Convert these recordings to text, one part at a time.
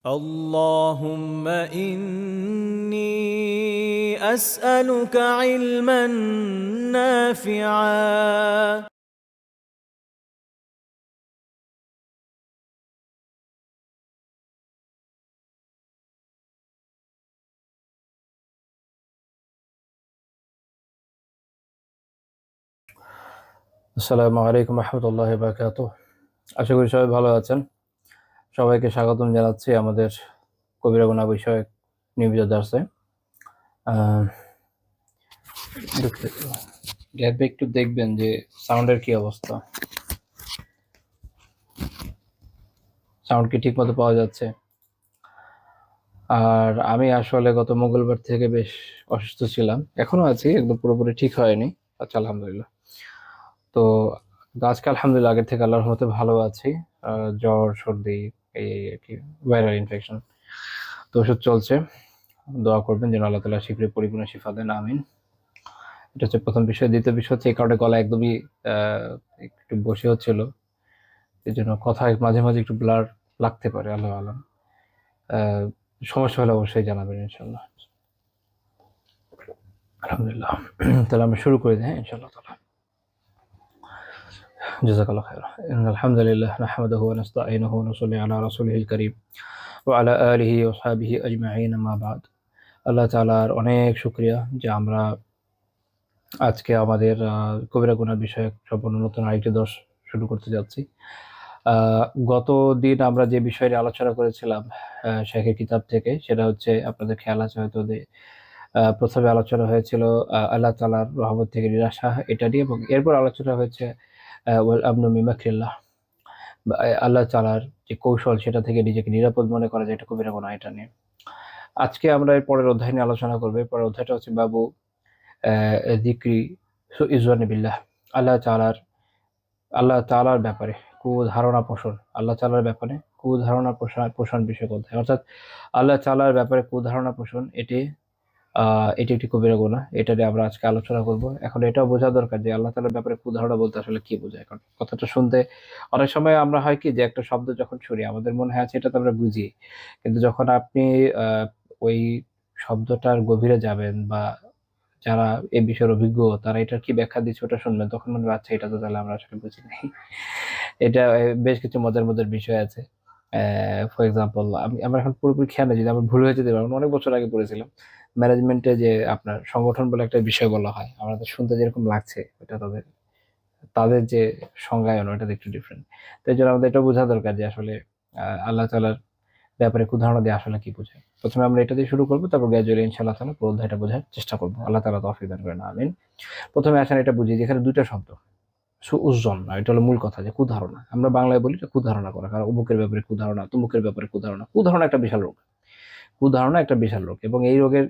اللهم إني أسألك علما نافعا আসসালামু আলাইকুম রহমতুল্লাহি বারাকাতুহু। আশা করি সবাই ভালো আছেন। সবাইকে স্বাগতম জানাচ্ছি আমাদের কবিরা গুনাহ বিষয়ক নিয়মিত দার্সে। গ্যাপে একটু দেখবেন যে সাউন্ডের কি অবস্থা, সাউন্ড কি ঠিক মতো পাওয়া যাচ্ছে? আর আমি আসলে গত মঙ্গলবার থেকে বেশ অসুস্থ ছিলাম, এখনো আছি, একদম পুরোপুরি ঠিক হয়নি। আচ্ছা, আলহামদুলিল্লাহ। তো আজকে আলহামদুলিল্লাহ আগের থেকে আল্লাহর রহমতে ভালো আছি। জ্বর সর্দি এই আর কি, ভাইরাল ইনফেকশন। তো ওষুধ চলছে, দোয়া করবেন যেন আল্লাহ তাআলা শীঘ্রই পরিপূর্ণ শিফা দেন, আমিন। এটা হচ্ছে প্রথম বিষয়। দ্বিতীয় বিষয় হচ্ছে এই কারণে গলা একদমই একটু বসে হচ্ছিল, এই জন্য কথা মাঝে মাঝে একটু ব্লার লাগতে পারে, আল্লাহ আলম। আহ, সমস্যা হলে অবশ্যই জানাবেন ইনশাল্লাহ। আলহামদুলিল্লাহ। তাহলে আমরা শুরু করে দিই, হ্যাঁ, ইনশাল্লাহ তাআলা। জাযাকাল্লাহু খাইরান। আলহামদুলিল্লাহ নাহমাদুহু ওয়া নাস্তাঈনুহু ওয়া নুসাল্লি আলা রাসূলিহিল কারীম ওয়া আলা আলিহি ওয়া সাহবিহি আজমাইন, আম্মা বাদ। আল্লাহ তাআলার অনেক শুকরিয়া যে আমরা আজকে আমাদের কবিরা গুনাহ বিষয়ক সম্পূর্ণ নতুন আরেকটি দর্স শুরু করতে যাচ্ছি। গত দিন আমরা যে বিষয় নিয়ে আলোচনা করেছিলাম শেখের কিতাব থেকে, সেটা হচ্ছে আপনাদের খেয়াল আছে হয়তো যে প্রথমে আলোচনা হয়েছিল আল্লাহ তাআলার রহমত থেকে নিরাশা এটা নিয়ে, এবং এরপর আলোচনা হয়েছে ওয়াল আমনু মিন মাকরিল্লাহ, বা আল্লাহ তাআলার যে কৌশল সেটা থেকে নিজেকে নিরাপদ মনে করা যায়, এটা কবিরা গুনাহ, এটা নিয়ে। আজকে আমরা এর পরের অধ্যায় নিয়ে আলোচনা করব। পরের অধ্যায়টা হচ্ছে বাবু যিকরি সুইযুন বিল্লাহ, আল্লাহ তাআলার আল্লাহ তাআলার ব্যাপারে কুধারণা পোষণ, আল্লাহ তাআলার ব্যাপারে কুধারণা পোষণ বিষয়ক অধ্যায়। অর্থাৎ আল্লাহ তাআলার ব্যাপারে কুধারণা পোষণ, এটি একটি কবিরা গুনাহ। এটা নিয়ে আমরা আজকে আলোচনা করব। এখন এটাও বোঝা দরকার যে আল্লাহ তাআলার ব্যাপারে কুধারণা বলতে আসলে কি বোঝায়। কারণ কথাটা শুনতে অনেক সময় আমরা হয় কি যে একটা শব্দ যখন শুনি আমাদের মনে হয় আচ্ছা এটা তো আমরা বুঝি। কিন্তু যখন আপনি আ ওই শব্দটার গভীরে যাবেন বা যারা এই বিষয়ের অভিজ্ঞ তারা এটার কি ব্যাখ্যা দিচ্ছে ওটা শুনবেন, তখন মনে হবে আচ্ছা এটা তো তাহলে আমরা আসলে বুঝি নাই। এটা বেশ কিছু মজার বিষয় আছে। ফর এক্সাম্পল আমার এখন পুরোপুরি খেয়াল নেই, যদি আমার ভুল হয়ে যেতে পারে। আমি অনেক বছর আগে পড়েছিলাম। ম্যানেজমেন্টে যে আপনার সংগঠন বলে একটা বিষয় বলা হয়। আমাদের শুনতে যেরকম লাগছে ওটা তাদের তাদের যে সংজ্ঞায়ন ওটাতে একটু ডিফারেন্ট। তো এইজন্য আমাদের এটা বোঝা দরকার যে আসলে আল্লাহ তাআলার ব্যাপারে উদাহরণ দিয়ে আসলে কি বোঝায়। প্রথমে আমরা এটা দিয়ে শুরু করব, তারপর গ্র্যাজুয়ালি ইনশাআল্লাহ তাআলা পুরো অধ্যায়টা বোঝার চেষ্টা করব। আল্লাহ তাআলা তৌফিক দান করেন, আমিন। প্রথমে আসেন এটা বুঝি যে এখানে ২ টা শব্দ। সুউজ্জ্বল না, এটা হলো মূল কথা যে কুধারণা। আমরা বাংলায় বলি এটা কুধারণা করা। কারণ অমুকের ব্যাপারে কুধারণা, তমুকের ব্যাপারে কুধারণা। কুধারণা একটা বিশাল রোগ। কুধারণা একটা বিশাল রোগ, এবং এই রোগের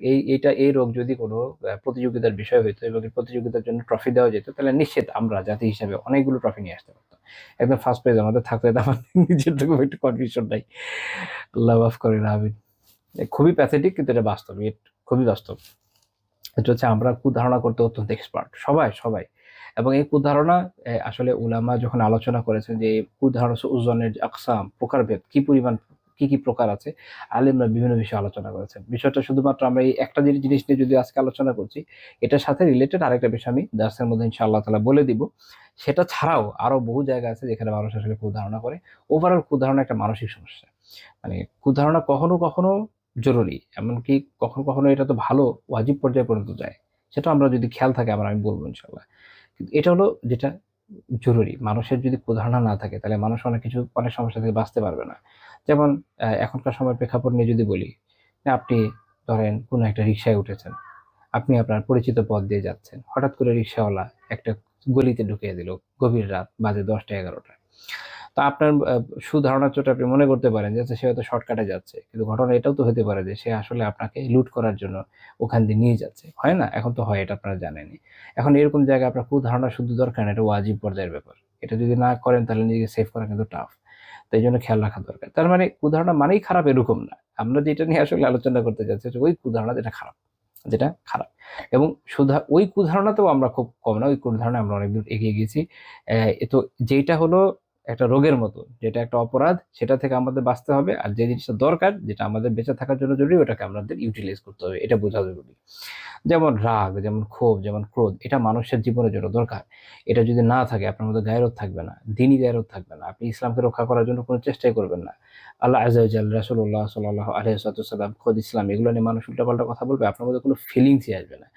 এই রোগ যদি কোনো প্রতিযোগিতার বিষয় হইতো এবং এই প্রতিযোগিতার জন্য ট্রফি দেওয়া যেত, তাহলে নিশ্চিত আমরা জাতি হিসেবে অনেকগুলো ট্রফি নিয়ে আসতে পারতাম। একদম ফার্স্ট প্রাইজ আমাদের থাকতো, এটা আমার নিজের থেকে একটু কনফিউশন নাই। আল্লাহ মাফ করেন, আমিন। খুবই প্যাথেটিক কিন্তু এটা বাস্তব, খুবই বাস্তব। এটা হচ্ছে আমরা কুধারণা করতে অত্যন্ত এক্সপার্ট সবাই। এবং এই কুধারণা আসলে উলামা যখন আলোচনা করেছেন যে কুধারণা ওজনের যে আকসাম, প্রকারভেদ কি পরিমাণ, কি প্রকার আছে, আলেমরা বিভিন্ন বিষয়ে আলোচনা করেছেন। বিষয়টা শুধুমাত্র আমরা এই একটা জিনিস নিয়ে যদি আজকে আলোচনা করছি, এটার সাথে রিলেটেড আরেকটা বিষয় আমি দার্সের মধ্যে ইনশাআল্লাহ তাআলা বলে দিব। সেটা ছাড়াও আরো বহু জায়গা আছে যেখানে মানুষ আসলে কুধারণা করে। ওভারঅল কুধারণা একটা মানসিক সমস্যা। মানে কুধারণা কখনো জরুরি। এমনকি কখনো এটা তো ভালো ওয়াজিব পর্যায়ে পর্যন্ত যায়। সেটা আমরা যদি খেয়াল থাকে আমি বলব ইনশাআল্লাহ। কিন্তু এটা হলো যেটা জরুরি। মানুষের যদি কুধারণা না থাকে তাহলে মানুষ অনেক সমস্যা থেকে বাঁচতে পারবে না। যেমন এখনকার সময়ের প্রেক্ষাপট নিয়ে যদি বলি, আপনি ধরেন কোনো একটা রিক্সায় উঠেছেন। আপনি আপনার পরিচিত পথ দিয়ে যাচ্ছেন। হঠাৎ করে রিক্শাওয়ালা একটা গলিতে ঢুকিয়ে দিল। গভীর রাত, বাজে ১০টা ১১টা। তো আপনার সুধারণার চোটে আপনি মনে করতে পারেন যে আচ্ছা সে হয়তো শর্টকাটে যাচ্ছে। কিন্তু ঘটনা এটাও তো হতে পারে যে সে আসলে আপনাকে লুট করার জন্য ওখান দিয়ে নিয়ে যাচ্ছে। হয় না? এখন তো হয়, এটা আপনারা জানেনই। এখন এরকম জায়গায় আপনার কুধারণা শুধু দরকার না, এটা ওয়াজিব পর্যায়ের ব্যাপার। এটা যদি না করেন তাহলে নিজেকে সেভ করা কিন্তু টাফ। তো এইজন্য খেয়াল রাখা দরকার। তার মানে কুধারণা মানেই খারাপ এরকম না। আমরা যেটা নিয়ে আসলে আলোচনা করতে চাচ্ছি ওই কুধারণা যেটা খারাপ। এবং ওই কুধারণাতেও আমরা খুব কম না, ওই কুধারণায় আমরা অনেক দূর এগিয়ে গেছি। তো যেইটা হলো একটা রোগের মতো, যেটা একটা অপরাধ, সেটা থেকে আমাদের বাঁচতে হবে, আর যে জিনিসটা দরকার, যেটা আমাদের বেঁচে থাকার জন্য জরুরি, ওটাকে আমাদের ইউটিলাইজ করতে হবে, এটা বোঝা জরুরি। যেমন রাগ, যেমন ক্ষোভ, যেমন ক্রোধ, এটা মানুষের জীবনের জন্য দরকার। এটা যদি না থাকে, আপনার মধ্যে গায়রত থাকবে না, দিনই গায়রত থাকবে না, আপনি ইসলামকে রক্ষা করার জন্য কোনো চেষ্টাই করবেন না। আল্লাহ আযজা ওয়া জাল্লা, রাসূলুল্লাহ সাল্লাল্লাহু আলাইহি ওয়াসাল্লাম, খোদ ইসলাম, এগুলো নিয়ে মানুষ উল্টাপাল্টা কথা বলবে, আপনার মধ্যে কোনো ফিলিংসই আসবে না।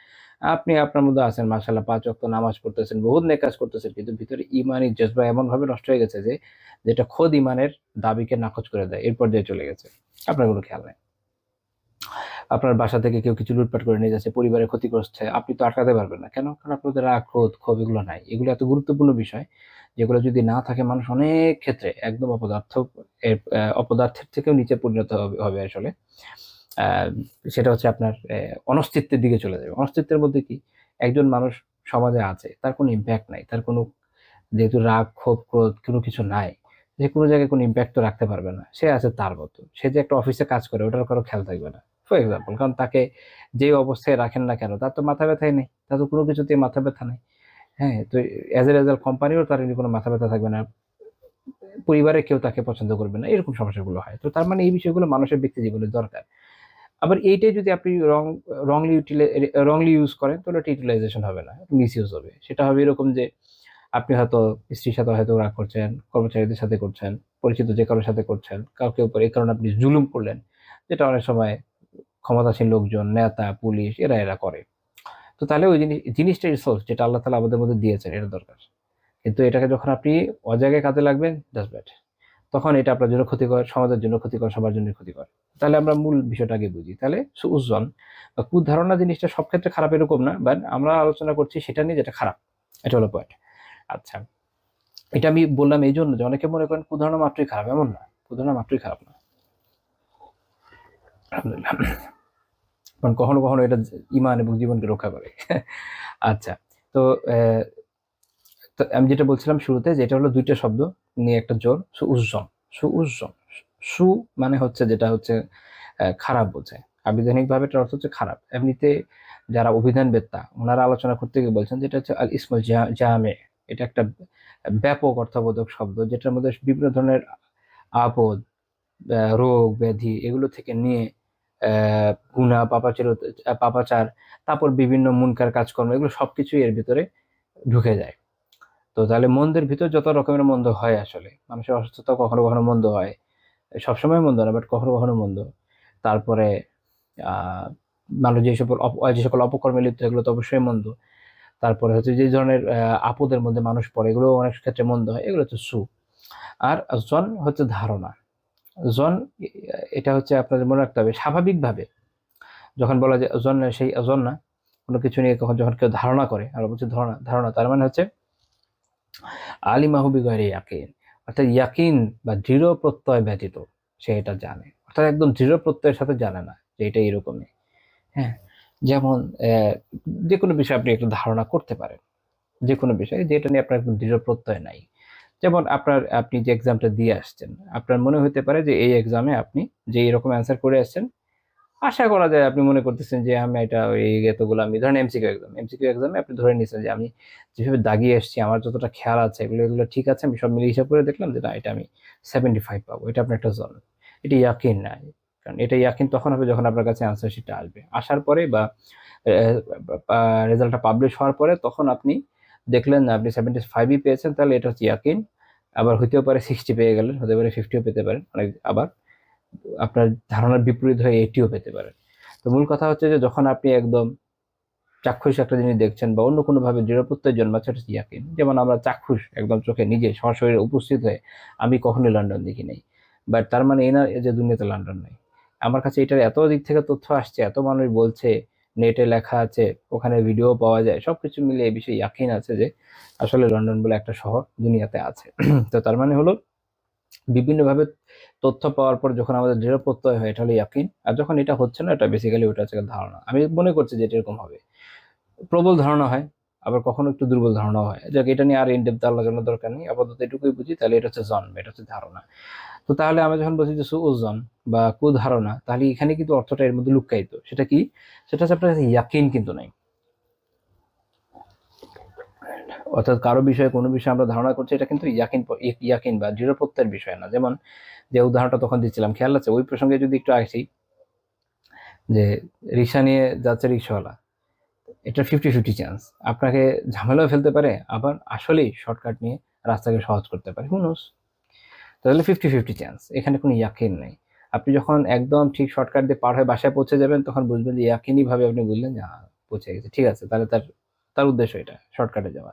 আপনি আপনার মধ্যে আছেন, মাশাআল্লাহ, ৫ ওয়াক্ত নামাজ পড়তেছেন, বহুত নেক কাজ করতেছেন, কিন্তু ভিতরে ঈমানি জজবা এমনভাবে নষ্ট হয়ে গেছে যে, যেটা খোদ ঈমানের দাবিকে নাকচ করে দেয়, এর পর্যায়ে চলে গেছে। আপনার কোনো খেয়াল নাই। আপনার বাসা থেকে কেউ কিছু লুটপাট করে নিয়ে যাচ্ছে, পরিবারের ক্ষতি করছে, আপনি তো আটকাতে পারবেন না। কেন? কারণ আপনার মধ্যে রাগ, ক্রোধ, ক্ষোভ এগুলো নাই। এগুলো এত গুরুত্বপূর্ণ বিষয়, যেগুলো যদি না থাকে, মানুষ অনেক ক্ষেত্রে একদম অপদার্থের থেকেও নিচে পরিণত হবে আসলে। আ সেটা হচ্ছে আপনার অনস্তিত্বের দিকে চলে যাবে। অনস্তিত্বের মধ্যে কি? একজন মানুষ সমাজে আছে, তার কোনো ইমপ্যাক্ট নাই। তার কোনো, যেহেতু রাগ, ক্ষোভ, ক্রোধ কোনো কিছু নাই, যে কোনো জায়গায় কোনো ইমপ্যাক্ট তো রাখতে পারবে না। সে আছে তার মতো। সে যে একটা অফিসে কাজ করে, ওটার কারো খেয়াল থাকবে না। ফর এক্সাম্পল, কারণ তাকে যে অবস্থায় রাখেন না কেন, তার তো মাথা ব্যথাই নেই। তার তো কোনো কিছুতেই মাথা ব্যথা নাই। হ্যাঁ? তো এজ এ রেজাল্ট কোম্পানিরও তার কোনো মাথা ব্যথা থাকবে না। পরিবারের কেউ তাকে পছন্দ করবে না। এরকম সমস্যাগুলো হয়। তো তার মানে এই বিষয়গুলো মানুষের ব্যক্তি জীবনে দরকার। আবার এইটাই যদি আপনি রংলি ইউজ করেন, তাহলে ওটা ইউটিলাইজেশন হবে না, মিসইউজ হবে। সেটা হবে এরকম যে, আপনি হয়তো স্ত্রীর সাথে হয়তো রাগ করছেন, কর্মচারীদের সাথে করছেন, পরিচিত যে কারোর সাথে করছেন, কাউকে উপর এই কারণে আপনি জুলুম করলেন, যেটা অনেক সময় ক্ষমতাসীন লোকজন, নেতা, পুলিশ এরা করে। তো তাহলে ওই জিনিসটা রিসোর্স যেটা আল্লাহ তাআলা আমাদের মধ্যে দিয়েছেন, এটা দরকার। কিন্তু এটাকে যখন আপনি অজায়গায় কাজে লাগবেন, দ্যাটস ব্যাড। তখন এটা আপনার জন্য ক্ষতিকর, সমাজের জন্য ক্ষতিকর, সবার জন্যই ক্ষতিকর। তাহলে আমরা মূল বিষয়টা আগে বুঝি। তাহলে সুউজ্জ্বল বা কুধারণা জিনিসটা সব ক্ষেত্রে খারাপ এরকম না। বাট আমরা আলোচনা করছি সেটা নিয়ে যেটা খারাপ। এটা হলো পয়েন্ট। আচ্ছা। এটা আমি বললাম এইজন্য যে, অনেকে মনে করেন কুধারণা মাত্রই খারাপ, এমন না। কুধারণা মাত্রই খারাপ না। আলহামদুলিল্লাহ। কারণ কখনো, কখনো এটা ঈমান এবং জীবনকে রক্ষা করে। আচ্ছা। তো তো আমি যেটা বলছিলাম শুরুতে, যে এটা হলো ২ টা শব্দ নিয়ে একটা জোড়, সুউজ্জ্বল। সুউজ্জ্বল। সু মানে হচ্ছে, যেটা হচ্ছে খারাপ বোঝায়। আবিধানিকভাবে এটার অর্থ হচ্ছে খারাপ। এমনিতে যারা অভিধানবেত্তা, ওনারা আলোচনা করতে গিয়ে বলছেন, যেটা হচ্ছে আল ইসমুল জামে। এটা একটা ব্যাপক অর্থবোধক শব্দ, যেটার মধ্যে বিভিন্ন ধরনের আপদ, রোগ, ব্যাধি এগুলো থেকে নিয়ে গুনাহ, পাপাচার, তারপর বিভিন্ন মুনকার কাজকর্ম, এগুলো সবকিছুই এর ভিতরে ঢুকে যায়। তো তাহলে মন্দের ভিতর যত রকমের মন্দ হয় আসলে, মানুষের অসুস্থতা কখনো, কখনো মন্দ হয়। সবসময় মন্দ না, বাট কখনো, কখনো মন্দ। তারপরে আ মানুষ যে সকল অপকর্মে লিপ্ত, এগুলো তো অবশ্যই মন্দ। তারপরে হচ্ছে যে ধরনের আপদের মধ্যে মানুষ পড়ে, এগুলোও অনেক ক্ষেত্রে মন্দ হয়। এগুলো হচ্ছে সু। আর জন হচ্ছে ধারণা। জন এটা হচ্ছে আপনাদের মনে রাখতে হবে, স্বাভাবিকভাবে যখন বলা যায় জন, সেই জন না, কোনো কিছু নিয়ে যখন কেউ ধারণা করে, আর বলছে ধারণা, তার মানে হচ্ছে আলিমাহু বিগয়রি ইয়াকিন, অর্থাৎ ইয়াকিন বা দৃঢ় প্রত্যয় ব্যতীত সে এটা জানে। অর্থাৎ একদম দৃঢ় প্রত্যয়ের সাথে জানে না যে এটা এরকমই। হ্যাঁ? যেমন যেকোনো বিষয়ে আপনি একটা ধারণা করতে পারেন। যেকোনো বিষয়ে যেটা নিয়ে আপনার একদম দৃঢ় প্রত্যয় নাই। যেমন আপনি যে এক্সামটা দিয়ে আসছেন, আপনার মনে হইতে পারে যে এই এক্সামে আপনি যে এরকম অ্যান্সার করে আসছেন, আশা করা যায় আপনি মনে করতেছেন যে আমি এটা এই এতগুলো, আমি ধরেন এমসিকিউ এক্সামে আপনি ধরে নিয়েছেন যে আমি যেভাবে দাগিয়ে এসেছি, আমার যতটা খেয়াল আছে, এগুলো ঠিক আছে, আমি সব মিলিয়ে হিসাব করে দেখলাম যে না, এটা আমি 75 পাবো। এটা আপনার একটা জন। এটা ইয়াকিন না। কারণ এটা ইয়াকিন তখন হবে যখন আপনার কাছে আনসার শিটটা আসবে। আসার পরে বা রেজাল্টটা পাবলিশ হওয়ার পরে, তখন আপনি দেখলেন না আপনি 75ই পেয়েছেন, তাহলে এটা হচ্ছে ইয়াকিন। আবার হইতেও পারে 60 পেয়ে গেলেন, হতে পারে 50ও পেতে পারেন। আবার আপনার ধারণার বিপরীত হয়ে 80ও পেতে পারেন। তো মূল কথা হচ্ছে যে, যখন আপনি একদম চাক্ষুষ একটা জিনিস দেখছেন বা অন্য কোনোভাবে দৃঢ় প্রত্যয় জন্মাচ্ছে, এটা হচ্ছে ইয়াকিন। যেমন আমরা চাক্ষুষ একদম চোখে নিজে সরাসরি উপস্থিত হয়ে, আমি কখনোই লন্ডন দেখি নাই। বাট তার মানে এই না যে দুনিয়াতে লন্ডন নাই। আমার কাছে এটার এত দিক থেকে তথ্য আসছে, এত মানুষ বলছে, নেটে লেখা আছে, ওখানে ভিডিও পাওয়া যায়। সবকিছু মিলিয়ে এই বিষয়ে ইয়াকিন আছে যে আসলে লন্ডন বলে একটা শহর দুনিয়াতে আছে। তো তার মানে হলো, বিভিন্নভাবে তথ্য পাওয়ার পর যখন আমাদের দৃঢ় প্রত্যয় হয়, এটা হলো ইয়াকিন। আর যখন এটা হচ্ছে না, এটা বেসিক্যালি ওটা হচ্ছে ধারণা। আমি মনে করছি যে এটা এরকম হবে। প্রবল ধারণা হয়, আবার কখনো একটু দুর্বল ধারণাও হয়। যাক, এটা নিয়ে আর ইন ডেপথ আলোচনার দরকার নেই। আপাতত এটুকুই বুঝি, তাহলে এটা হচ্ছে জন, এটা হচ্ছে ধারণা। তো তাহলে আমরা যখন বলছি যে সুউজন বা কুধারণা, তাহলে এখানে কিন্তু অর্থটা এর মধ্যে লুক্কায়িত। সেটা কি? সেটা হচ্ছে আপনার কাছে ইয়াকিন কিন্তু নাই। অর্থাৎ কারো বিষয়ে কোনো বিষয়ে আমরা ধারণা করছি, এটা কিন্তু ইয়াকিন বা দৃঢ় প্রত্যয়ের বিষয় না। যেমন যে উদাহরণটা তখন দিচ্ছিলাম, খেয়াল আছে? ওই প্রসঙ্গে যদি একটু আসি, যে রিক্সা নিয়ে যাচ্ছে রিক্সাওয়ালা, এটা 50-50 চান্স আপনাকে ঝামেলাও ফেলতে পারে, আবার আসলেই শর্টকাট নিয়ে রাস্তাকে সহজ করতে পারে, হু নোস। তাহলে 50-50 চান্স, এখানে কোনো ইয়াকিন নেই। আপনি যখন একদম ঠিক শর্টকাট দিয়ে পার হয়ে বাসায় পৌঁছে যাবেন, তখন বুঝবেন যে ইয়াকিনি ভাবে আপনি বুঝলেন যে পৌঁছে গেছে, ঠিক আছে, তাহলে তার তার উদ্দেশ্য এটা শর্টকাটে যাওয়া।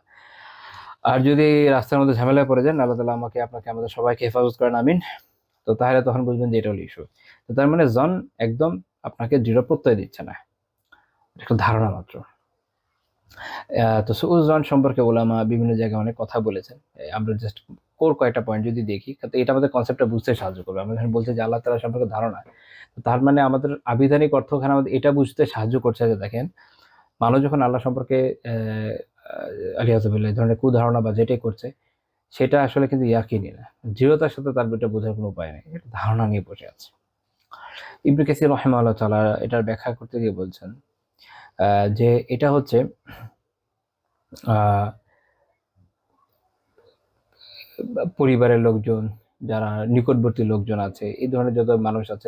আর যদি রাস্তার মধ্যে ঝামেলায় পড়ে যান, আল্লাহ তাআলা আমাকে আপনাকে আমাদের সবাইকে হেফাজত করেন, আমিন। তো তাহলে তখন বুঝবেন যে এটা হলো ইস্যু। তো তার মানে জন একদম আপনাকে দৃঢ় প্রত্যয় দিচ্ছে না, একটা ধারণা মাত্র। তো সুউজ জন সম্পর্কে ওলামা বিভিন্ন জায়গায় অনেক কথা বলেছেন। আমরা জাস্ট কোর কয়েকটা পয়েন্ট যদি দেখি, তো এটা আমাদের কনসেপ্টটা বুঝতে সাহায্য করবে। আমরা যখন বলছি যে আল্লাহ তাআলা সম্পর্কে ধারণা, তো তার মানে আমাদের আবিধানিক অর্থ ওখানে আমাদের এটা বুঝতে সাহায্য করছে যে দেখেন, মানুষ যখন আল্লাহ সম্পর্কে আলিয়াযুবিল্লাহ এই ধরনের কুধারণা বা যেটাই করছে, সেটা আসলে কিন্তু ইয়াকিনি না। দৃঢ়তার সাথে তার এটা বোঝার কোনো উপায় নেই। এটা ধারণা নিয়ে বসে আছে। ইবনে কাসির রাহিমাহুল্লাহ তাআলা এটার ব্যাখ্যা করতে গিয়ে বলছেন যে এটা হচ্ছে আহ পরিবারের লোকজন, যারা নিকটবর্তী লোকজন আছে, এই ধরনের যত মানুষ আছে,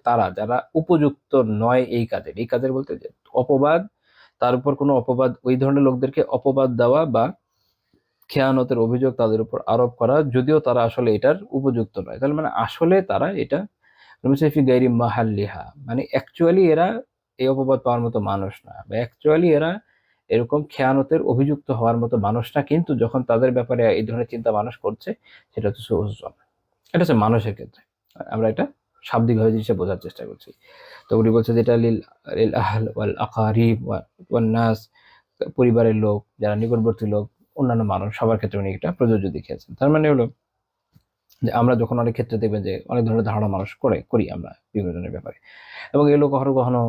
তারা যারা উপযুক্ত নয় এই কাজের বলতে যে অপবাদ, তার উপর কোনো অপবাদ, ওই ধরনের লোকদেরকে অপবাদ দেওয়া বা খেয়ানতের অভিযোগ তাদের উপর আরোপ করা, যদিও তারা আসলে এটার উপযুক্ত নয়। তাহলে মানে আসলে তারা এটা ফি গায়রি মাহাল্লিহা, মানে অ্যাকচুয়ালি এরা এই অপবাদ পাওয়ার মতো মানুষ না, বা অ্যাকচুয়ালি এরা এরকম খেয়ানতের অভিযুক্ত হওয়ার মতো মানুষ না, কিন্তু যখন তাদের ব্যাপারে এই ধরনের চিন্তা মানুষ করছে, সেটা হচ্ছে সুউজ্জ্বল। এটা হচ্ছে মানুষের ক্ষেত্রে। আমরা এটা শাব্দিকভাবে জিনিসটা বোঝার চেষ্টা করছি। তো উনি বলছে যে এটা লিল লিল আহল ওয়াল আকারিব ওয়ান নাস, পরিবারের লোক, যারা নিকটবর্তী লোক, অন্যান্য মানুষ, সবার ক্ষেত্রে উনি এটা প্রযোজ্য দেখিয়েছেন। তার মানে হলো যে আমরা যখন অনেক ক্ষেত্রে দেখবেন যে অনেক ধরনের ধারণা মানুষ করি আমরা বিভিন্ন জনের ব্যাপারে, এবং এগুলো কখনো কখনো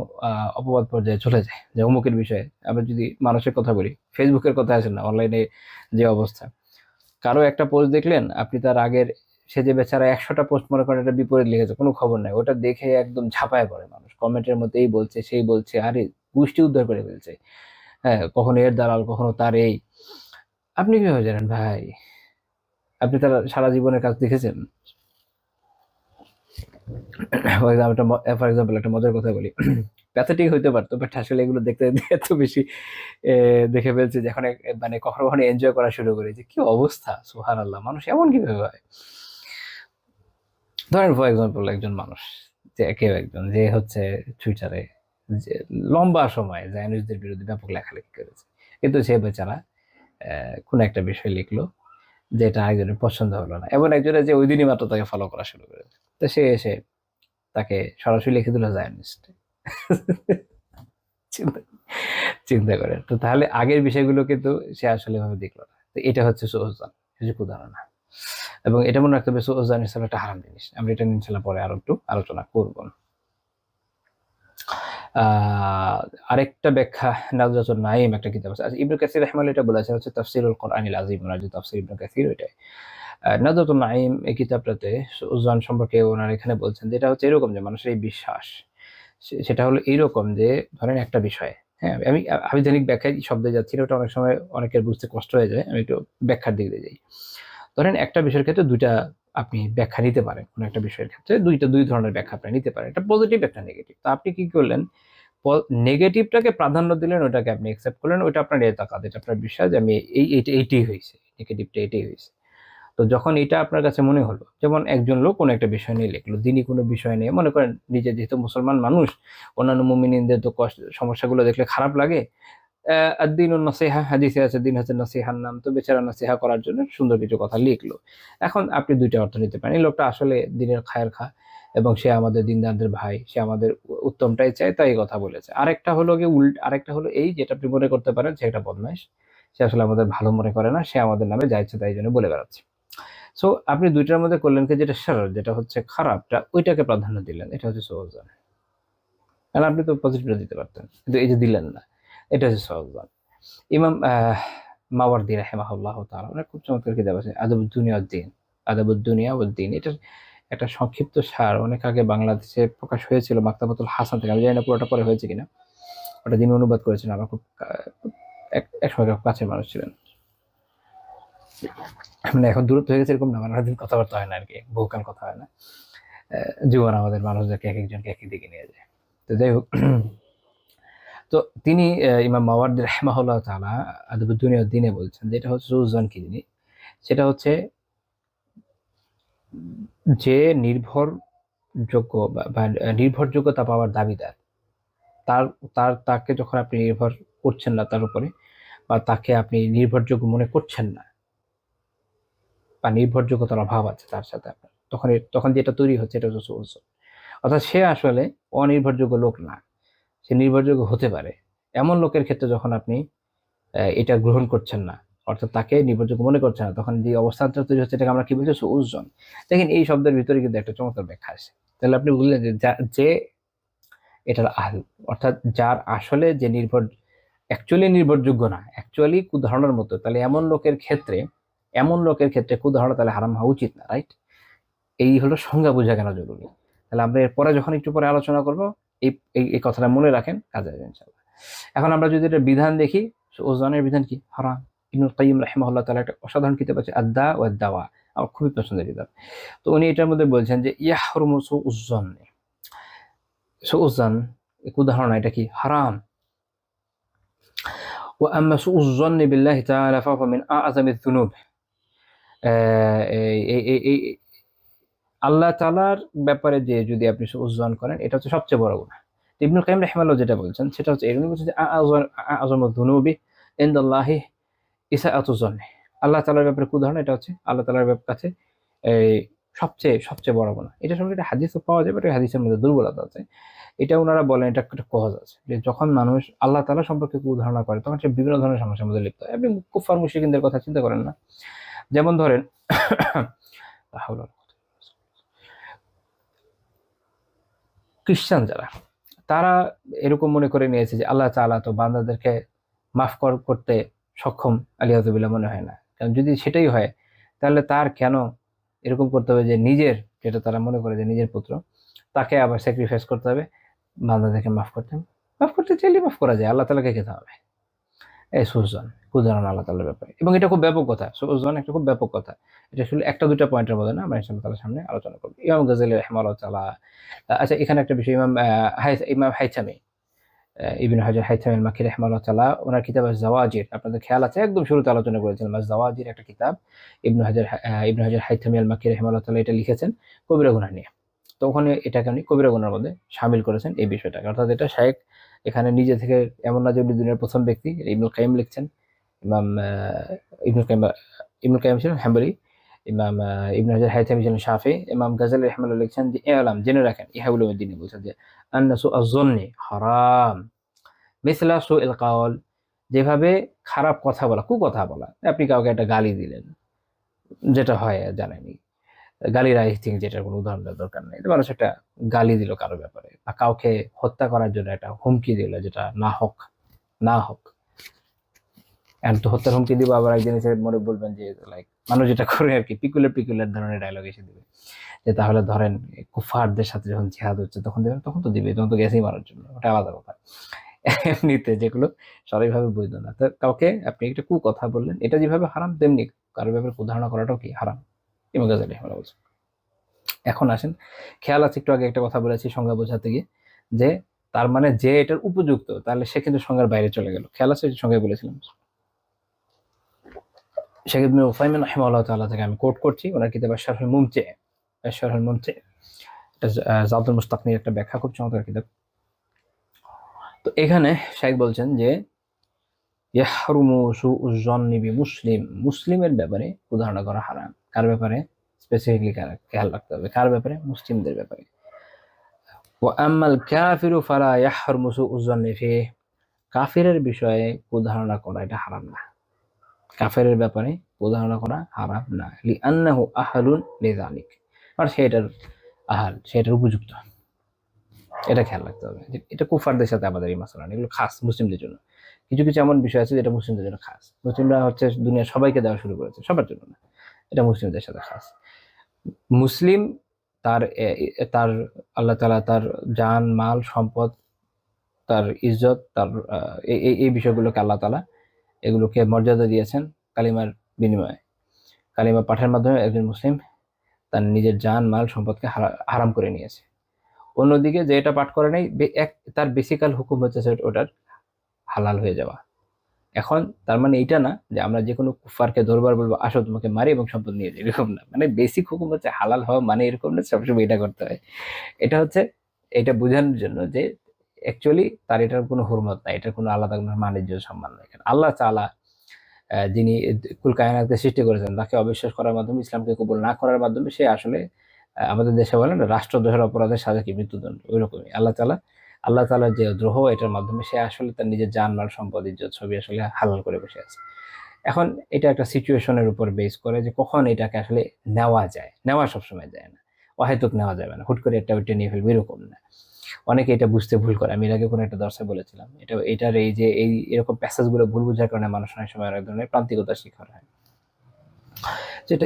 অপবাদ পর্যায়ে চলে যায়। যে অমুকের বিষয়ে আমরা যদি মানুষের কথা বলি, ফেসবুকের কথা আসেন না, অনলাইনে যে অবস্থা, কারো একটা পোস্ট দেখলেন আপনি, তার আগের সে যে বেচারা 100টা পোস্ট মনে করেন এটা বিপরীত লিখেছে, কোনো খবর নাই, ওটা দেখে একদম ঝাঁপায় পড়ে মানুষ, কমেন্টের মধ্যে এই বলছে সেই বলছে, আরে গোষ্ঠী উদ্ধার করে ফেলছে। হ্যাঁ, কখনো এর দালাল, কখনো তার এই। আপনি কিভাবে জানেন ভাই? আপনি তার সারা জীবনের কাজ দেখেছেন? ফর এক্সাম্পল একটা মজার কথা বলি, প্যাথেটিক হইতে পারতো, বাট আসলে এগুলো দেখতে এত বেশি দেখে ফেলছি যে এখন মানে কখনো কখনো এনজয় করা শুরু করি, যে কি অবস্থা, সুবহানাল্লাহ, মানুষ এমন কিভাবে হয়। ধরেন ফর এক্সাম্পল একজন মানুষ, যে কেউ একজন যে হচ্ছে টুইটারে যে লম্বা সময় জায়নিস্টদের বিরুদ্ধে ব্যাপক লেখালেখি করেছে, কিন্তু সে বেচারা কোন একটা বিষয় লিখলো যেটা একজনের পছন্দ হলো না, এবং একজনের যে ওই দিনই মাত্র তাকে ফলো করা শুরু করেছে, তো সে এসে তাকে সরাসরি লিখে দিল জায়নিস্ট। চিন্তা চিন্তা করেন তো, তাহলে আগের বিষয়গুলো কিন্তু সে আসলে ভাবে দেখলো না। তো এটা হচ্ছে সুউজ্জান, সুযোগ ধারণা। এবং এটা মনে রাখতে হবে, সুউজ্জান হিসেবে একটা হারাম জিনিস। আমরা এটা ইনশাল্লাহ পরে আরো একটু আলোচনা করব। আরেকটা ব্যাখ্যা, নাজরাতুন নাঈম একটা কিতাব আছে। ইবনে কাসির রাহিমাহুল্লাহ এটা বলেছেন, হচ্ছে তাফসীরুল কোরআনিল আযীম, ওনার যে তাফসীর ইবনে কাসির ওইটাই। নাজরাতুন নাঈম এই কিতাবটাতে সুউজ্জান সম্পর্কে ওনার এখানে বলছেন যে এটা হচ্ছে এরকম, যে মানুষের এই বিশ্বাস, সেটা হলো এইরকম যে ধরেন একটা বিষয়, হ্যাঁ, আমি আবিধানিক ব্যাখ্যায় শব্দে যাচ্ছি না, ওটা অনেক সময় অনেকের বুঝতে কষ্ট হয়ে যায়, আমি একটু ব্যাখ্যার দিকে যাই। ধরেন একটা বিষয়ের ক্ষেত্রে দুইটা আপনি ব্যাখ্যা নিতে পারেন, কোনো একটা বিষয়ের ক্ষেত্রে দুই ধরনের ব্যাখ্যা আপনি নিতে পারেন, একটা পজিটিভ একটা নেগেটিভ। তো আপনি কি করলেন, নেগেটিভটাকে প্রাধান্য দিলেন, ওটাকে আপনি একসেপ্ট করলেন, ওইটা আপনার এতাকাদ, এটা আপনার বিশ্বাস যে আমি এইটাই হয়েছে, নেগেটিভটা এটাই হয়েছে। তো যখন এটা আপনার কাছে মনে হলো, যেমন একজন লোক কোনো একটা বিষয় নিয়ে লিখলো, দিনই কোনো বিষয় নিয়ে, মনে করেন নিজে যেহেতু মুসলমান মানুষ, অন্যান্য মুমিনদের তো সমস্যাগুলো দেখলে খারাপ লাগে। আদ-দীনুন নাসিহা, হাদিসে আছে দিন হচ্ছে নাসিহার নাম, তো বেচারা নাসিহা করার জন্য সুন্দর কিছু কথা লিখলো। এখন আপনি দুইটা অর্থ নিতে পারেন, এই লোকটা আসলে দিনের খায়ের খা, এবং সে আমাদের দিনদারদের ভাই, সে আমাদের উত্তমটাই চায়, তাই এই কথা বলেছে। আরেকটা হলো গিয়ে আরেকটা হলো এই, যেটা আপনি মনে করতে পারেন সে একটা বদমাইশ, সে আসলে আমাদের ভালো মনে করে না, সে আমাদের নামে যা ইচ্ছে তাই জন্য বলে বেড়াচ্ছে। সো আপনি দুইটার মধ্যে করলেন কি, যেটা শার, যেটা হচ্ছে খারাপটা, ওইটাকে প্রাধান্য দিলেন, এটা হচ্ছে সুউজ্জান। কারণ আপনি তো পজিটিভটা দিতে পারতেন, কিন্তু এই যে দিলেন না, এটা হচ্ছে সুউজ্জান। ইমাম মাওয়ারদি রাহিমাহুল্লাহ তাআলা ওনার খুব চমৎকার কিতাব আছে, আদাবুদ্দুনিয়া ওয়াদ্দীন, আদাবুদ্দুনিয়া ওয়াদ্দীন। এটার একটা সংক্ষিপ্ত সার অনেক আগে বাংলাদেশে প্রকাশ হয়েছিল মাকতাবাতুল হাসান থেকে, আমি জানি না পুরোটা পরে হয়েছে কিনা। ওটা যিনি অনুবাদ করেছেন আমার খুব এক সময় কাছের মানুষ ছিলেন। মানে এখন দূরত্ব হয়ে গেছে এরকম না, মানে অনেকদিন কথাবার্তা হয় না আর কি, বহুকাল কথা হয় না। জীবন আমাদের মানুষদেরকে এক একজনকে একই দিকে নিয়ে যায়। তো যাই হোক, তো তিনি ইমাম মাওয়ার্দি রাহিমাহুল্লাহ তাআলা আদবুদ দুনিয়া দিনে বলছেন যে এটা হচ্ছে সুজন কি জিনিস, সেটা হচ্ছে যে নির্ভরযোগ্য বা নির্ভরযোগ্যতা পাওয়ার দাবিদার, তার তাকে যখন আপনি নির্ভর করছেন না তার উপরে, বা তাকে আপনি নির্ভরযোগ্য মনে করছেন না, বা নির্ভরযোগ্যতার অভাব আছে তার সাথে আপনার, তখন যেটা তৈরি হচ্ছে এটা হচ্ছে সুজন। অর্থাৎ সে আসলে অনির্ভরযোগ্য লোক না, সে নির্ভরযোগ্য হতে পারে এমন লোকের ক্ষেত্রে যখন আপনি এটা গ্রহণ করছেন না, অর্থাৎ তাকে নির্ভরযোগ্য মনে করছেন না, তখন যে অবস্থানটা তৈরি হচ্ছে এটাকে আমরা কি বলছি, সুউজন। দেখেন এই শব্দের ভিতরে কিন্তু একটা চমৎকার ব্যাখ্যা আছে। তাহলে আপনি বললেন যে যে এটার আহল, অর্থাৎ যার আসলে যে অ্যাকচুয়ালি নির্ভরযোগ্য না, অ্যাকচুয়ালি কুধারণার মতো, তাহলে এমন লোকের ক্ষেত্রে কুধারণা তাহলে হারাম হওয়া উচিত না, রাইট? এই হলো সংজ্ঞা বোঝা কেন জরুরি। তাহলে আমরা এরপরে যখন একটু পরে আলোচনা করব, এই এই কথাটা মনে রাখেন, কাজে আসবে ইনশাআল্লাহ। এখন আমরা যদি এটা বিধান দেখি, ওজনের বিধান কি? হারাম। ইবনুল কাইয়িম রাহিমাহুল্লাহ তাআলা একটা অসাধারণ কিতাব আছে, আদ-দা ওয়াদ দাওয়া, আমার খুবই পছন্দের কিতাব। তো উনি এটার মধ্যে বলছেন যে ইয়াহরুমু সুউজ্জন, সুউজ্জন এক উদাহরণ, এটা কি? হারাম। ওয়া আম্মা সুউজ্জন বিল্লাহি তাআলা ফাহুয়া মিন আ'যামিয যুনুব। এই আল্লাহ তাআলার ব্যাপারে যে যদি আপনি সুউজ্জন করেন, এটা হচ্ছে সবচেয়ে বড় গুনাহ। ইবনুল কাইয়িম রাহিমাহুল্লাহ যেটা বলছেন সেটা হচ্ছে, এরকম বলছেন যে আ'যামু যুনুবি ইনদাল্লাহি ইসাআতু যন্নি। আল্লাহ তাআলার ব্যাপারে উদাহরণ, এটা হচ্ছে আল্লাহ তাআলার কাছে এই সবচেয়ে সবচেয়ে বড় গুনাহ। এটা সম্পর্কে একটা হাদিসও পাওয়া যায়, বাট এই হাদিসের মধ্যে দুর্বলতা আছে। এটা ওনারা বলেন, এটা একটা কজ আছে যে যখন মানুষ আল্লাহ তাআলা সম্পর্কে কুধারণা করে, তখন সে বিভিন্ন ধরনের সমস্যার মধ্যে লিপ্ত হয়। আপনি কুফার মুশরিকিনদের কথা চিন্তা করেন না, যেমন ধরেন খ্রিস্টান যারা, তারা এরকম মনে করে নিয়েছে যে আল্লাহ তাআলা তো বান্দাদেরকে মাফ করতে সক্ষম, আলিয়াযুবিল্লাহ, মনে হয় না। কারণ যদি সেটাই হয়, তাহলে তার কেন এরকম করতে হবে যে নিজের, যেটা তারা মনে করে যে নিজের পুত্র, তাকে আবার স্যাক্রিফাইস করতে হবে বান্দাদেরকে মাফ করতে চাইলে মাফ করা যায়, আল্লাহ তাআলাকে খেতে হবে। এই সুজন কুধারণ আল্লাহ তাআলার ব্যাপারে, এবং এটা খুব ব্যাপক কথা। সুজন একটা খুব ব্যাপক কথা। এটা আসলে একটা দুটা পয়েন্টের মধ্যে না, আমরা ইনশাআল্লাহ তাআলার সামনে আলোচনা করব। ইমাম গাজ্জালী রাহিমাহুল্লাহ তাআলা, আচ্ছা এখানে একটা বিষয়, ইমাম হাইথামি, ইবনে হাজার হাইথামি আল মাক্কি রাহিমাহুল্লাহ তাআলা, ওনার কিতাব আয-যাওয়াজির, আপনাদের খেয়াল আছে একদম শুরুতে আলোচনা করেছিলাম, আয-যাওয়াজির একটা কিতাব ইবনে হাজার হাইথামি আল মাক্কি রাহিমাহুল্লাহ তাআলা এটা লিখেছেন কবিরা গুনাহ নিয়ে। তো ওখানে এটাকে উনি কবিরা গুনার মধ্যে শামিল করেছেন এই বিষয়টাকে, অর্থাৎ এটা শায়েখ এখানে নিজে থেকে, এমন না যে উনি দুনিয়ার প্রথম ব্যক্তি। ইবনুল কাইয়িম লিখছেন, ইমাম ইবনুল কাইয়িম ছিলেন হাম্বলি, ইমাম ইবনে হাজার হাইথামি ছিলেন শাফি, ইমাম গাজ্জালী রাহিমাহুল্লাহ লিখছেন যে ইআলাম, জেনে রাখেন, ইহা উলুমুদ্দিন বলছেন যে আন্না সু'আয-যন্নি হারাম মিছলা সু'ইল কাওল, যেভাবে খারাপ কথা বলা, কুকথা বলা, আপনি কাউকে একটা গালি দিলেন, যেটা হয় জানেনই, গালির আই থিঙ্ক যেটার কোনো উদাহরণ দেওয়ার দরকার নেই। মানুষ একটা গালি দিল কারো ব্যাপারে, বা কাউকে হত্যা করার জন্য একটা হুমকি দিল, যেটা না হোক এন্ড তো হত্যার হুমকি দিব, আবার একদিন এসে মনে বলবেন যে লাইক মানুষ যেটা করে আর কি, পিকুলার ধরনের ডায়লগ এসে দিবে যে তাহলে ধরেন কুফারদের সাথে যখন জিহাদ হচ্ছে তখন দেবেন, তখন তো দিবে, তখন তো গেছেই মারার জন্য, ওটা আলাদা কথা। এমনিতে যেগুলো সবাইভাবে বৈধ না, তো কাউকে আপনি একটা কথা বললেন, এটা যেভাবে হারাম, তেমনি কারোর ব্যাপারে কুধারণা করাটাও কি হারাম। ইমাম গাজ্জালী রাহিমাহুল্লাহ বলছেন। এখন আসেন, খেয়াল আছে একটু আগে একটা কথা বলেছি সংজ্ঞা বোঝাতে গিয়ে, যে তার মানে যে এটার উপযুক্ত, তাহলে সে কিন্তু সংজ্ঞার বাইরে চলে গেল। খেয়াল আছে সংজ্ঞা বলেছিলাম, শেখ ইবনে উসাইমিন রাহিমাহুল্লাহ তাআলা থেকে আমি কোট করছি, ওনার কিতাব শারহুল মুমতি, শারহুল মুমতি, এটা জাদুল মুস্তাকনির একটা ব্যাখ্যা, খুব চমৎকার কিতাব। তো এখানে শাইখ বলছেন যে ইয়াহরুমু সুউয যন্নি মুসলিমের ব্যাপারে কুধারণা করা হারাম। কার ব্যাপারে? স্পেসিফিকলি খেয়াল রাখতে হবে, কার ব্যাপারে? মুসলিমদের ব্যাপারে। ওয়া আম্মাল কাফিরু ফালা ইয়াহরুমু সুউয যন্নি ফিহি, কাফিরের বিষয়ে কুধারণা করা এটা হারাম না, কাফেরের ব্যাপারে কুধারণা করা হারাম না, লিআন্নাহু আহলুন লিযালিক, আর সেটার আহাল, সেটার উপযুক্ত। এটা খেয়াল রাখতে হবে, এটা কুফারদের সাথে আমাদের এই মাসালা না, এগুলো খাস মুসলিমদের জন্য। কিছু কিছু এমন বিষয় আছে যেটা মুসলিমদের জন্য খাস, মুসলিমরা হচ্ছে দুনিয়ার সবাইকে দেওয়া শুরু করেছে, সবার জন্য না, এটা মুসলিমদের সাথে খাস। মুসলিম তার তার আল্লাহ তাআলা তার জান মাল সম্পদ, তার ইজ্জত, তার এই বিষয়গুলোকে আল্লাহ তাআলা এগুলোকে মর্যাদা দিয়েছেন কালিমার বিনিময়ে। কালিমা পাঠের মাধ্যমে একজন মুসলিম তার নিজের জান মাল সম্পদকে হারাম করে নিয়েছে। অন্যদিকে যে এটা পাঠ করে নাই তার বেসিক্যাল হুকুম হচ্ছে ওটার হালাল হয়ে যাওয়া। এখন তার মানে এইটা না যে আমরা যে কোনো কুফারকে দরবার বলবো আসো তোমাকে মারি এবং সম্পদ নিয়ে যাই, এরকম না। মানে বেসিক হুকুম হচ্ছে হালাল হওয়া, মানে এরকম না সবসময় এটা করতে হয়। এটা হচ্ছে এটা বোঝানোর জন্য যে অ্যাকচুয়ালি তার এটার কোনো হুরমত নাই, এটার কোনো আলাদা কোনো বাণিজ্য সম্মান নাই। আল্লাহ তাআলা যিনি কুল কায়নাতকে সৃষ্টি করেছেন তাকে অবিশ্বাস করার মাধ্যমে, ইসলামকে কবুল না করার মাধ্যমে সে আসলে আমাদের দেশে বলেন রাষ্ট্রদ্রোহের অপরাধের সাজা কি মৃত্যুদণ্ড, ওইরকমই আল্লাহ তাআলার যে দ্রোহ, এটার মাধ্যমে সে আসলে তার নিজের জানমাল সম্পদ ইজ্জত ছবি আসলে হালাল করে বসে আছে। এখন এটা একটা সিচুয়েশনের উপর বেস করে যে কখন এটাকে আসলে নেওয়া যায়, নেওয়া সবসময় যায় না, অহেতুক নেওয়া যাবে না, হুট করে একটা ওইটা নিয়ে ফেলবে এরকম না। অনেকে এটা বুঝতে ভুল করে, আমি এর আগে কোনো একটা দর্শে বলেছিলাম এটার এই যে এরকম প্যাসেজগুলো ভুল বোঝার কারণে মানুষ অনেক সময় অনেক ধরনের প্রান্তিকতার শিকার হয়। যেটা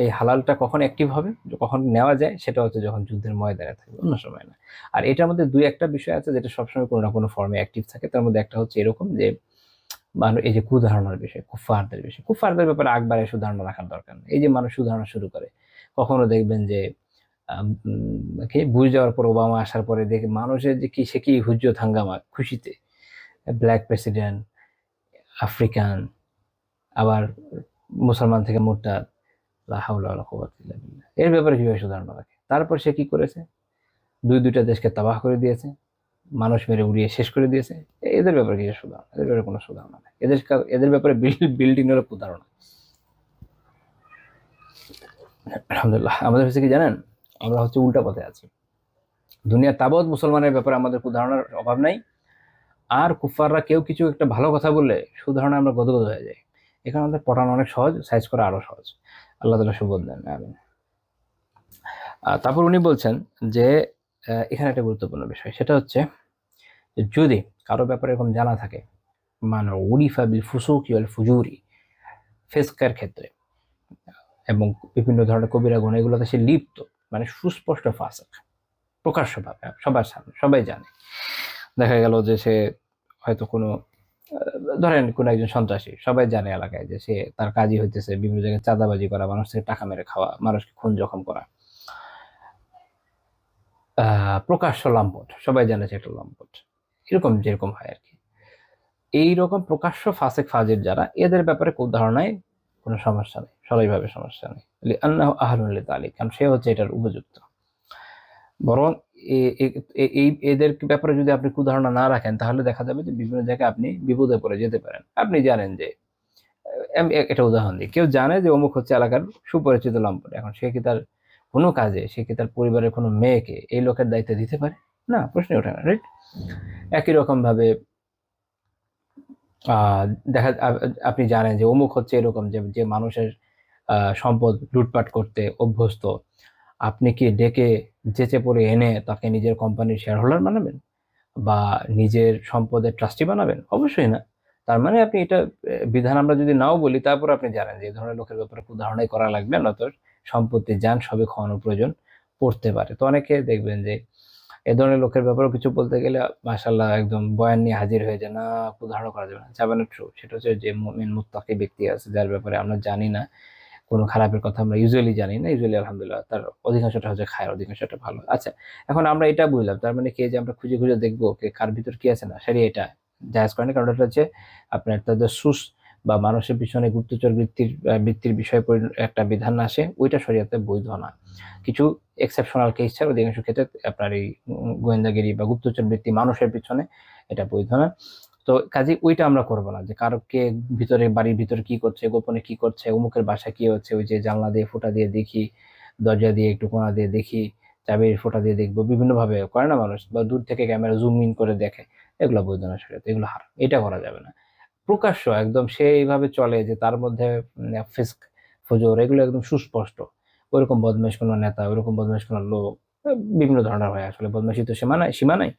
এই হালালটা কখন অ্যাক্টিভ হবে, কখন নেওয়া যায়, সেটা হচ্ছে যখন যুদ্ধের ময়দানে থাকবে, অন্য সময় না। আর এটার মধ্যে দুই একটা বিষয় আছে যেটা সবসময় কোনো না কোনো ফর্মে অ্যাক্টিভ থাকে। তার মধ্যে একটা হচ্ছে এরকম যে মানুষ এই যে কুধারণার বিষয়, কুফফারদের ব্যাপারে আকবারে সুধারণা রাখার দরকার নেই। এই যে মানুষ সুধারণা শুরু করে, কখনো দেখবেন যে কি বুঝ যাওয়ার পর, ওবামা আসার পরে দেখে মানুষের যে কি সে কি হুজ্জত হাঙ্গামা খুশিতে, ব্ল্যাক প্রেসিডেন্ট, আফ্রিকান, আবার মুসলমান থেকে মুরতাদ, লা হাওলা ওয়ালা কুওয়াতা ইল্লা বিল্লাহ, এর ব্যাপারে কিভাবে সুধারণা রাখে। তারপর সে কি করেছে, দুইটা দেশকে তাবাহ করে দিয়েছে, মানুষ মেরে উড়িয়ে শেষ করে দিয়েছে। এদের ব্যাপারে কিছু সুধারণা, এদের ব্যাপারে কোনো সুধারণা নেই। এদের ব্যাপারে বিল্ডিং হলো প্রতারণা। আলহামদুলিল্লাহ, আমাদের হচ্ছে কি জানেন, আমরা হচ্ছে উল্টা পথে আছি। দুনিয়ার তাবৎ মুসলমানের ব্যাপারে আমাদের সুধারণার অভাব নাই, আর কুফাররা কেউ কিছু একটা ভালো কথা বললে সুধারণা আমরা গদগদ হয়ে যাই। এখানে আমাদের পড়ানো অনেক সহজ, সাইজ করা আরো সহজ। আল্লাহ তাআলা সুবোধ দেন, আমিন। তারপর উনি বলছেন যে এখানে একটা গুরুত্বপূর্ণ বিষয়, সেটা হচ্ছে যদি কারো ব্যাপারে এরকম জানা থাকে, মানে উরিফা বিল ফুসুকি ওয়াল ফুজুরি, ফিসকের ক্ষেত্রে এবং বিভিন্ন ধরনের কবিরা গুনাহ, এগুলোতে সে লিপ্ত, মানে সুস্পষ্ট ফাসিক, প্রকাশ্যভাবে সবার সামনে সবাই জানে। দেখা গেল যে সে হয়তো কোনো ধরেন কোন একজন সন্ত্রাসী, সবাই জানে এলাকায় যে সে তার কাজই হইতেছে বিভিন্ন জায়গায় চাঁদাবাজি করা, মানুষ থেকে টাকা মেরে খাওয়া, মানুষকে খুন জখম করা, প্রকাশ্য লম্পট, সবাই জানে যে একটা লম্পট, এরকম যেরকম হয় আর কি। এইরকম প্রকাশ্য ফাসিক ফাজির যারা, এদের ব্যাপারে কোন ধারণায় কোনো সমস্যা নেই, সরাইভাবে সমস্যা নেই, আন্নাহু আহলুন লিতালিক, কারণ সে হচ্ছে এটার উপযুক্ত। বরং এদের ব্যাপারে যদি আপনি কুধারণা না রাখেন, তাহলে দেখা যাবে যে বিভিন্ন জায়গায় আপনি বিপদে পড়ে যেতে পারেন। আপনি জানেন যে আমি একটা উদাহরণ দিই, কেউ জানে যে অমুক হচ্ছে এলাকার সুপরিচিত লম্পট, এখন সে কি তার কোনো কাজে, সে কি তার পরিবারের কোনো মেয়েকে এই লোকের দায়িত্ব দিতে পারে? না, প্রশ্নই ওঠে না, রাইট? একই রকম ভাবে দেখা আপনি জানেন যে অমুক হচ্ছে এরকম যে যে মানুষের সম্পদ লুটপাট করতে অভ্যস্ত, আপনি কি ডেকে যেচে পড়ে এনে তাকে নিজের কোম্পানির শেয়ার হোল্ডার বানাবেন বা নিজের সম্পদের ট্রাস্টি বানাবেন? অবশ্যই না। তার মানে আপনি এটা বিধান আমরা যদি নাও বলি, তারপর আপনি জানেন যে এই ধরনের লোকের ব্যাপারে উদাহরণই করা লাগবে, নয়তো সম্পত্তি যান সবই খাওয়ানোর প্রয়োজন পড়তে পারে। তো অনেকে দেখবেন যে এ ধরনের লোকের ব্যাপারেও কিছু বলতে গেলে মাশাআল্লাহ একদম বয়ান নিয়ে হাজির হয়ে যায়, না উদাহরণ করা যাবে না ট্রু। সেটা হচ্ছে যে মুমিন মুত্তাকি ব্যক্তি আছে যার ব্যাপারে আমরা জানি না কোনো খারাপের কথা, আমরা ইউজুয়ালি জানি না, ইউজুয়ালি আলহামদুলিল্লাহ তার অধিকাংশটা হচ্ছে খায়ের, অধিকাংশটা ভালো। আচ্ছা, এখন আমরা এটা বুঝলাম, তার মানে কি যে আমরা খুঁজে খুঁজে দেখবো কে কার ভিতর কি আছে, না সেটা এটা জায়েজ করে না, কারণ এটা হচ্ছে আপনার তাদের সুস বা মানুষের পিছনে গুপ্তচর বৃত্তির বিষয়ে একটা বিধান আসে, ওইটা শরীয়তে বৈধ না। কিছু এক্সেপশনাল কেস ছাড়া অধিকাংশ ক্ষেত্রে আপনার এই গোয়েন্দাগিরি বা গুপ্তচর বৃত্তি মানুষের পিছনে, এটা বৈধ না। তো কাজে ওইটা আমরা করবো না যে কারো কে ভিতরে, বাড়ির ভিতরে কি করছে, গোপনে কি করছে, অমুকের বাসা কি হচ্ছে, ওই যে জানলা দিয়ে ফোঁটা দিয়ে দেখি, দরজা দিয়ে একটু কোণা দিয়ে দেখি, চাবির ফোঁটা দিয়ে দেখবো, বিভিন্ন ভাবে করে না মানুষ, বা দূর থেকে ক্যামেরা জুম ইন করে দেখে, এগুলো বৈধ না শরীয়তে, এগুলো হারাম, এটা করা যাবে না। প্রকাশ্য একদম সে এইভাবে চলে যে তার মধ্যে ফিস্ক ফুজুর এগুলো একদম সুস্পষ্ট, ওইরকম বদমাইশ কোনো নেতা, ওইরকম বদমাইশ কোনো লোক, বিভিন্ন ধরনের হয় আসলে, বদমাইশি তো সীমা নাই।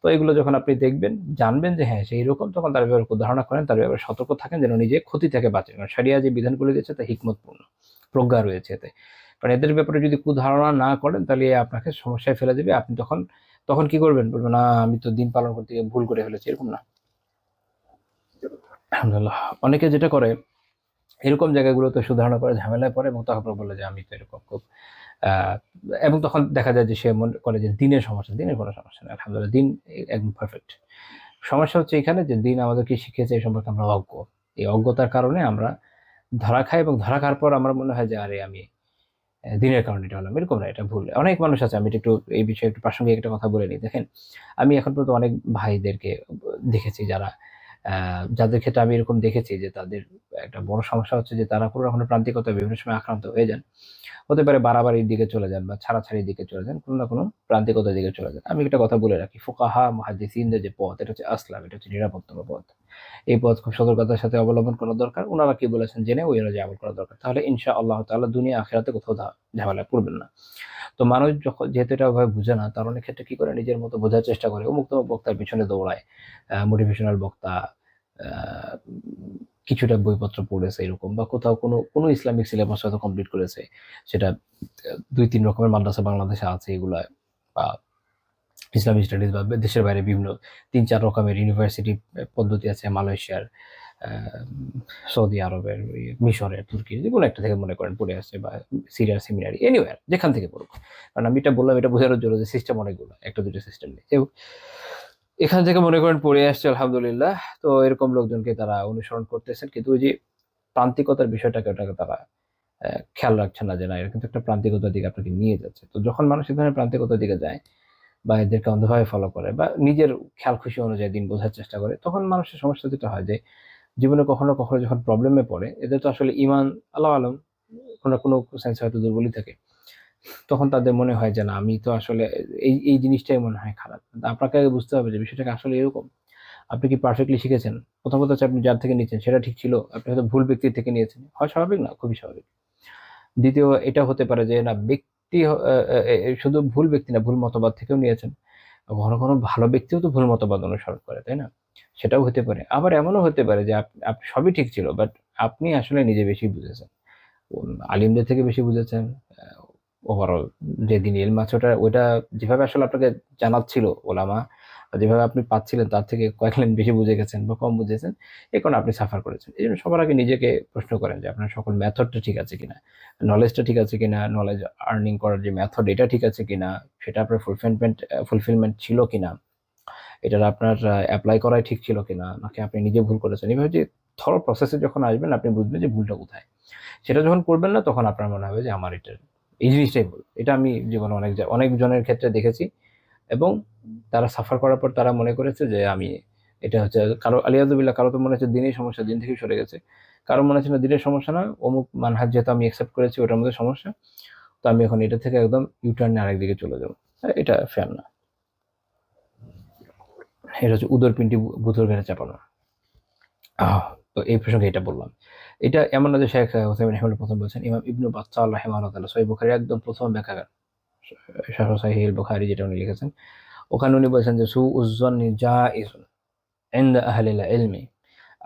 তো এগুলো যখন আপনি দেখবেন, জানবেন যে হ্যাঁ সেই রকম, তখন তার ব্যাপারে ধারণা করেন, তার ব্যাপারে সতর্ক থাকেন যেন নিজে ক্ষতি থেকে বাঁচেন। কারণ শরিয়া যে বিধানগুলো দিয়েছে তা হিকমতপূর্ণ, প্রজ্ঞা রয়েছে এতে। কারণ এদের ব্যাপারে যদি কুধারণা না করেন, তাহলে আপনাকে সমস্যায় ফেলে দেবে। আপনি তখন তখন কি করবেন, বলবেন না আমি তো দিন পালন করতে গিয়ে ভুল করে ফেলেছি, এরকম না। আলহামদুলিল্লাহ। অনেকে যেটা করে এরকম জায়গাগুলোতে সুধারণা করে ঝামেলায় পড়ে এবং তখন বলে যে আমি তো এরকম খুব আহ, এবং তখন দেখা যায় যে সে মনে করে যে দিনের সমস্যা, দিনের কোনো সমস্যা নেই, আলহামদুলিল্লাহ দিন একদম পারফেক্ট। সমস্যা হচ্ছে এখানে যে দিন আমাদেরকে শিখিয়েছে এই সম্পর্কে আমরা অজ্ঞ। এই অজ্ঞতার কারণে আমরা ধরা খাই এবং ধরা খাওয়ার পর আমার মনে হয় যে আরে আমি দিনের কারণে এটা হলাম, এরকম না, এটা ভুল। অনেক মানুষ আছে, আমি একটু এই বিষয়ে একটু প্রাসঙ্গিক একটা কথা বলে নিই। দেখেন, আমি এখন পর্যন্ত অনেক ভাইদেরকে দেখেছি যারা যাদের ক্ষেত্রে আমি এরকম দেখেছি যে তাদের একটা বড় সমস্যা হচ্ছে যে তারা কোনো রকমের প্রান্তিকতা বিভিন্ন সময় আক্রান্ত হয়ে যান। হতে পারে বাড়াবাড়ির দিকে চলে যান বা ছাড়াছাড়ির দিকে চলে যান, কোনো না কোনো প্রান্তিকতার দিকে চলে যান। আমি একটা কথা বলে রাখি, ফুকাহা মুহাদ্দিসিনদের যে পথ, এটা হচ্ছে আসলাম, এটা হচ্ছে নিরাপত্তম পথ। এই পথ খুব সতর্কতার সাথে অবলম্বন করা দরকার। ওনারা কি বলেছেন জেনে ওই অনুযায়ী আমল করা দরকার, তাহলে ইনশা আল্লাহ তাআলা দুনিয়া আখিরাতে কোথাও ঝামেলায় পড়বেন না। তো মানুষ যখন যেহেতু এটা ওভাবে বুঝে না, তার অনেক ক্ষেত্রে কি করে নিজের মতো বোঝার চেষ্টা করে, অমুক তমুক বক্তার পিছনে দৌড়ায়, মোটিভেশনাল বক্তা, আহ, কিছুটা বইপত্র পড়েছে এরকম, বা কোথাও কোনো কোনো ইসলামিক সিলেবাস হয়তো কমপ্লিট করেছে, সেটা 2-3 রকমের মাদ্রাসা বাংলাদেশে আছে এগুলা, বা ইসলামিক স্টাডিজ, বা দেশের বাইরে বিভিন্ন 3-4 রকমের ইউনিভার্সিটি পদ্ধতি আছে, মালয়েশিয়ার, আহ, সৌদি আরবের, মিশরের, তুর্কির, যে কোনো একটা থেকে মনে করেন পড়ে আসছে, বা সিরিয়ার সেমিনারি, এনিওয়ার যেখান থেকে পড়ুক। কারণ আমি এটা বললাম এটা বোঝানোর জন্য যে সিস্টেম অনেকগুলো, একটা দুটো সিস্টেম নেই। এখান থেকে মনে করেন পড়ে আসছে আলহামদুলিল্লাহ। তো এরকম লোকজনকে তারা অনুসরণ করতেছেন, কিন্তু ওই যে প্রান্তিকতার বিষয়টাকে ওটাকে তারা খেয়াল রাখছে না যে না, এটা কিন্তু একটা প্রান্তিকতার দিকে আপনাকে নিয়ে যাচ্ছে। তো যখন মানুষ এই ধরনের প্রান্তিকতার দিকে যায় বা এদেরকে অন্ধভাবে ফলো করে বা নিজের খেয়াল খুশি অনুযায়ী দিন বোঝার চেষ্টা করে, তখন মানুষের সমস্যা যেটা হয় যে জীবনে কখনো কখনো যখন প্রবলেমে পড়ে, এদের তো আসলে ইমান আল্লাহ আলম কোনো না কোনো সেন্স হয়তো দুর্বলই থাকে, তখন তাদের মনে হয় যে না আমি তো আসলে এই এই জিনিসটাই মনে হয় খারাপ। কিন্তু আপনাকে আগে বুঝতে হবে যে বিষয়টাকে আসলে এরকম। আপনি কি পারফেক্টলি শিখেছেন? প্রথম কথা হচ্ছে আপনি যার থেকে নিচ্ছেন সেটা ঠিক ছিল, আপনি হয়তো ভুল ব্যক্তির থেকে নিয়েছেন, হয় স্বাভাবিক না, খুবই স্বাভাবিক। দ্বিতীয় এটা হতে পারে যে না ব্যক্তি শুধু ভুল ব্যক্তি না, ভুল মতবাদ থেকেও নিয়েছেন। কখনো কখনো ভালো ব্যক্তিও তো ভুল মতবাদ অনুসরণ করে, তাই না? সেটাও হতে পারে। আবার এমনও হতে পারে যে আপনি সবই ঠিক ছিল, বাট আপনি আসলে নিজে বেশি বুঝেছেন, আলিমদের থেকে বেশি বুঝেছেন। ওভারঅল যে দিন ইলম আছে ওটা ওইটা যেভাবে আসলে আপনাকে জানাচ্ছিল ওলামা, বা যেভাবে আপনি পাচ্ছিলেন তার থেকে কয়েক লাইন বেশি বুঝে গেছেন বা কম বুঝেছেন, এই কারণে আপনি সাফার করেছেন। এই জন্য সবার আগে নিজেকে প্রশ্ন করেন যে আপনার সকল মেথডটা ঠিক আছে কিনা, নলেজটা ঠিক আছে কিনা, নলেজ আর্নিং করার যে মেথড এটা ঠিক আছে কিনা, সেটা আপনার ফুলফিলমেন্ট ছিল কিনা, এটার আপনার অ্যাপ্লাই করাই ঠিক ছিল কিনা, নাকি আপনি নিজে ভুল করেছেন। এভাবে যে থরো প্রসেসে যখন আসবেন আপনি বুঝবেন যে ভুলটা কোথায়। সেটা যখন করবেন না, তখন আপনার মনে হবে যে আমার এটা এই জিনিসটাই ভুল। এটা আমি জীবনে অনেক জনের ক্ষেত্রে দেখেছি, এবং তারা সাফার করার পর তারা মনে করেছে যে আমি এটা হচ্ছে কারো আলিয়াদুবিল্লাহ, কারো তো মনে হচ্ছে দিনেই সমস্যা, দিন থেকে সরে গেছে। কারো মনে হচ্ছে না দিনের সমস্যা না, অমুক মানহাজ যেহেতু আমি অ্যাকসেপ্ট করেছি ওটার মধ্যে সমস্যা, তো আমি এখন এটা থেকে একদম ইউটার্নে আরেক দিকে চলে যাবো। এটা ফেয়ার না। এটা হচ্ছে উদর পিন্ডি ভুতুর ঘাড়ে চাপানো। আহ, তো এই প্রসঙ্গে এটা বললাম। এটা এমন না যে শেখ হোসেন রাহিমাহুল্লাহ প্রথম বলছেন, ইমাম ইবনু বাত্তাল রাহিমাহুল্লাহ তাআলা সহিহ বুখারীর একদম প্রথম ব্যাখ্যাকার, শারহ সহিহ বুখারী যেটা উনি লিখেছেন, ওখানে উনি বলছেন যে সুউজ্জন্নি জাইজুন ইনদা আহলিল ইলমি,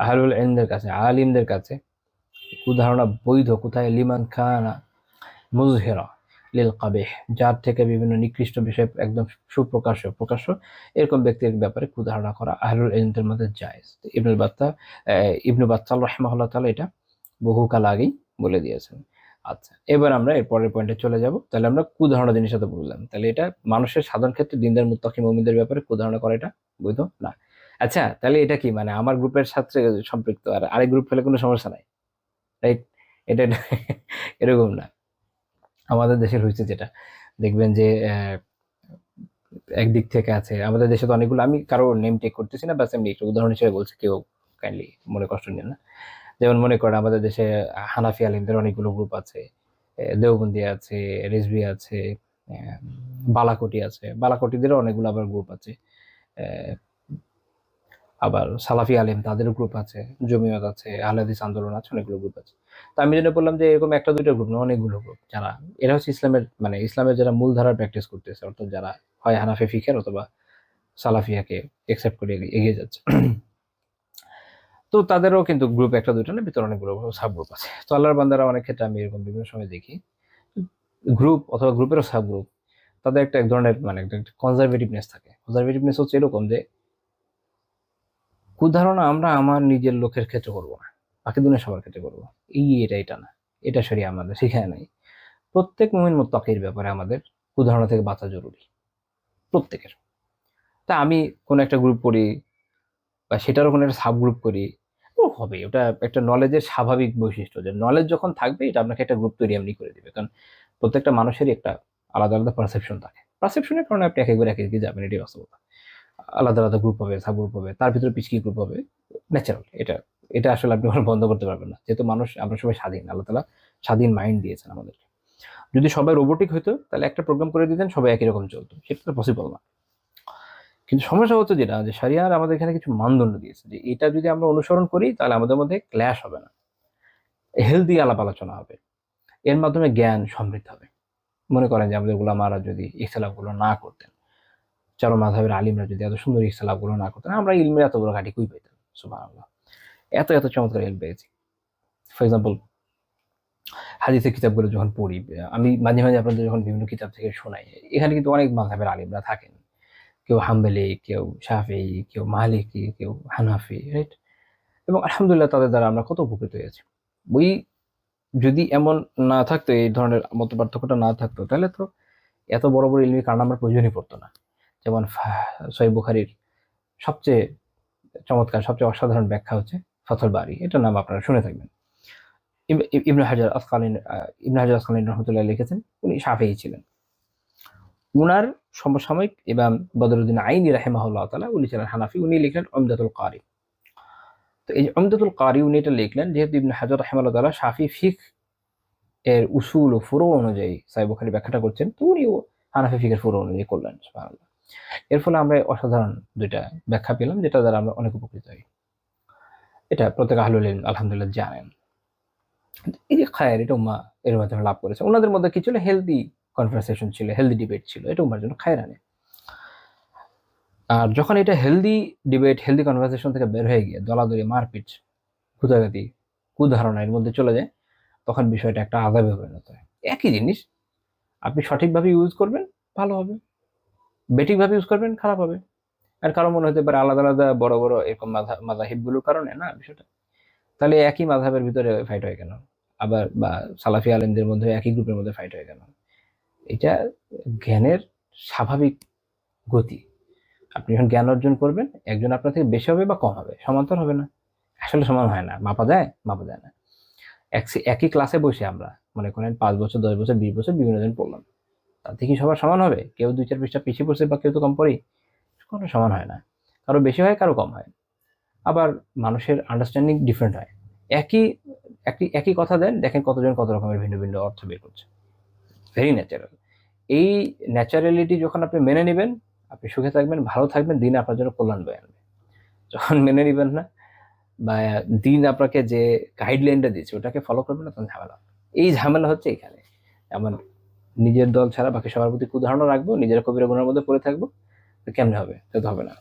আহলুল ইলমদের কাছে, আলিমদের কাছে কুধারণা বৈধ কোথায়, লিমান খানা মুজহিরা লিল কাবিহ, যার থেকে বিভিন্ন নিকৃষ্ট বিষয় একদম প্রকাশ্য এরকম ব্যক্তির ব্যাপারে কুধারণা করা আহলুল ইলমদের মধ্যে জায়েজ। ইবনু বাত্তাল রাহিমাহুল্লাহ তাআলা এটা বহুকাল আগেই বলে দিয়েছেন। আচ্ছা, এবার আমরা এর পরের পয়েন্টে চলে যাব। তাহলে আমরা কুধারণা জিনিসটা তো বুঝলাম, তাহলে এটা মানুষের সাধারণ ক্ষেত্রে দিনদার মুত্তাকি মুমিনদের ব্যাপারে কুধারণা করা এটা বৈধ না। আচ্ছা, তাহলে এটা কি মানে আমার গ্রুপের সাথে সম্পৃক্ত, আর আরেক গ্রুপ ফেলে কোনো সমস্যা নাই, রাইট? এটা এরকম না। আমাদের দেশের হয়েছে যেটা, দেখবেন যে একদিক থেকে আছে, আমাদের দেশে তো অনেকগুলো, আমি কারো নেম টেক করতেছি না, বাস এমনি একটা উদাহরণ হিসেবে বলছি, কেউ কাইন্ডলি মনে কষ্ট নেন না। যেমন মনে করেন আমাদের দেশে হানাফি আলিমদের অনেকগুলো গ্রুপ আছে, দেওবন্দি আছে, রিজভী আছে, বালাকোটি আছে, বালাকোটিদেরও অনেকগুলো আবার গ্রুপ আছে, আহ, আবার সালাফি আলিম তাদেরও গ্রুপ আছে, জমিয়ত আছে, আহলে হাদিস আন্দোলন আছে, অনেকগুলো গ্রুপ আছে। তো আমি যেটা বললাম যে এরকম একটা দুইটা গ্রুপ না, অনেকগুলো গ্রুপ, যারা এরা হচ্ছে ইসলামের মানে ইসলামের যারা মূল ধারার প্র্যাকটিস করতেছে, অর্থাৎ যারা হয় হানাফি ফিকের অথবা সালাফিয়াকে একসেপ্ট করে এগিয়ে যাচ্ছে। তো তাদেরও কিন্তু গ্রুপ একটা দুইটা না, ভিতরে অনেকগুলো সাব গ্রুপ আছে। তো আল্লাহর বান্দারা অনেক ক্ষেত্রে আমি এরকম বিভিন্ন সময় দেখি গ্রুপ অথবা গ্রুপেরও সাব গ্রুপ, তাদের একটা এক ধরনের মানে একটা কনজারভেটিভনেস থাকে। কনজারভেটিভনেস হচ্ছে এরকম যে কুধারণা আমরা আমার নিজের লোকের ক্ষেত্রে করবো না, বাকি দুনিয়া সবার ক্ষেত্রে করবো, এটা না, এটা শরীয়ত আমাদের শিখায় নাই। প্রত্যেক মুমিন মুত্তাকির ব্যাপারে আমাদের কুধারণা থেকে বাঁচা জরুরি, প্রত্যেকের। তা আমি কোন একটা গ্রুপ করি বা সেটারও কোনো একটা সাব গ্রুপ করি, ও হবে, ওটা একটা নলেজের স্বাভাবিক বৈশিষ্ট্য, যে নলেজ যখন থাকবে এটা আপনাকে একটা গ্রুপ তৈরি এমনি করে দিবে। কারণ প্রত্যেকটা মানুষেরই একটা আলাদা আলাদা পারসেপশন থাকে, পারসেপশনের কারণে আপনি একবার এক দিকে যাবেন, এটাই বাস্তবতা। আলাদা আলাদা গ্রুপ হবে, সাব গ্রুপ হবে, তার ভিতরে পিছকি গ্রুপ হবে, ন্যাচারাল। এটা এটা আসলে আপনি কখনো বন্ধ করতে পারবেন না, যেহেতু মানুষ, আমরা সবাই স্বাধীন, আল্লাহ তাআলা স্বাধীন মাইন্ড দিয়েছেন আমাদেরকে। যদি সবাই রোবোটিক হইতো তাহলে একটা প্রোগ্রাম করে দিতেন, সবাই একই রকম চলতো, সেটা তো পসিবল না। কিন্তু সমস্যা হচ্ছে যেটা, যে শরিয়ার আমাদের এখানে কিছু মানদণ্ড দিয়েছে, যে এটা যদি আমরা অনুসরণ করি তাহলে আমাদের মধ্যে ক্ল্যাশ হবে না, হেলদি আলাপ আলোচনা হবে, এর মাধ্যমে জ্ঞান সমৃদ্ধ হবে। মনে করেন যে আমাদের উলামারা যদি ইখতিলাফগুলো না করতেন, চারো মাযহাবের আলিমরা যদি এত সুন্দর ইখতিলাফগুলো না করতেন, আমরা ইলমের এত বড় ঘাটি কই পেতাম? সুবহানাল্লাহ, এত এত চমৎকার ইলম পেয়েছি। ফর এক্সাম্পল, হাদিসের কিতাবগুলো যখন পড়ি, আমি মাঝে মাঝে আপনাদের যখন বিভিন্ন কিতাব থেকে শোনাই, এখানে কিন্তু অনেক মাযহাবের আলিমরা থাকেন, কেউ হাম্বলি, কেউ শাফিঈ, কেউ মালিকি, কেউ হানাফি, রাইট? এবং আলহামদুলিল্লাহ তাদের দ্বারা আমরা কত উপকৃত হয়েছি। ওই যদি এমন না থাকতো, এই ধরনের মত পার্থক্যটা না থাকতো, তাহলে তো এত বড় বড় ইলমি কারণ আমার প্রয়োজনই পড়তো না। যেমন সহিহ বুখারীর সবচেয়ে চমৎকার, সবচেয়ে অসাধারণ ব্যাখ্যা হচ্ছে ফাথুল বারী, এটার নাম আপনারা শুনে থাকবেন। ইবনে হাজার আসকালানী রহমতুল্লাহ লিখেছেন, উনি শাফিঈ ছিলেন। উনার সমসাময়িক ইমাম বদরুদ্দিন আইনি রাহিমাহুল্লাহ তাআলা, উনি ছিলেন হানাফি, উনি লিখলেন উমদাতুল কারি। তো এই যে উমদাতুল কারি উনি এটা লিখলেন, যেহেতু ইবনে হাজার রাহিমাহুল্লাহ তাআলা শাফি ফিকহ এর উসুল ও ফুরু অনুযায়ী সহিহ বুখারী ব্যাখ্যাটা করছেন, তো উনিও হানাফি ফিকহের ফুরু অনুযায়ী করলেন। সুবহানাল্লাহ। এর ফলে আমরা অসাধারণ দুইটা ব্যাখ্যা পেলাম, যেটা দ্বারা আমরা অনেক উপকৃত হই। এটা প্রত্যেক আহলুল ইলম আলহামদুলিল্লাহ জানেন। এই যে খায়ের, এটা উম্মাহ এর মাধ্যমে লাভ করেছে। ওনাদের মধ্যে কি ছিল? হেলদি কনভারসেশন ছিল, হেলদি ডিবেট ছিল, এটা উম্মার জন্য খায়ের আনে। আর যখন এটা হেলদি ডিবেট, হেলদি কনভারসেশন থেকে বের হয়ে গিয়ে দলাদলি, মারপিট, খুদাগাতি, কুধারণা এর মধ্যে চলে যায়, তখন বিষয়টা একটা আযাবে পরিণত হয়। একই জিনিস আপনি সঠিকভাবে ইউজ করবেন, ভালো হবে, বেঠিকভাবে ইউজ করবেন, খারাপ হবে। আর কারো মনে হতে পারে আলাদা আলাদা বড় বড় এরকম মাযাহিবগুলোর কারণে না বিষয়টা, তাহলে একই মাযহাবের ভিতরে ফাইট হয় কেন? আবার বা সালাফি আলেমদের মধ্যে একই গ্রুপের মধ্যে ফাইট হয় কেন? এটা জ্ঞানের স্বাভাবিক গতি। আপনি যখন জ্ঞান অর্জন করবেন, একজন আপনার থেকে বেশি হবে বা কম হবে, সমান্তর হবে না। আসলে সমান হয় না, মাপা যায়? মাপা যায় না। একই ক্লাসে বসে আমরা মনে করেন 5 বছর, 10 বছর, 20 বছর বিভিন্ন জন পড়লাম, তাতে কি সবার সমান হবে? কেউ 2-4 পৃষ্ঠা পিছিয়ে পড়ছে বা কেউ তো কম পড়েই, কোনো সমান হয় না। কারো বেশি হয়, কারো কম হয়। আবার মানুষের আন্ডারস্ট্যান্ডিং ডিফারেন্ট হয়। একই একই কথা দেন, দেখেন কতজন কত রকমের ভিন্ন ভিন্ন অর্থ বের করছে। Very natural. এই ন্যাচারালিটি যখন আপনি মেনে নেবেন, আপনি সুখে থাকবেন, ভালো থাকবেন, দিন আপনার জন্য কল্যাণ বয়ে আনবে। যখন মেনে নিবেন না, বা দিন আপনাকে যে গাইডলাইনটা দিচ্ছে ওটাকে ফলো করবেন না, তখন ঝামেলা। এই ঝামেলা হচ্ছে এখানে। এমন নিজের দল ছাড়া বাকি সবার প্রতি কুধারণা রাখবো, নিজের কবিরা গুনার মধ্যে পড়ে থাকবো, তো কেমনে হবে? সেটা হবে না।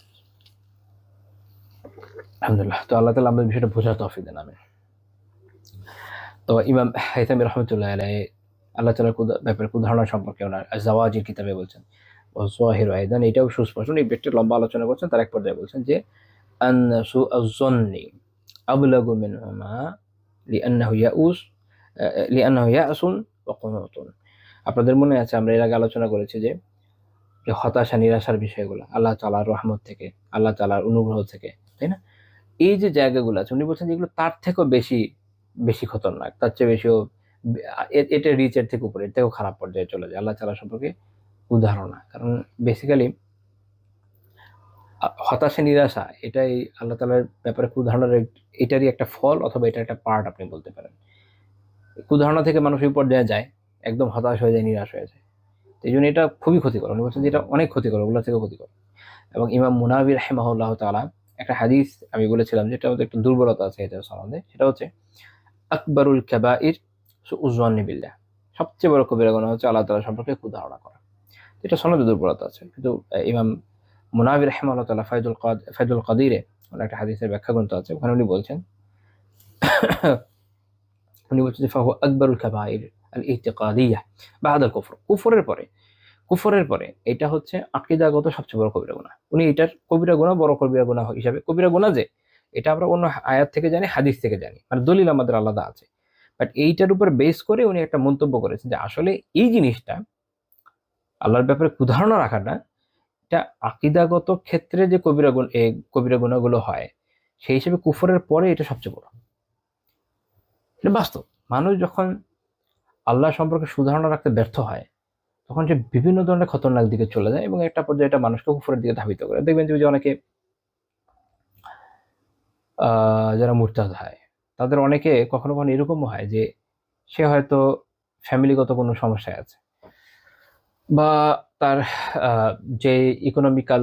আলহামদুলিল্লাহ। তো আল্লাহ তাআলা আমাদের বিষয়টা বোঝার তৌফিক দেন। আমিন। তো ইমাম হাইতামি রহমতুল্লাহ আলাইহি আল্লাহ তাআলার ব্যাপারে কুধারণা সম্পর্কে ওনার জাওয়াজির কিতাবে বলছেন, ওয়াযাহিরু আইদান, এটাও সুস্পষ্ট। উনি একটু লম্বা আলোচনা করছেন, তার এক পর্যায়ে বলছেন যে আন্না সুআয-যন্নি আবলাগু মিনহুমা লিআন্নাহু ইয়াউস লিআন্নাহু ইয়াসুন ওয়া কুনুতুন। আপনাদের মনে আছে আমরা এর আগে আলোচনা করেছি যে হতাশা, নিরাশার বিষয়গুলো আল্লাহ তাআলার রহমত থেকে, আল্লাহ তাআলার অনুগ্রহ থেকে, তাই না? এই যে জায়গাগুলো আছে, উনি বলছেন যেগুলো তার থেকেও বেশি বেশি খতরনাক, তার চেয়ে বেশিও এটা রিচের থেকে উপরে, এর থেকেও খারাপ পর্যায়ে চলে যায় আল্লাহ তাআলা সম্পর্কে উদাহরণ। কারণ বেসিক্যালি হতাশা, নিরাশা এটাই আল্লাহ তাআলার ব্যাপারে কুধারণার এটারই একটা ফল, অথবা এটা একটা পার্ট আপনি বলতে পারেন। কুধারণা থেকে মানুষ এই পর্যায়ে যায়, একদম হতাশ হয়ে যায়, নিরাশ হয়ে যায়। এই জন্য এটা খুবই ক্ষতিকর। উনি বলছেন যে এটা অনেক ক্ষতিকর, ওগুলো থেকে ক্ষতিকর। এবং ইমাম মুনাবি রাহিমাহুল্লাহ তাআলা একটা হাদিস আমি বলেছিলাম, যেটা মধ্যে একটা দুর্বলতা আছে এটা সম্বন্ধে, সেটা হচ্ছে আকবরুল কাবাইর সুউযুন্নি বিল্লাহ, সবচেয়ে বড় কবিরা গুনাহ হচ্ছে আল্লাহ তাআলা সম্পর্কে কুধারণা করা। এটা সনদে দুর্বলতা আছে, কিন্তু ইমাম মুনাবি রাহিমাহুল্লাহ তাআলা ফায়দুল কাদিরে একটা হাদিসের ব্যাখ্যা গ্রন্থ আছে, ওখানে উনি বলছেন যে ফাহু আকবরুল কাবাইর আল ইতিকাদিয়াহ বা'দাল কুফর, কুফরের পরে এটা হচ্ছে আকীদাগত সবচেয়ে বড় কবিরা গুনাহ। উনি এটার কবিরা গুনাহ, বড় কবিরা গুনাহ হিসাবে, কবিরা গুনাহ যে এটা আমরা অন্য আয়াত থেকে জানি, হাদিস থেকে জানি, মানে দলিল আমাদের আলাদা আছে। বাট এইটার উপর বেস করে উনি একটা মন্তব্য করেছেন যে আসলে এই জিনিসটা, আল্লাহর ব্যাপারে কুধারণা রাখাটা, এটা আকীদাগত ক্ষেত্রে যে কবিরা গুনাহগুলো হয় সেই হিসেবে কুফরের পরে এটা সবচেয়ে বড়। এটা বাস্তব। মানুষ যখন আল্লাহ সম্পর্কে সুধারণা রাখতে ব্যর্থ হয় তখন সে বিভিন্ন ধরনের খতরনাক দিকে চলে যায় এবং একটা পর্যায়ে এটা মানুষকে কুফরের দিকে ধাবিত করে। দেখবেন যে অনেকে যারা মুরতাদ হয় তাদের অনেকে কখনো কখনো এরকমও হয় যে সে হয়তো ফ্যামিলিগত কোনো সমস্যায় আছে, বা তার যে ইকোনমিক্যাল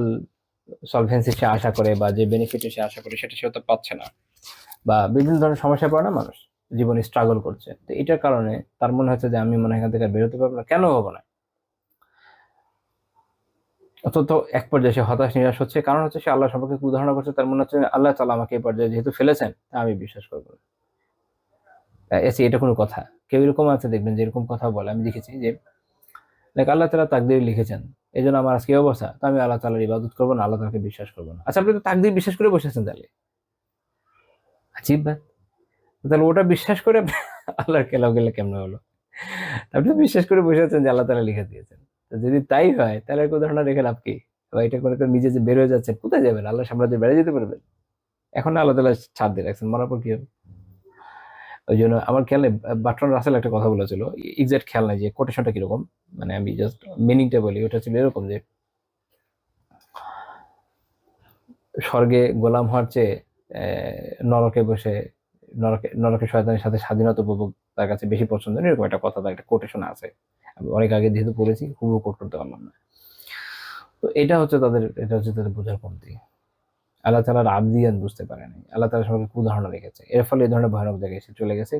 সলভেন্সি সে আশা করে বা যে বেনিফিট সে আশা করে সেটা সে হয়তো পাচ্ছে না, বা বিভিন্ন ধরনের সমস্যায় পড়ে না মানুষ, জীবনে স্ট্রাগল করছে। তো এটার কারণে তার মনে হচ্ছে যে আমি মনে হয় এখান থেকে আর বেরোতে পারবো না, কেন হবো না। অন্তত এক পর্যায়ে সে হতাশ নিরাশ হচ্ছে, কারণ হচ্ছে সে আল্লাহ সম্পর্কে উদাহরণ করছে, তার মনে হচ্ছে আল্লাহ তাআলা আমাকে এই পর্যায়ে যেহেতু ফেলেছেন তা আমি বিশ্বাস করবো না। এসে এটা কোনো কথা? কেউ এরকম আছে দেখবেন যে এরকম কথা বলে, আমি দেখেছি যে লাইক আল্লাহ তাআলা তাকদীর লিখেছেন, এই জন্য আমার আজকে এই অবস্থা, তো আমি আল্লাহ তাআলার ইবাদত করবো না, আল্লাহ তাআলাকে বিশ্বাস করবো না। আচ্ছা, আপনি তো তাকদীর বিশ্বাস করে বসেছেন, তাহলে আজীব ব্যাপার। তাহলে ওটা বিশ্বাস করে আপনি আল্লাহর খেলাফ গেলে কেমনে হলো? আপনি বিশ্বাস করে বসে আছেন যে আল্লাহ তাআলা লিখে দিয়েছেন। তো যদি তাই হয় তাহলে আর উদাহরণ রেখে লাভ কি? বা এটা করে নিজে যে বের হয়ে যাচ্ছেন, কোথায় যাবেন? আল্লাহর সাম্রাজ্যে বেড়ে যেতে পারবেন? এখন আল্লাহ তাআলা ছাড় দিয়ে রাখছেন, মরার পর কি হবে? ওই জন্য আমার খেয়াল নেই, বার্ট্রান্ড রাসেল একটা কথা বলেছিল, এক্সাক্ট খেয়াল নাই যে কোটেশনটা কিরকম, মানে আমি জাস্ট মিনিংটা বলি। ওটা ছিল এরকম যে স্বর্গে গোলাম হওয়ার চেয়ে নরকে বসে নরকে শয়তানের সাথে স্বাধীনতা উপভোগ তার কাছে বেশি পছন্দ, এরকম একটা কথা, একটা কোটেশন আছে। আমি অনেক আগে যেহেতু পড়েছি, হুবহু কোট করতে পারলাম না। তো এটা হচ্ছে তাদের বোঝার কমতি। আল্লাহ তাআলার আবদিয়াত বুঝতে পারে নাই, আল্লাহ তাআলার সম্পর্কে কুধারণা রেখেছে, এর ফলে এই ধরনের ভয়ানক জায়গায় সে চলে গেছে।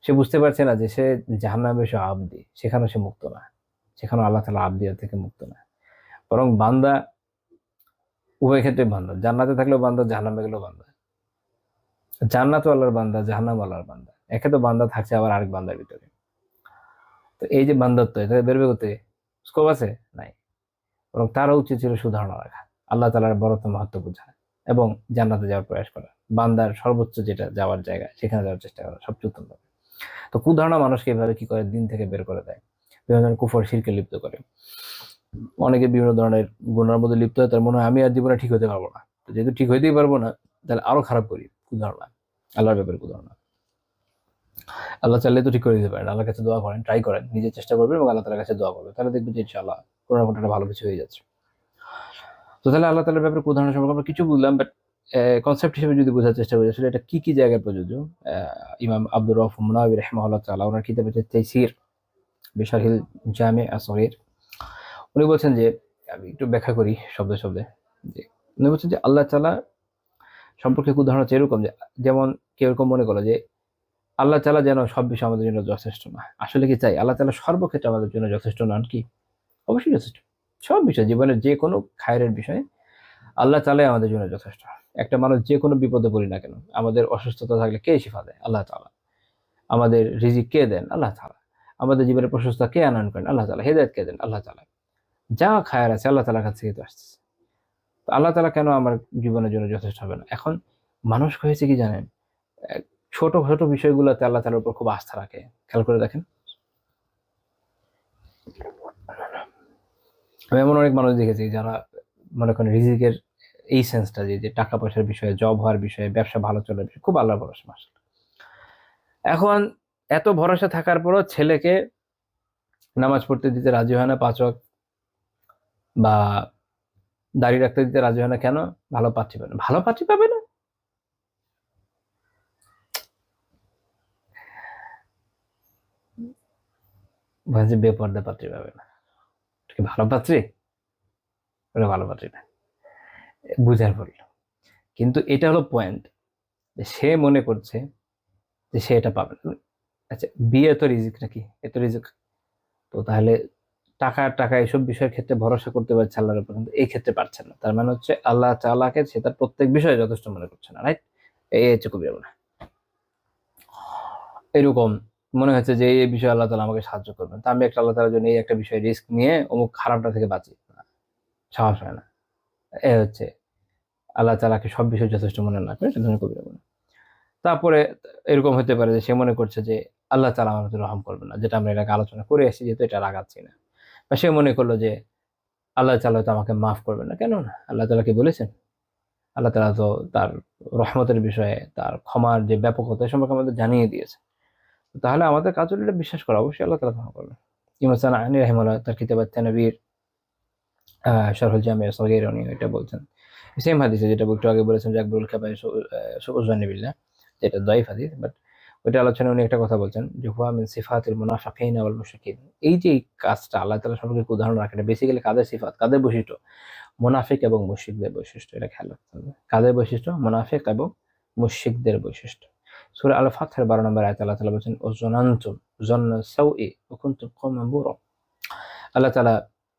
সে বুঝতে পারছে না যে সে জাহান্নামে সে আবদি, সেখানেও সে মুক্ত না, সেখানেও আল্লাহ তাআলা আবদিয়াত থেকে মুক্ত না। বরং বান্দা উভয় ক্ষেত্রে বান্দা, জান্নাতে থাকলেও বান্দা, জাহান্নামে গেলেও বান্দা। জান্নাতও আল্লাহর বান্দা, জাহান্নাম আল্লাহর বান্দা। একে তো বান্দা থাকছে আবার আরেক বান্দার ভিতরে। তো এই যে বান্দাত্ব, এটা বেরোবে করতে স্কোপ আছে? নাই। বরং তারও উচিত ছিল সুধারণা রাখা, আল্লাহ তাআলার বড়ত্ব মাহাত্ম্য বোঝা এবং জান্নাতে যাওয়ার প্রয়াস করা। বান্দার সর্বোচ্চ যেটা যাওয়ার জায়গা, সেখানে যাওয়ার চেষ্টা করা সবচেয়ে উত্তম হবে। তো কুধারণা মানুষকে এভাবে কি করে, দিন থেকে বের করে দেয়, বিভিন্ন ধরনের কুফর শিরকে লিপ্ত করে। অনেকে বিভিন্ন ধরনের গুনার মধ্যে লিপ্ত হয়, তার মনে হয় আমি আর জীবনে ঠিক হতে পারবো না। তো যেহেতু ঠিক হইতেই পারবো না, তাহলে আরো খারাপ করি কুধারণা, আল্লাহর ব্যাপারে কুধারণা। আল্লাহ চাইলে তো ঠিক করে দিতে পারেন। আল্লাহর কাছে দোয়া করেন, ট্রাই করেন, নিজে চেষ্টা করবেন এবং আল্লাহ তাআলার কাছে দোয়া করবেন, তাহলে দেখবেন যে ইনশাআল্লাহ কোনো না কোনোটা ভালো কিছু হয়ে যাচ্ছে। তো তাহলে আল্লাহ তাআলার ব্যাপারে উদাহরণ সম্পর্কে আমরা কিছু বুঝলাম, বাট কনসেপ্ট হিসেবে যদি বোঝার চেষ্টা করি আসলে এটা কি কি জায়গায় প্রযোজ্য। ইমাম আব্দুর রউফ মুনাওয়ি রাহিমাহুল্লাহ তাআলা ওনার কিতাব হচ্ছে তাইসির বিশারহিল জামি আস-সগীর, উনি বলছেন যে, আমি একটু ব্যাখ্যা করি শব্দে শব্দে, যে উনি বলছেন যে আল্লাহ তাআলা সম্পর্কে উদাহরণ হচ্ছে এরকম যে, যেমন কেউ এরকম মনে করলো যে আল্লাহ তাআলা যেন সব বিষয় আমাদের জন্য যথেষ্ট না। আসলে কি তাই? আল্লাহ তাআলা সর্বক্ষেত্রে আমাদের জন্য যথেষ্ট নন কি? অবশ্যই যথেষ্ট। সব বিষয়, জীবনের যে কোনো খায়রের বিষয়ে আল্লাহ তাআলাই আমাদের জন্য যথেষ্ট। একটা মানুষ যে কোনো বিপদে পড়ি না কেন, আমাদের অসুস্থতা থাকলে কে শিফা দেয়? আল্লাহ তাআলা। আমাদের রিজিক কে দেন? আল্লাহ তাআলা। আমাদের জীবনের প্রশস্ততা কে আনয়ন করেন? আল্লাহ তাআলা। হেদায়েত কে দেন? আল্লাহ তাআলা। যা খায়ের আছে আল্লাহ তাআলার কাছ থেকেই তো আসতেছে। তো আল্লাহ তাআলা কেন আমার জীবনের জন্য যথেষ্ট হবে না? এখন মানুষ হয়েছে কি জানেন? অ্যা ছোট, ছোট বিষয়গুলোতে আল্লাহ তাআলার উপর খুব আস্থা রাখে। খেয়াল করে দেখেন। আমি এমন অনেক মানুষ দেখেছি যারা মনে করেন রিজিকের এই সেন্সটা, যে টাকা পয়সার বিষয়ে, জব হওয়ার বিষয়ে, ব্যবসা ভালো চলার বিষয়ে খুব আল্লাহর ভরসা, মাশাআল্লাহ। এখন এত ভরসা থাকার পরও ছেলেকে নামাজ পড়তে দিতে রাজি হয় না ৫ ওয়াক্ত, বা দাড়ি রাখতে দিতে রাজি হয় না, কেন? ভালো পাত্রী পাবে না। ভালো পাত্রী পাবে না? বলছে বেপর্দা পাত্রী পাবে না। এটা কি ভালো পাত্রী? ওটা ভালো পাত্রী না। বুঝার ভুল। কিন্তু এটা হলো পয়েন্ট, যে সে মনে করছে যে সে এটা পাবে না। আচ্ছা, বিয়ে তো রিজিক নাকি? এ তো রিজিক। তো তাহলে টাকা এসব বিষয়ের ক্ষেত্রে ভরসা করতে পারছে আল্লাহর উপর, কিন্তু এই ক্ষেত্রে পারছেন না। তার মানে হচ্ছে আল্লাহ তাআলাকে সে তার প্রত্যেক বিষয়ে যথেষ্ট মনে করছে না, রাইট? এই হচ্ছে কবিরা গুনাহ। এরকম মনে হচ্ছে যে এই বিষয়ে আল্লাহ তাআলা আমাকে সাহায্য করবেন, তা আমি একটা আল্লাহ তাআলার জন্য এই একটা বিষয়ে রিস্ক নিয়ে অমুক খারাপটা থেকে বাঁচি, সাহস হয় না। এ হচ্ছে আল্লাহ তাআলাকে সব বিষয় যথেষ্ট মনে না করে, এটা ধরনের কবিরা গুনাহ। তারপরে এরকম হতে পারে যে সে মনে করছে যে আল্লাহ তাআলা আমার প্রতি রহম করবেন না, যেটা আমরা এর আগে আলোচনা করে আসছি, যেহেতু এটা রাগাচ্ছি না। বা সে মনে করলো যে আল্লাহ তাআলা তো আমাকে মাফ করবেন না। কেন না? আল্লাহ তাআলা কি বলেছেন? আল্লাহ তাআলা তো তার রহমতের বিষয়ে, তার ক্ষমার যে ব্যাপকতা, এ সম্পর্কে আমাদের জানিয়ে দিয়েছে। তাহলে আমাদের কাজ হলো এটা বিশ্বাস করা, অবশ্যই আল্লাহ তাআলা ক্ষমা করবেন। ইমাম সানাআনী রাহিমাহুল্লাহ তার কিতাব আত-তানবীর শারহুল জামি' আস-সগীর উনি এটা বলছেন। সেম হাদিসে যেটা একটু আগে বলেছেন যে আকবরুল কাবাইর সু'উজ যান্নি বিল্লাহ, যেটা দাঈফ হাদিস, বাট ওইটা আলোচনায় উনি একটা কথা বলছেন যে হুয়া মিন সিফাতিল মুনাফিকিন ওয়াল মুশরিকিন। এই যে এই কাজটা আল্লাহ তাআলা সম্পর্কে উদাহরণ রাখেন, এটা বেসিক্যালি কাদের সিফাত, কাদের বৈশিষ্ট্য? মুনাফিক এবং মুশরিকদের বৈশিষ্ট্য। এটা খেয়াল রাখতে হবে। কাদের বৈশিষ্ট্য? মুনাফিক এবং মুশরিকদের বৈশিষ্ট্য। সূরা আল ফাতহের 12 নম্বর আয়াতে আল্লাহ তাআলা বলেছেন ওয়াজনানতুম যন্না সাউই ওয়া কুনতুম কওমান বুরা। আল্লাহ তাআলা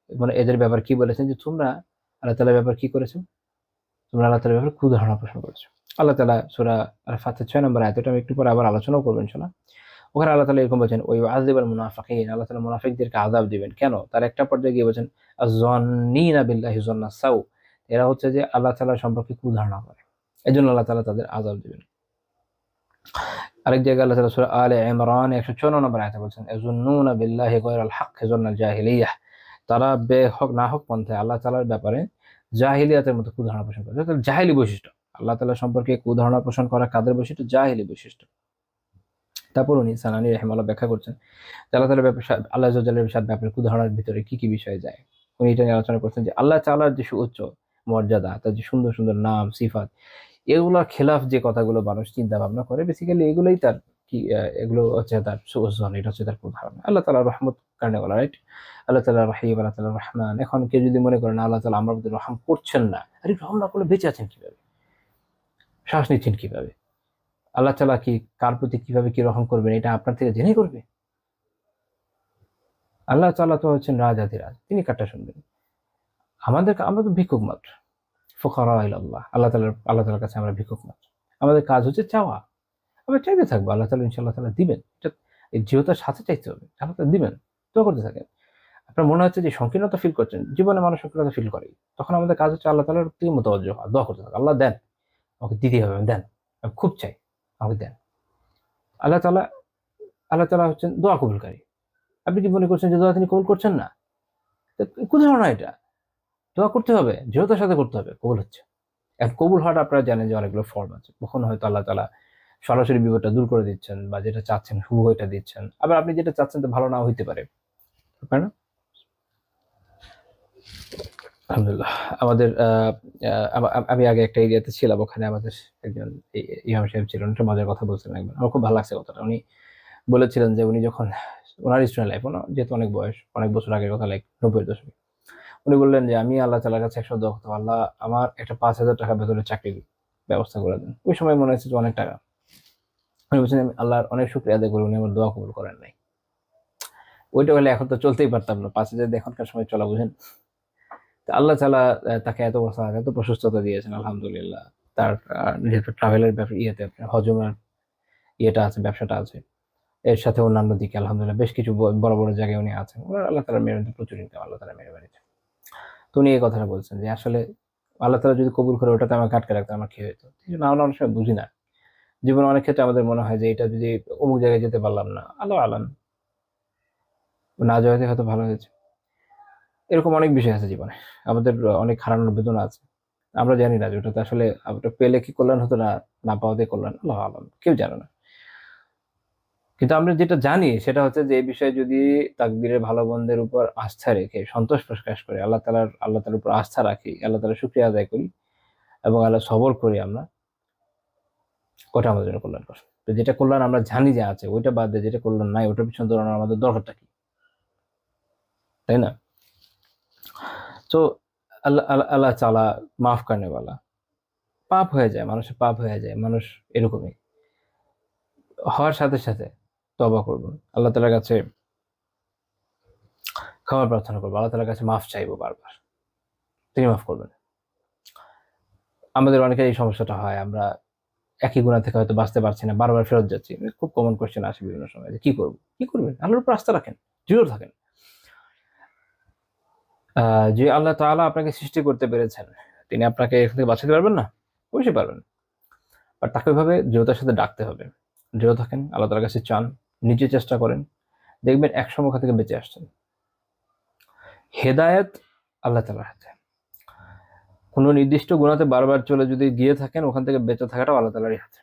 মানে এদের ব্যাপারে কি বলেছেন যে তোমরা আল্লাহ তাআলার ব্যাপারে কি করেছো? তোমরা আল্লাহ তাআলার ব্যাপারে কুধারণা পোষণ করেছো। আল্লাহ তাআলা সূরা আল ফাতহের 6 নম্বর আয়াত, এটা আমি একটু পরে আবার আলোচনাও করব ইনশাআল্লাহ। ওখানে আল্লাহ তাআলা এরকম বলেছেন ওয়া ইউআযিবুল মুনাফিকিন, আল্লাহ তাআলা মুনাফিকদেরকে আযাব দিবেন। কেন? তার একটা পর্যায়ে গিয়ে বলেছেন আয-যন্নিনা বিল্লাহি যন্না সাউ, এরা হচ্ছে যে আল্লাহ তাআলা সম্পর্কে কুধারণা করে। এজন্য আল্লাহ তাআলা তাদের আযাব দিবেন। আরেক জায়গায় আল্লাহ তাআলা সূরা আলে ইমরান 154 নম্বর আয়াতে বলেছেন ইয়াযুন্নুনা বিল্লাহি গায়রাল হক যন্নাল জাহিলিয়াহ, তারা বেহক না হক পন্থায় আল্লাহ তাআলার ব্যাপারে জাহিলিয়াতের মতো কুধারণা পোষণ করে। অর্থাৎ জাহেলি বৈশিষ্ট্য। আল্লাহ তাআলা সম্পর্কে কুধারণা পোষণ করা কাদের বৈশিষ্ট্য? জাহেলি বৈশিষ্ট্য। তারপর উনি সানানী রাহিমাহুল্লাহ ব্যাখ্যা করছেন যে আল্লাহ তাআলার ব্যাপারে আল্লাহ আযজা ওয়া জাল্লার ব্যাপারে কুধারণার ভিতরে কি কি বিষয় যায়। উনি এটা নিয়ে আলোচনা করছেন যে আল্লাহ তাআলার যে সুউচ্চ মর্যাদা, তার যে সুন্দর সুন্দর নাম সিফাত, এগুলোর খেলাফ যে কথাগুলো মানুষ চিন্তা ভাবনা করে, বেসিক্যালি এগুলোই তার কি এগুলো হচ্ছে তার সুউজ্জন, এটা হচ্ছে তার ধারণা। আল্লাহ তাআলার রহমত কারণে বলা, রাইট? আল্লাহ তাআলা রহিম, আল্লাহ তাআলা রহমান। এখন কেউ যদি মনে করেন আল্লাহ তাআলা আমার প্রতি রহম করছেন না, আরে রহম না করলে বেঁচে আছেন কিভাবে? শ্বাস নিচ্ছেন কিভাবে? আল্লাহ তাআলা কি কার প্রতি কিভাবে কি রহম করবেন এটা আপনার থেকে জেনে করবে? আল্লাহ তাআলা তো হচ্ছেন রাজাধিরাজ, তিনি কারটা শুনবেন? আমরা তো ভিক্ষুক মাত্র। ফুকারা ইলাল্লাহ, আল্লাহ তাআলার কাছে আমরা ভিক্ষুক মাত্র। আমাদের কাজ হচ্ছে চাওয়া। আমরা চাইতে থাকবো, আল্লাহ তাআলা ইনশাআল্লাহ তাআলা দিবেন। এটা এই দৃঢ়তার সাথে চাইতে হবে, আল্লাহ তাআলা দিবেন। দোয়া করতে থাকেন। আপনার মনে হচ্ছে যে সংকীর্ণতা ফিল করছেন, জীবনে মানুষ সংকীর্ণতা ফিল করে, তখন আমাদের কাজ হচ্ছে আল্লাহ তাআলার দিকে মুতাওয়াজ্জিহ হওয়া, দোয়া করতে থাকা, আল্লাহ দেন, আমাকে দিতেই হবে, দেন, আমি খুব চাই, আমাকে দেন। আল্লাহ তাআলা আল্লাহ তাআলা হচ্ছেন দোয়া কবুলকারী। আপনি কি মনে করছেন যে দোয়া তিনি কবুল করছেন না? কোন ধারণা এটা? দোয়া করতে হবে, দৃঢ়তার সাথে করতে হবে, কবুল হচ্ছে। এখন কবুল হওয়াটা আপনারা জানেন যে অনেকগুলো ফর্ম আছে। কখনো হয়তো আল্লাহ তাআলা সরাসরি বিপদটা দূর করে দিচ্ছেন, বা যেটা চাচ্ছেন হুবহু এটা দিচ্ছেন। আবার আপনি যেটা চাচ্ছেন তো ভালো নাও হইতে পারে। তাই না? আলহামদুলিল্লাহ। আমাদের আমি আগে একটা এরিয়াতে ছিলাম, ওখানে আমাদের একজন ইমাম সাহেব ছিলেন, একটা মজার কথা বলছিলেন একবার। আমার খুব ভালো লাগছে কথাটা। উনি বলেছিলেন যে উনি যখন ওনার স্টুডেন্ট লাইফ, যেহেতু অনেক বয়স, অনেক বছর আগের কথা, লাইক 90-এর দশকে। উনি বললেন যে আমি আল্লাহ তাআলার কাছে একসময় দোয়া করতাম, আল্লাহ আমার একটা 5,000 টাকা বেতনের চাকরির ব্যবস্থা করে দেন। ওই সময় মনে হচ্ছে যে অনেক টাকা। উনি বলছেন আমি আল্লাহর অনেক শুকরিয়া আদায় করি, উনি আমার দোয়া কবুল করেন নাই। ওইটা হলে এখন তো চলতেই পারতাম না। 5,000 দিয়ে এখনকার সময় চলা বুঝেন। তো আল্লাহ তাআলা তাকে এত বছর এত প্রশস্ততা দিয়েছেন আলহামদুলিল্লাহ। তার যেহেতু ট্রাভেলের ইয়েতে আপনার হজ উমরার ইয়েটা আছে, ব্যবসাটা আছে। এর সাথে অন্যান্য দিকে আলহামদুলিল্লাহ বেশ কিছু বড়, বড় জায়গায় উনি আছেন। উনার আল্লাহ তাআলার মেহরবানিতে প্রচুর ইনকাম, আল্লাহ তাআলার মেহরবানিতে। তো উনি এই কথাটা বলছেন যে আসলে আল্লাহ তাআলা যদি কবুল করে ওটাতে আমাকে আটকে রাখতেন, আমার কি হইতো? না, আমরা অনেক সময় বুঝি না। জীবনে অনেক ক্ষেত্রে আমাদের মনে হয় যে এটা যদি অমুক জায়গায় যেতে পারলাম না, আল্লাহু আলাম, না যাওয়াতে হয়তো ভালো হয়েছে। এরকম অনেক বিষয় আছে জীবনে। আমাদের অনেক হারানোর বেদনা আছে। আমরা জানি না যে ওটাতে আসলে ওটা পেলে কি কল্যাণ হতো, না না পাওয়াতে কল্যাণ, আল্লাহু আলাম। কেউ জানে না। কিন্তু আমরা যেটা জানি সেটা হচ্ছে যে এই বিষয়ে যদি তাকদীরের ভালো মন্দের উপর আস্থা রেখে সন্তোষ প্রকাশ করে আল্লাহ তাআলার উপর আস্থা রাখি, আল্লাহ তাআলার শুকরিয়া আদায় করি এবং আল্লাহ সবর করি আমরা, ওটা আমাদের জন্য কল্যাণকর। তো যেটা কল্যাণ আমরা জানি যে আছে, ওইটা বাদ দিয়ে যেটা কল্যাণ নাই ওটার পিছনে দৌড়ানোর আমাদের দরকারটা কি? তাই না? তো আল্লাহ তাআলা মাফ করনে ওয়ালা। পাপ হয়ে যায়, মানুষের পাপ হয়ে যায়। মানুষ এরকমই। হওয়ার সাথে সাথে তওবা করব। আল্লাহ তাআলার কাছে ক্ষমা প্রার্থনা করব। আল্লাহ তাআলার কাছে মাফ চাইবো বারবার। তিনি মাফ করবেন। আমাদের অনেকের এই সমস্যাটা হয়। আমরা একই গুনাহ থেকে হয়তো বাঁচতে পারছি না, বারবার ফেরত যাচ্ছি। খুব কমন কোয়েশ্চেন আসে বিভিন্ন সময় যে কি করব? কি করবেন? আল্লাহর উপর আস্থা রাখেন, দৃঢ় থাকেন। যে আল্লাহ তাআলা আপনাকে সৃষ্টি করতে পেরেছেন, তিনি আপনাকে এখান থেকে বাঁচাতে পারবেন না? অবশ্যই পারবেন। বাট তাকে ওইভাবে দৃঢ়তার সাথে ডাকতে হবে। দৃঢ় থাকেন, আল্লাহ তাআলার কাছে চান, নিজে চেষ্টা করেন, দেখবেন একসময় ওখান থেকে বেঁচে আসছেন। হেদায়েত আল্লাহ তাআলার হাতে। কোনো নির্দিষ্ট গুনাহতে বারবার চলে যদি গিয়ে থাকেন, ওখান থেকে বেঁচে থাকাটাও আল্লাহ তাআলারই হাতে।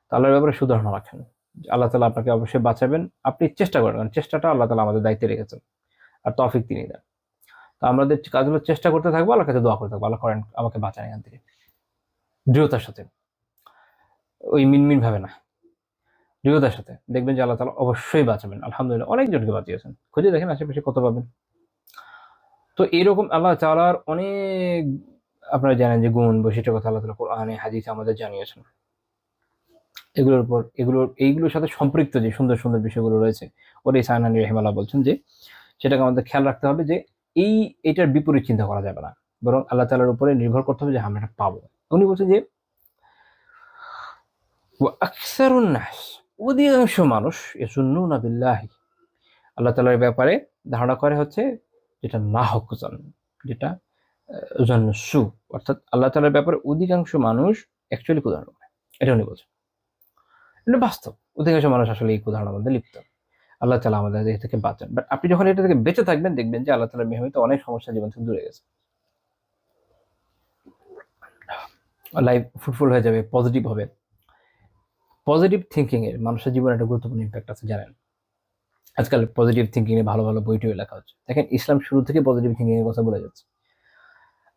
তো আল্লাহর ব্যাপারে সুধারণা রাখেন। আল্লাহ তাআলা আপনাকে অবশ্যই বাঁচাবেন। আপনি চেষ্টা করেন, কারণ চেষ্টাটা আল্লাহ তাআলা আমাদের দায়িত্বে রেখেছেন। আর তৌফিক তিনি দেন। তো আমাদের কাজগুলো চেষ্টা করতে থাকবো, আল্লাহর কাছে দোয়া করতে থাকবো, আল্লাহ করেন আমাকে বাঁচান এখান থেকে। দৃঢ়তার সাথে, ওই মিনমিন ভাবে না, দৃঢ়তার সাথে দেখবেন যে আল্লাহ তাআলা অবশ্যই বাঁচাবেন। আলহামদুলিল্লাহ অনেকজনকে বাঁচিয়েছেন। খুঁজে দেখেন আশেপাশে কত পাবেন। তো এরকম আল্লাহ তাআলার অনেক আপনারা জানেন যে গুণ বৈশিষ্ট্যের কথা আল্লাহ তাআলা কোরআনে হাদিসে আমাদের জানিয়েছেন। এইগুলোর সাথে সম্পৃক্ত যে সুন্দর সুন্দর বিষয়গুলো রয়েছে, ওটাই সায়নানী রাহিমাহুল্লাহ বলছেন যে সেটাকে আমাদের খেয়াল রাখতে হবে যে এটার বিপরীত চিন্তা করা যাবে না, বরং আল্লাহ তাআলার উপরে নির্ভর করতে হবে যে আমরা এটা পাবো। উনি বলছেন যে আকসারুন নাস, অধিকাংশ মানুষ ইয়াজুন্নুনা বিল্লাহি, আল্লাহ তাআলার ব্যাপারে ধারণা করে হচ্ছে যেটা না হক জন, যেটা জন্নসু, অর্থাৎ আল্লাহ তাআলার ব্যাপারে অধিকাংশ মানুষ অ্যাকচুয়ালি কুধারণা করে। এটা উনি বলছেন, এটা বাস্তব। অধিকাংশ মানুষ আসলে এই কুধারণার মধ্যে লিপ্ত। আল্লাহ তাআলা আমাদের এ থেকে বাঁচান। বাট আপনি যখন এটা থেকে বেঁচে থাকবেন, দেখবেন যে আল্লাহ তাআলার মেহরবানিতে অনেক সমস্যা জীবন থেকে দূরে গেছে। লাইফ ফ্রুটফুল হয়ে যাবে, পজিটিভ হবে। পজিটিভ থিঙ্কিং এর মানুষের জীবনে একটা গুরুত্বপূর্ণ ইম্প্যাক্ট আছে জানেন। আজকাল পজিটিভ থিঙ্কিং এ ভালো ভালো বইটিও লেখা হচ্ছে। দেখেন ইসলাম শুরু থেকে পজিটিভ থিঙ্কিং এর কথা বলে যাচ্ছে।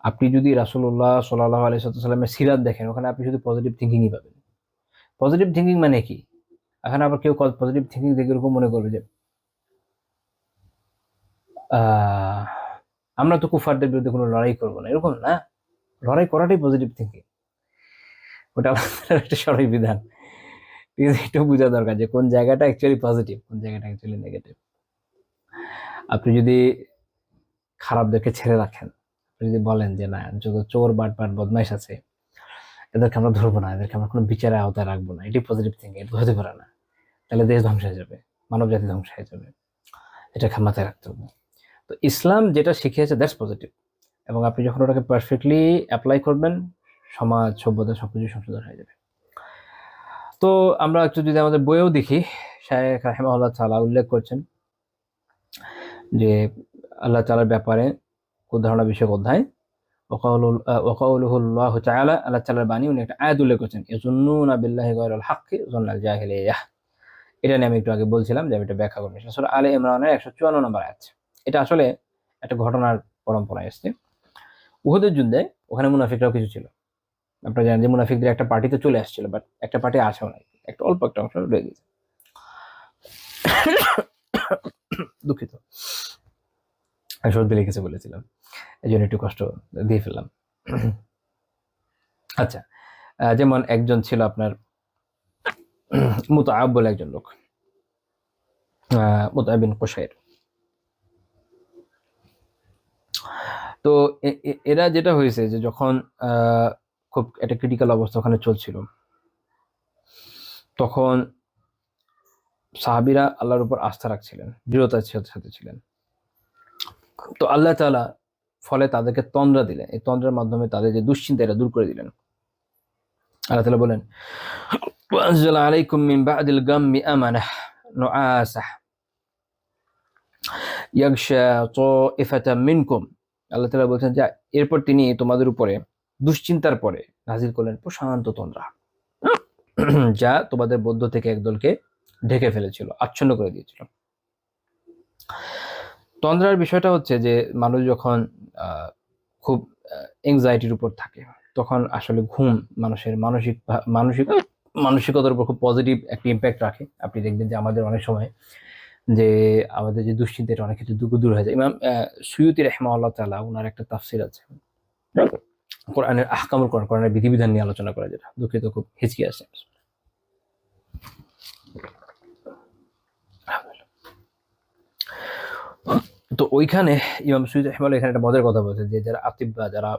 আপনি যদি রাসূলুল্লাহ সাল্লাল্লাহু আলাইহি ওয়াসাল্লামের সিরাত দেখেন, ওখানে আপনি শুধু পজিটিভ থিঙ্কিংই পাবেন। পজিটিভ থিঙ্কিং মানে কি? এখানে আবার কেউ পজিটিভ থিঙ্কিং দেখে এরকম মনে করবে যে আমরা তো কুফারদের বিরুদ্ধে কোনো লড়াই করবো না, এরকম না। লড়াই করাটাই পজিটিভ থিঙ্কিং। ওটা আল্লাহর একটা সরল বিধান। ঠিক আছে, এটাও বোঝা দরকার যে কোন জায়গাটা অ্যাকচুয়ালি পজিটিভ, কোন জায়গাটা অ্যাকচুয়ালি নেগেটিভ। আপনি যদি খারাপদেরকে ছেড়ে রাখেন, আপনি যদি বলেন যে না, যত চোর বাটপাট বদমাইশ আছে এদেরকে আমরা ধরবো না, এদেরকে আমরা কোনো বিচারের আওতায় রাখবো না, এটি পজিটিভ থিঙ্কিং। এটা হতে পারে না। তাহলে দেশ ধ্বংস হয়ে যাবে, মানব জাতি ধ্বংস হয়ে যাবে। এটাকে মাথায় রাখতে হবে। তো ইসলাম যেটা শিখিয়েছে দ্যাটস পজিটিভ, এবং আপনি যখন ওটাকে পারফেক্টলি অ্যাপ্লাই করবেন, সমাজ সভ্যতা সবকিছু সংশোধন হয়ে যাবে। তো আমরা একটু যদি আমাদের বইয়েও দেখি, শায়খ রাহিমাহুল্লাহ তাআলা উল্লেখ করছেন যে আল্লাহ তাআলার ব্যাপারে উদাহরণ বিষয়ক অধ্যায় ওয়াকাউলুহুল্লাহু তাআলা, আল্লাহ তাআলার বাণী, উনি একটা আয়াত উল্লেখ করছেন, ইয়াজুন্নুনা বিল্লাহি গায়রাল হাক্কি যান্নাল জাহিলিয়াহ। এটা নিয়ে আমি একটু আগে বলছিলাম যে আমি এটা ব্যাখ্যা করব। সূরা আলে ইমরানের 154 নম্বর আয়াত। এটা আসলে একটা ঘটনার পরম্পরায় এসেছে। উহুদের যুদ্ধে ওখানে মুনাফিকরাও কিছু ছিল। আপনারা জানেন যে মুনাফিকদের একটা পার্টি তো চলে আসছিল, বাট একটা পার্টি আসেও নাই, একটা অল্প একটা অংশ রয়ে গেছে। দুঃখিত, সর্দি লেগেছে বলেছিলাম, এই জন্য একটু কষ্ট দিয়ে ফেললাম। আচ্ছা, যেমন একজন ছিল আপনার মুতাআব বলে একজন লোক, মুতাআব বিন কুশাইর। তো এরা যেটা হয়েছে যে যখন খুব একটা ক্রিটিক্যাল অবস্থা ওখানে চলছিল, তখন সাহাবীরা আল্লাহর উপর আস্থা রাখছিলেন, দৃঢ়তার সাথে ছিলেন। তো আল্লাহ তাআলা ফলে তাদেরকে তন্দ্রা দিলেন। এই তন্দ্রার মাধ্যমে তাদের যে দুশ্চিন্তা এটা দূর করে দিলেন। আল্লাহ তাআলা বলেন, ওয়ানজালা আলাইকুম মিন বা'দিল গাম্মি আমানাহ নুআসাহ ইয়াগশা তা'iফাতাম মিনকুম। আল্লাহ তাআলা বলছেন যে এরপর তিনি তোমাদের উপরে দুশ্চিন্তার পরে নাজিল করলেন প্রশান্ত তন্দ্রা, যা তোমাদের মধ্য থেকে একদলকে ঢেকে ফেলেছিল, আচ্ছন্ন করে দিয়েছিল। তন্দ্রার বিষয়টা হচ্ছে যে মানুষ যখন খুব এংজাইটির উপর থাকে, তখন আসলে ঘুম মানুষের মানসিকতার উপর খুব পজিটিভ একটা ইম্প্যাক্ট রাখে। আপনি দেখবেন যে আমাদের অনেক সময় যে আমাদের যে দুশ্চিন্তাটা অনেক ক্ষেত্রে দূর হয়ে যায়। ইমাম সুয়ুতি রাহিমাহুল্লাহ তাআলা, ওনার একটা তাফসীর আছে কোরআনের আহকামুল কোরআন, কোরআনের বিধিবিধান নিয়ে আলোচনা করা, যেটা দুঃখিত খুব হিচকি আছে। তো ওইখানে ইমাম সুয়ুতি রাহিমাহুল্লাহ এখানে একটা মজার কথা বলছেন যে যারা আতিব্বা, যারা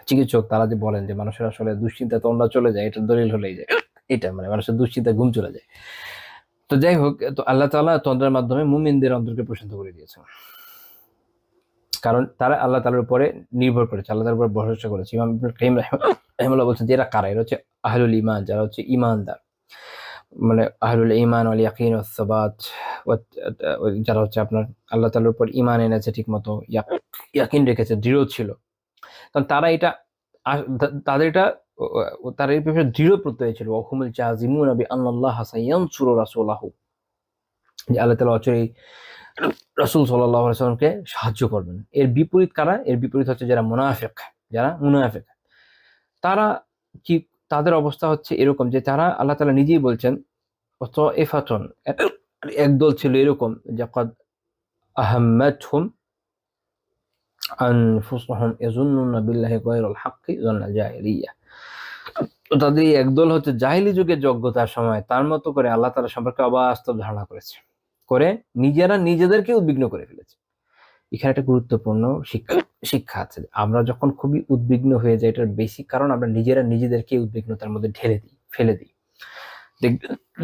চিকিৎসক, তারা যে বলেন যে মানুষের আসলে দুশ্চিন্তা তন্দ্রা চলে যায়, এটার দলিল হলেই যায় এটা, মানে মানুষের দুশ্চিন্তা ঘুম চলে যায়। তো যাই হোক, তো আল্লাহ তাআলা তন্দ্রার মাধ্যমে মুমিনদের অন্তরকে প্রশান্ত করে দিয়েছেন। কারণ তারা আল্লাহ তাআলার উপরে নির্ভর করেছে, আল্লাহ তাআলার উপর ভরসা করেছে। ইমাম ইবনুল কাইয়্যিম রাহিমাহুল্লাহ বলছেন যে এরা কারা? এরা হচ্ছে আহলুল ঈমান, যারা হচ্ছে ঈমানদার, মানে আহলুল ঈমান ওয়াল ইয়াকিন ওয়াস সাবাত, যারা হচ্ছে আপনার আল্লাহ তাআলার উপর ঈমান এনেছে ঠিকমতো, ইয়াকিন রেখেছে, দৃঢ় ছিল। কারণ তারা এটা তাদের এটা তার এই ব্যাপারে দৃঢ় প্রত্যয় ছিল, ওয়াহুমুল জাযিমুনা বিআন্নাল্লাহা সায়ানসুরু রাসূলাহু, যে আল্লাহ তাআলা অচিরেই রাসূল সাল্লাল্লাহু আলাইহি ওয়াসাল্লামকে সাহায্য করবেন। এর বিপরীত কারা? এর বিপরীত হচ্ছে যারা মুনাফিক, তারা কি, তাদের অবস্থা হচ্ছে এরকম যে তারা, আল্লাহ তাআলা নিজেই বলছেন তাইফাতুন, একদল ছিল এরকম যে কদ আহাম্মাতহুম আনফুসুহুম ইয়াজুন্নুনা বিল্লাহি গায়রাল হাক্কি যান্নাল জাহিলিয়া। তো তাদের এই একদল হচ্ছে জাহিলি যুগের যোগ্যতার সময় তার মতো করে আল্লাহ তাআলা সম্পর্কে অবাস্তব ধারণা করেছে, করে নিজেরা নিজেদেরকে উদ্বিগ্ন করে ফেলেছে। এখানে একটা গুরুত্বপূর্ণ শিক্ষা আছে। আমরা যখন খুবই উদ্বিগ্ন হয়ে যাই, এটার বেসিক কারণ আমরা নিজেরা নিজেদেরকে উদ্বিগ্নতার মধ্যে ফেলে দিই।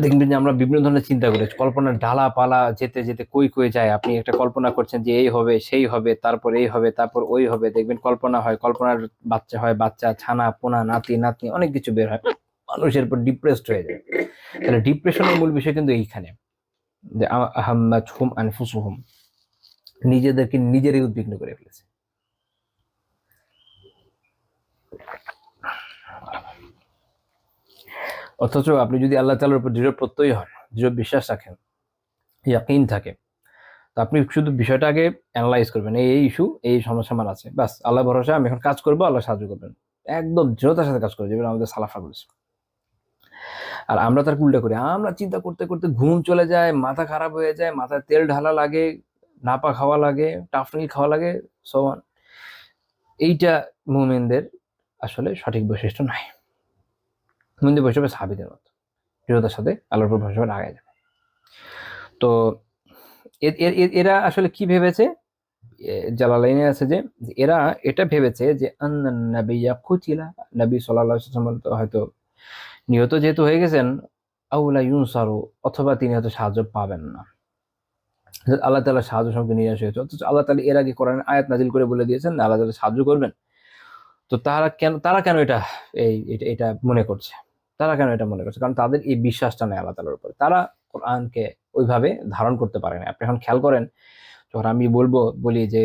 দেখবেন যে আমরা বিভিন্ন ধরনের চিন্তা করি, কল্পনার ডালা পালা যেতে যেতে কই যায়। আপনি একটা কল্পনা করছেন যে এই হবে, সেই হবে, তারপর এই হবে, তারপর ওই হবে, দেখবেন কল্পনা হয়, কল্পনার বাচ্চা হয়, বাচ্চা, ছানা পোনা, নাতি নাতনি, অনেক কিছু বের হয়, মানুষের উপর ডিপ্রেসড হয়ে যায়। তাহলে ডিপ্রেশনের মূল বিষয় কিন্তু এইখানে, যে আহাম্মাতহুম আনফুসুহুম, নিজেদেরকে নিজেরাই উদ্বিগ্ন করে ফেলেছে। অথচ আপনি যদি আল্লাহ তাআলার উপর দৃঢ় প্রত্যয়ী হন, দৃঢ় বিশ্বাস রাখেন, ইয়াকিন থাকে, তো আপনি শুধু বিষয়টা আগে অ্যানালাইজ করবেন, এই ইস্যু, এই সমস্যা আমার আছে, বাস আল্লাহ ভরসা, আমি এখন কাজ করবো, আল্লাহ সাহায্য করবেন। একদম দৃঢ়তার সাথে কাজ করে যাবেন, আমাদের সালাফরা বলেছে। আর আমরা তার উল্টা করি, আমরা চিন্তা করতে করতে ঘুম চলে যায়, মাথা খারাপ হয়ে যায়, মাথায় তেল ঢালা লাগে, নাপা খাওয়া লাগে, টাফনিল খাওয়া লাগে, সো অন। এইটা মুমিনদের আসলে সঠিক বৈশিষ্ট্য নয়। মুমিনদের বৈশিষ্ট্য সাহাবীদের মতো দৃঢ়তার সাথে আল্লাহর উপর ভরসা করে আগায় যাবে। তো এরা আসলে কি ভেবেছে? জালালাইনে আছে যে এরা এটা ভেবেছে যে আন্নান নাবিয়্যা কুতিলা, নবী সাল্লাল্লাহু আলাইহি ওয়াসাল্লাম তো হয়তো নিহত যেহেতু হয়ে গেছেন, আউলা ইউনসারু, অথবা তিনি হয়তো সাহায্য পাবেন না। আল্লাহ তাআলা সাহায্য সম্পর্কে নিরাশ হয়েছে, অথচ আল্লাহ তাআলা এর আগে কোরআনে আয়াত নাজিল করে বলে দিয়েছেন আল্লাহ তাআলা সাহায্য করবেন। তো তারা কেন এটা মনে করছে? তারা কেন এটা মনে করছে? কারণ তাদের এই বিশ্বাসটা নেই আল্লাহ তাআলার উপরে। তারা কোরআনকে ওইভাবে ধারণ করতে পারে না। আপনি এখন খেয়াল করেন, যখন আমি বলি যে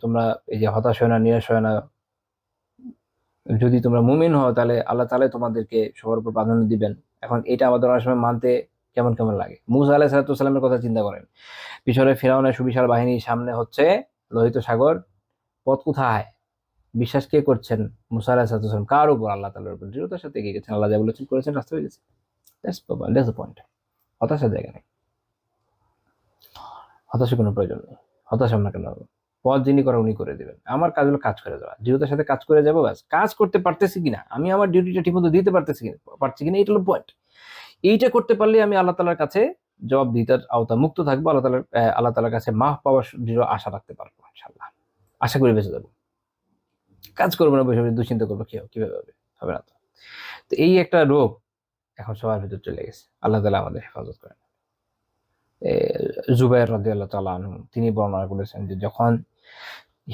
তোমরা এই যে হতাশ হয় না, নিরাশ হয় না, যদি তোমরা মুমিন হও তাহলে আল্লাহ তাআলা তোমাদেরকে সবার উপর প্রাধান্য দিবেন। এখন এটা আমাদের অনেক সময় মানতে কেমন লাগে। মূসা আলাইহিস সালামের কথা চিন্তা করেন, পিছনে ফিরআউনের সুবিশাল বাহিনী, সামনে হচ্ছে লোহিত সাগর, পথ কোথায়? বিশ্বাস কে করছেন? মূসা আলাইহিস সালাম। কার উপর? আল্লাহ তাআলার উপর দৃঢ়তার সাথে এগিয়ে গেছেন, আল্লাহ যা বলেছেন করেছেন, রাস্তা হয়ে গেছে। That's the point. হতাশার জায়গা নেই, হতাশার কোনো প্রয়োজন নেই। হতাশা আমরা কেন হবো? পথ যিনি করে উনি করে দেবেন। আমার কাজ হলো কাজ করে যাওয়া, দৃঢ়তার সাথে কাজ করে যাবো, ব্যাস। কাজ করতে পারতেছি কিনা, আমি আমার ডিউটিটা ঠিকমতো দিতে পারছি কিনা, এটা হলো পয়েন্ট। এইটা করতে পারলে আমি আল্লাহ তাআলার কাছে জবাবদিহিতার আওতা মুক্ত থাকবো, আল্লাহ তাআলার কাছে মাফ পাওয়ার দৃঢ় আশা রাখতে পারবো ইনশাআল্লাহ। আশা করি বেঁচে যাবো। কাজ করবো না, বসে বসে দুশ্চিন্তা করবো কিভাবে হবে, হবে না তো। তো এই একটা রোগ এখন সবার ভিতর চলে গেছে। আল্লাহ তাআলা আমাদের হেফাজত করেন। জুবাইর রাদিয়াল্লাহু তাআলা আনহু তিনি বর্ণনা করেছেন যে যখন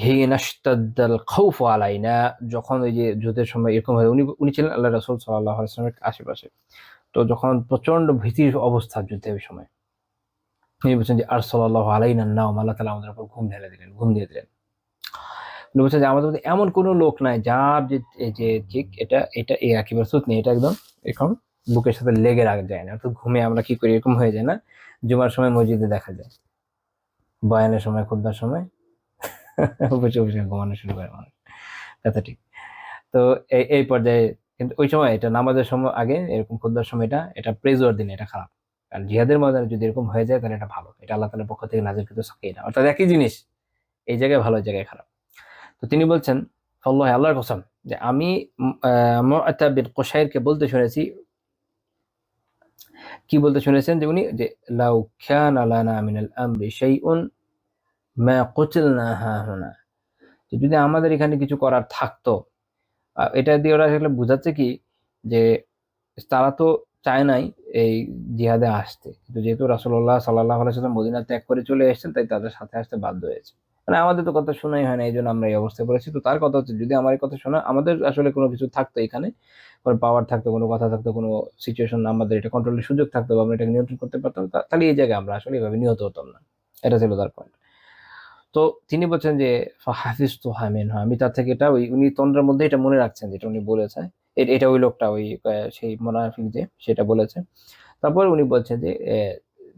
হিনাশতাদ্দাল খাউফু আলাইনা, যখন ওই যে যুদ্ধের সময় এরকম হয়, উনি ছিলেন আল্লাহ রাসূল সাল্লাল্লাহু আলাইহি ওয়াসাল্লামের আশেপাশে। তো যখন প্রচন্ড ভীতির অবস্থা যুদ্ধের সময়, তিনি বলছেন যে আরসালাল্লাহু আলাইনা নাওম, আল্লাহ তাআলা আমাদের উপর ঘুম দিয়ে দিলেন। উনি বলছেন যে আমাদের মধ্যে এমন কোনো লোক নাই যার যে ঠিক এটা এই একেবারে সুত নেই, এটা একদম এখন বুকের সাথে লেগে যায় না। অর্থাৎ ঘুমে আমরা কি করি, এরকম হয়ে যায় না? জুমার সময় মসজিদে দেখা যায়, বয়ানের সময়, খুতবার সময় বসে বসে ঘুমানো শুরু করে মানুষ, কথা ঠিক। তো এই পর্যায়ে কিন্তু ওই সময় এটা নামাজের সময় আগে এরকম খুতবার সময় এটা প্রেজর দিন, এটা খারাপ। আর জিহাদের ময়দানে যদি এরকম হয়ে যায় তাহলে এটা ভালো, এটা আল্লাহ তাআলার পক্ষ থেকে নাযিলকৃত সাকিনা, অর্থাৎ একই জিনিস, এই জায়গায় ভালো, এই জায়গায় খারাপ। তো তিনি বলছেন আল্লাহ, আল্লাহর কসম, যে আমি মুআতা বিন কুশাইরকে বলতে শুনেছি, কি বলতে শুনেছেন, যে উনি যে লাউ কানা লানা মিনাল আমরি শাইউন মা কুতিলনা হাহুনা, যদি আমাদের এখানে কিছু করার থাকতো, এটা দিয়ে ওরা আসলে বোঝাচ্ছে কি, যে তারা তো চায় নাই এই জিহাদে আসতে, কিন্তু যেহেতু রাসূলুল্লাহ সাল্লাল্লাহু আলাইহি ওয়াসাল্লাম মদিনা ত্যাগ করে চলে এসেছেন, তাই তাদের সাথে আসতে বাধ্য হয়েছে। মানে আমাদের তো কথা শোনাই হয় না, এই জন্য আমরা এই অবস্থায় পড়েছি। তো তার কথা হচ্ছে যদি আমার এই কথা শোনা, আমাদের আসলে কোনো কিছু থাকতো এখানে, কোনো পাওয়ার থাকতো, কোনো কথা থাকতো, কোনো সিচুয়েশন আমাদের এটা কন্ট্রোলের সুযোগ থাকতো, বা আমরা এটাকে নিয়ন্ত্রণ করতে পারতাম, তাহলে এই জায়গায় আমরা আসলে এভাবে নিহত হতাম না। এটা ছিল তার পয়েন্ট। তো তিনি বলছেন যে হাফিজ তো হামিন, হ্যাঁ আমি তার থেকে এটা, ওই উনি তন্দ্রার মধ্যে এটা মনে রাখছেন যেটা উনি বলেছে। এটা ওই লোকটা, ওই সেই মুনাফিক যে সেটা বলেছে। তারপর উনি বলছেন যে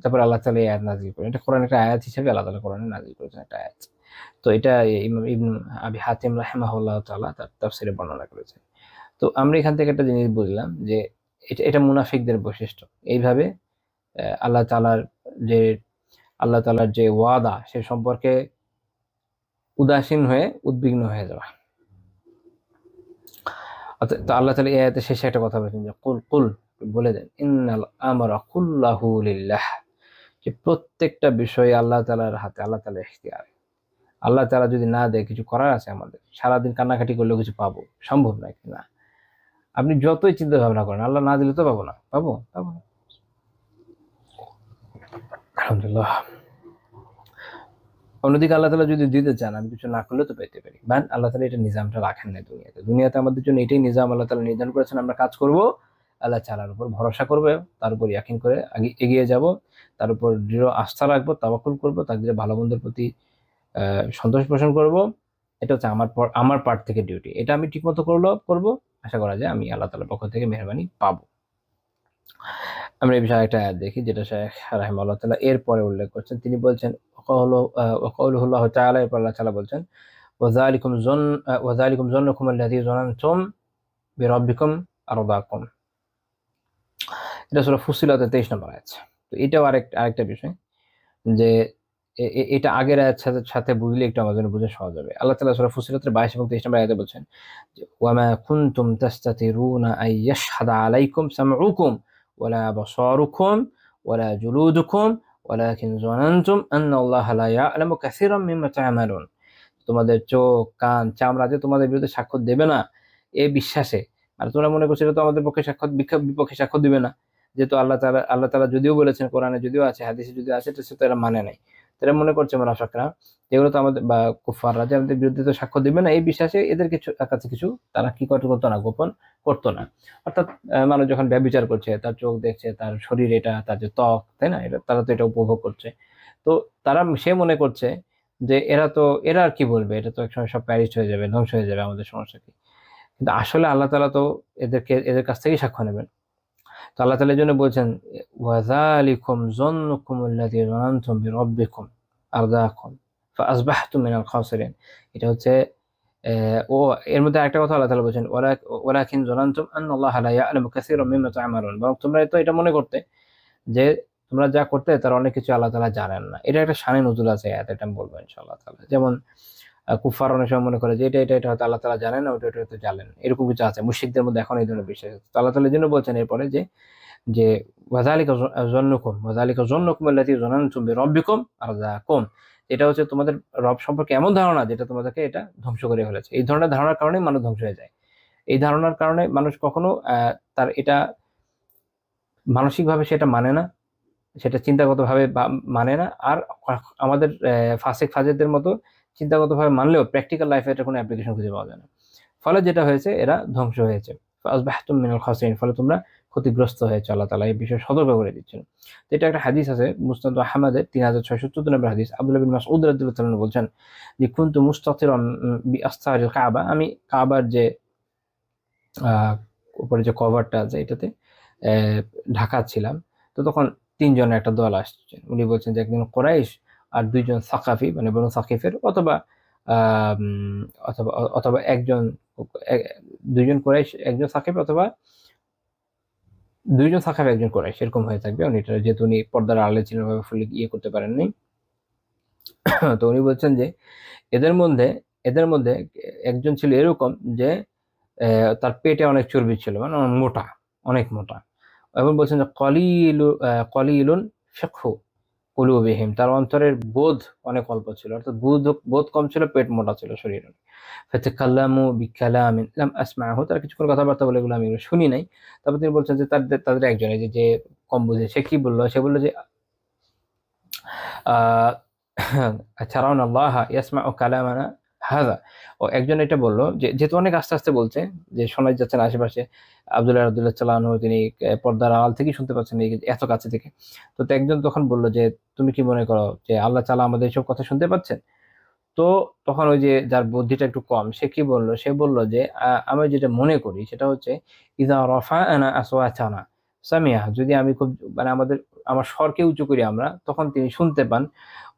তারপর আল্লাহ তাআলা এই আয়াত নাযিল করেন। এটা কোরআন একটা আয়াত হিসেবে আল্লাহ তাআলা কোরআনে নাযিল করেছেন একটা আয়াত। তো এটা ইমাম ইবনে আবি হাতিম রাহিমাহুল্লাহ তাআলা তার তাফসীরে বর্ণনা করেছেন। তো আমরা এখান থেকে একটা জিনিস বুঝলাম যে এটা এটা মুনাফিকদের বৈশিষ্ট্য। এইভাবে আল্লাহ তাআলার যে আল্লাহ তাআলার যে ওয়াদা সে সম্পর্কে উদাসীন হয়ে উদ্বিগ্ন হয়ে যাওয়া। তো আল্লাহ তাআলা এই আয়াতের শেষে একটা কথা বলেছেন যে কুল কুল, বলে দেন ইন্নাল আমরা কুল্লাহু লিল্লাহ, যে প্রত্যেকটা বিষয় আল্লাহ তাআলার হাতে, আল্লাহ তাআলার ইখতিয়ারে। আল্লাহ তাআলা যদি না দেয়, কিছু করার আছে আমাদের, সারাদিন কান্নাকাটি করলেও কিছু পাবো, সম্ভব নয় না। আপনি যতই চিন্তা ভাবনা করেন, আল্লাহ না দিলে তো পাবো না, পাবো পাবো না। আলহামদুলিল্লাহ। অন্যদিকে আল্লাহ তাআলা যদি দিতে চান, আমি কিছু না করলেও তো পেতে পারি, বাট আল্লাহ তাআলা এটা নিজামটা রাখেন না দুনিয়াতে। দুনিয়াতে আমাদের জন্য এটাই নিজাম আল্লাহ তাআলা নির্ধারণ করেছেন, আমরা কাজ করব, আল্লাহ তাআলার উপর ভরসা করবো, তার উপর ইয়াকিন করে আগে এগিয়ে যাব, তার উপর দৃঢ় আস্থা রাখবো, তাওয়াক্কুল করবো, তাকদীরে ভালো মন্দের প্রতি সন্তোষ পোষণ করব। এটা হচ্ছে আমার পার্ট থেকে ডিউটি। এটা আমি ঠিকমতো করবো, আশা করা যায় আমি আল্লাহ তাআলার পক্ষ থেকে মেহরবানি পাবো। আমরা এই বিষয়ে একটা আয়াত দেখি, যেটা শেখ রাহিমাহুল্লাহ তাআলা এরপরে উল্লেখ করছেন। তিনি বলছেন ওয়াকাউলুহুল্লাহ তাআলা, এরপর আল্লাহ তাআলা বলছেন ওয়াযালিকুম যন্নুকুম আল্লাযী যানানতুম বিরাব্বিকুম আরদাকুম। এটা সূরা ফুসিলাতের 23 নম্বর আয়াত। তো এটাও আরেকটা বিষয় যে এটা আগের আয়াত সাথে বুঝলে একটু আমাদের জন্য বুঝা সহজ হবে। আল্লাহ তাআলা সূরা ফুসিলাতের 22 এবং 23 নম্বর আয়াতে বলছেন যে ওয়ামা কুনতুম তাস্তাতিরুনা আন ইয়াশহাদা আলাইকুম সামউকুম ওয়ালা আবসারুকুম ওয়ালা জুলুদুকুম ওয়ালাকিন যানানতুম আন্নাল্লাহা লা ইয়া'লামু কাসীরাম মিম্মা তা'মালুন। তোমাদের চোখ, কান, চামড়া যে তোমাদের বিরুদ্ধে সাক্ষ্য দেবে না, এই বিশ্বাসে, আর তোমরা মনে করছো এটা তো আমাদের পক্ষে বিপক্ষে সাক্ষ্য দিবে না, যেহেতু আল্লাহ তাআলা যদিও বলেছেন, কোরআনে যদিও আছে, হাদিসে যদিও আছে, তো সেটা এরা মানে নাই। তারা মনে করছে মুনাফিকরা যেগুলো তো আমাদের, বা কুফাররা যে আমাদের বিরুদ্ধে তো সাক্ষ্য দিবে না, এই বিশ্বাসে এদের কাছে কিছু তারা কি করতো না, গোপন করতো না। অর্থাৎ মানুষ যখন ব্যভিচার করছে, তার চোখ দেখছে, তার শরীর এটা, তার যে ত্বক, তাই না, এটা তারা তো এটা উপভোগ করছে। তো সে মনে করছে যে এরা আর কি বলবে, এটা তো একসময় সব প্যারিস হয়ে যাবে, ধ্বংস হয়ে যাবে, আমাদের সমস্যা কি। কিন্তু আসলে আল্লাহ তাআলা তো এদের কাছ থেকেই সাক্ষ্য নেবেন। তো আল্লাহ তাআলা এই জন্য বলছেন ওয়াযালিকুম যন্নুকুম আল্লাযী যানানতুম বিরাব্বিকুম আরদাকুম ফাআসবাহতুম মিনাল খাসিরিন। এটা হচ্ছে ও এর মধ্যে আরেকটা কথা আল্লাহ তাআলা বলছেন ওয়ালাকিন যানানতুম আন্নাল্লাহা লা ইয়া'লামু কাসীরাম মিম্মা তা'মালুন। বরং তোমরা তো এটা মনে করতে যে তোমরা যা করতে তার অনেক কিছু আল্লাহ তাআলা জানেন না। এটা একটা শানে নুজুল আছে আয়াত, এটা আমি বলবো ইনশাআল্লাহ তাআলা। যেমন কুফার অনেক সময় মনে করে যে এটা হয়তো আল্লাহ তাআলা জানেন না, ওটা হয়তো জানেন, এরকম কিছু আছে মুশরিকদের মধ্যে, এখন এই ধরনের বিশ্বাস আছে। তো আল্লাহ তাআলা এই জন্য বলছেন এরপরে যে ওয়াযালিকা যন্নুকুম আল্লাযী যানানতুম বিরাব্বিকুম আরযাকুম। এটা হচ্ছে তোমাদের রব সম্পর্কে এমন ধারণা যেটা তোমাদেরকে এটা ধ্বংস করে ফেলেছে। এই ধরনের ধারণার কারণেই মানুষ ধ্বংস হয়ে যায়। এই ধারণার কারণে মানুষ কখনো তার এটা মানসিকভাবে সেটা মানে না, সেটা চিন্তাগতভাবে মানে না। আর আমাদের ফাসিক ফাজেরদের মতো চিন্তাগতভাবে মানলেও প্র্যাকটিক্যাল লাইফে এটা কোনো অ্যাপ্লিকেশন খুঁজে পাওয়া যায় না। ফলে যেটা হয়েছে, এরা ধ্বংস হয়েছে। ফাসবাহতুম মিনাল খাসিরিন, ফলে তোমরা ক্ষতিগ্রস্ত হয়েছে। আল্লাহ তাআলা এই বিষয়ে সতর্ক করে দিচ্ছেন। তো এটা একটা হাদিস আছে মুসনাদ আহমদের 3614 নম্বর হাদিস। আব্দুল্লাহ বিন মাসউদ রাদিয়াল্লাহু তাআলা বলছেন যে কুনতু মুস্তাতিরাম বিআসতারিল কাবা, আমি কাবার যে উপরে যে কভারটা আছে এটাতে ঢাকা ছিলাম। তো তখন ৩ জনের একটা দল আসছেন। উনি বলছেন যে একজন কুরাইশ আর ২ জন সাকাফি, মানে বনু সাকিফের, অথবা অথবা একজন ২ জন কুরাইশ, একজন সাকিফ, অথবা ২ জন সাকাফি, একজন কুরাইশ, এরকম হয়ে থাকবে। যেহেতু উনি পর্দার আড়ালে ছিলেন, ওইভাবে ফুলি করতে পারেননি। তো উনি বলছেন যে এদের মধ্যে একজন ছিল এরকম যে তার পেটে অনেক চর্বি ছিল, মানে অনেক মোটা। এবং বলছেন যে কলিলুন ফিকহু কুলুবিহিম, তার অন্তরের বোধ অনেক অল্প ছিল, অর্থাৎ বোধ কম ছিল, পেট মোটা ছিল, শরীর। ফাতাকাল্লামু বিকালামিন লাম আসমাহু, তারা কিছু কথাবার্তা বলে, এগুলো আমি শুনি নাই। তারপর তিনি বলছেন যে তাদের একজন, যে কম বুঝে, সে কি বললো, সে বললো যে তারাউনা আল্লাহ ইয়াসমাউ কালামানা হাযা। ও একজন এটা বললো যে, যেহেতু অনেক আস্তে আস্তে বলছে, যে শোনা যাচ্ছে না আশেপাশে, আব্দুল্লাহ রাদিয়াল্লাহু তাআলা আনহু তিনি পর্দার আড়াল থেকেই শুনতে পাচ্ছেন এই এত কাছে থেকে। তো একজন তখন বলল যে, তুমি কি মনে করো যে আল্লাহ তাআলা আমাদের এসব কথা শুনতে পাচ্ছেন? তো তখন ওই যে যার বুদ্ধিটা একটু কম, সে কি বলল? সে বলল যে, আমি যেটা মনে করি সেটা হচ্ছে, ইযা রাফা'না আসওয়াতানা সামিআ, যদি আমি খুব মানে আমার স্বরকে উঁচু করি আমরা, তখন তিনি শুনতে পান।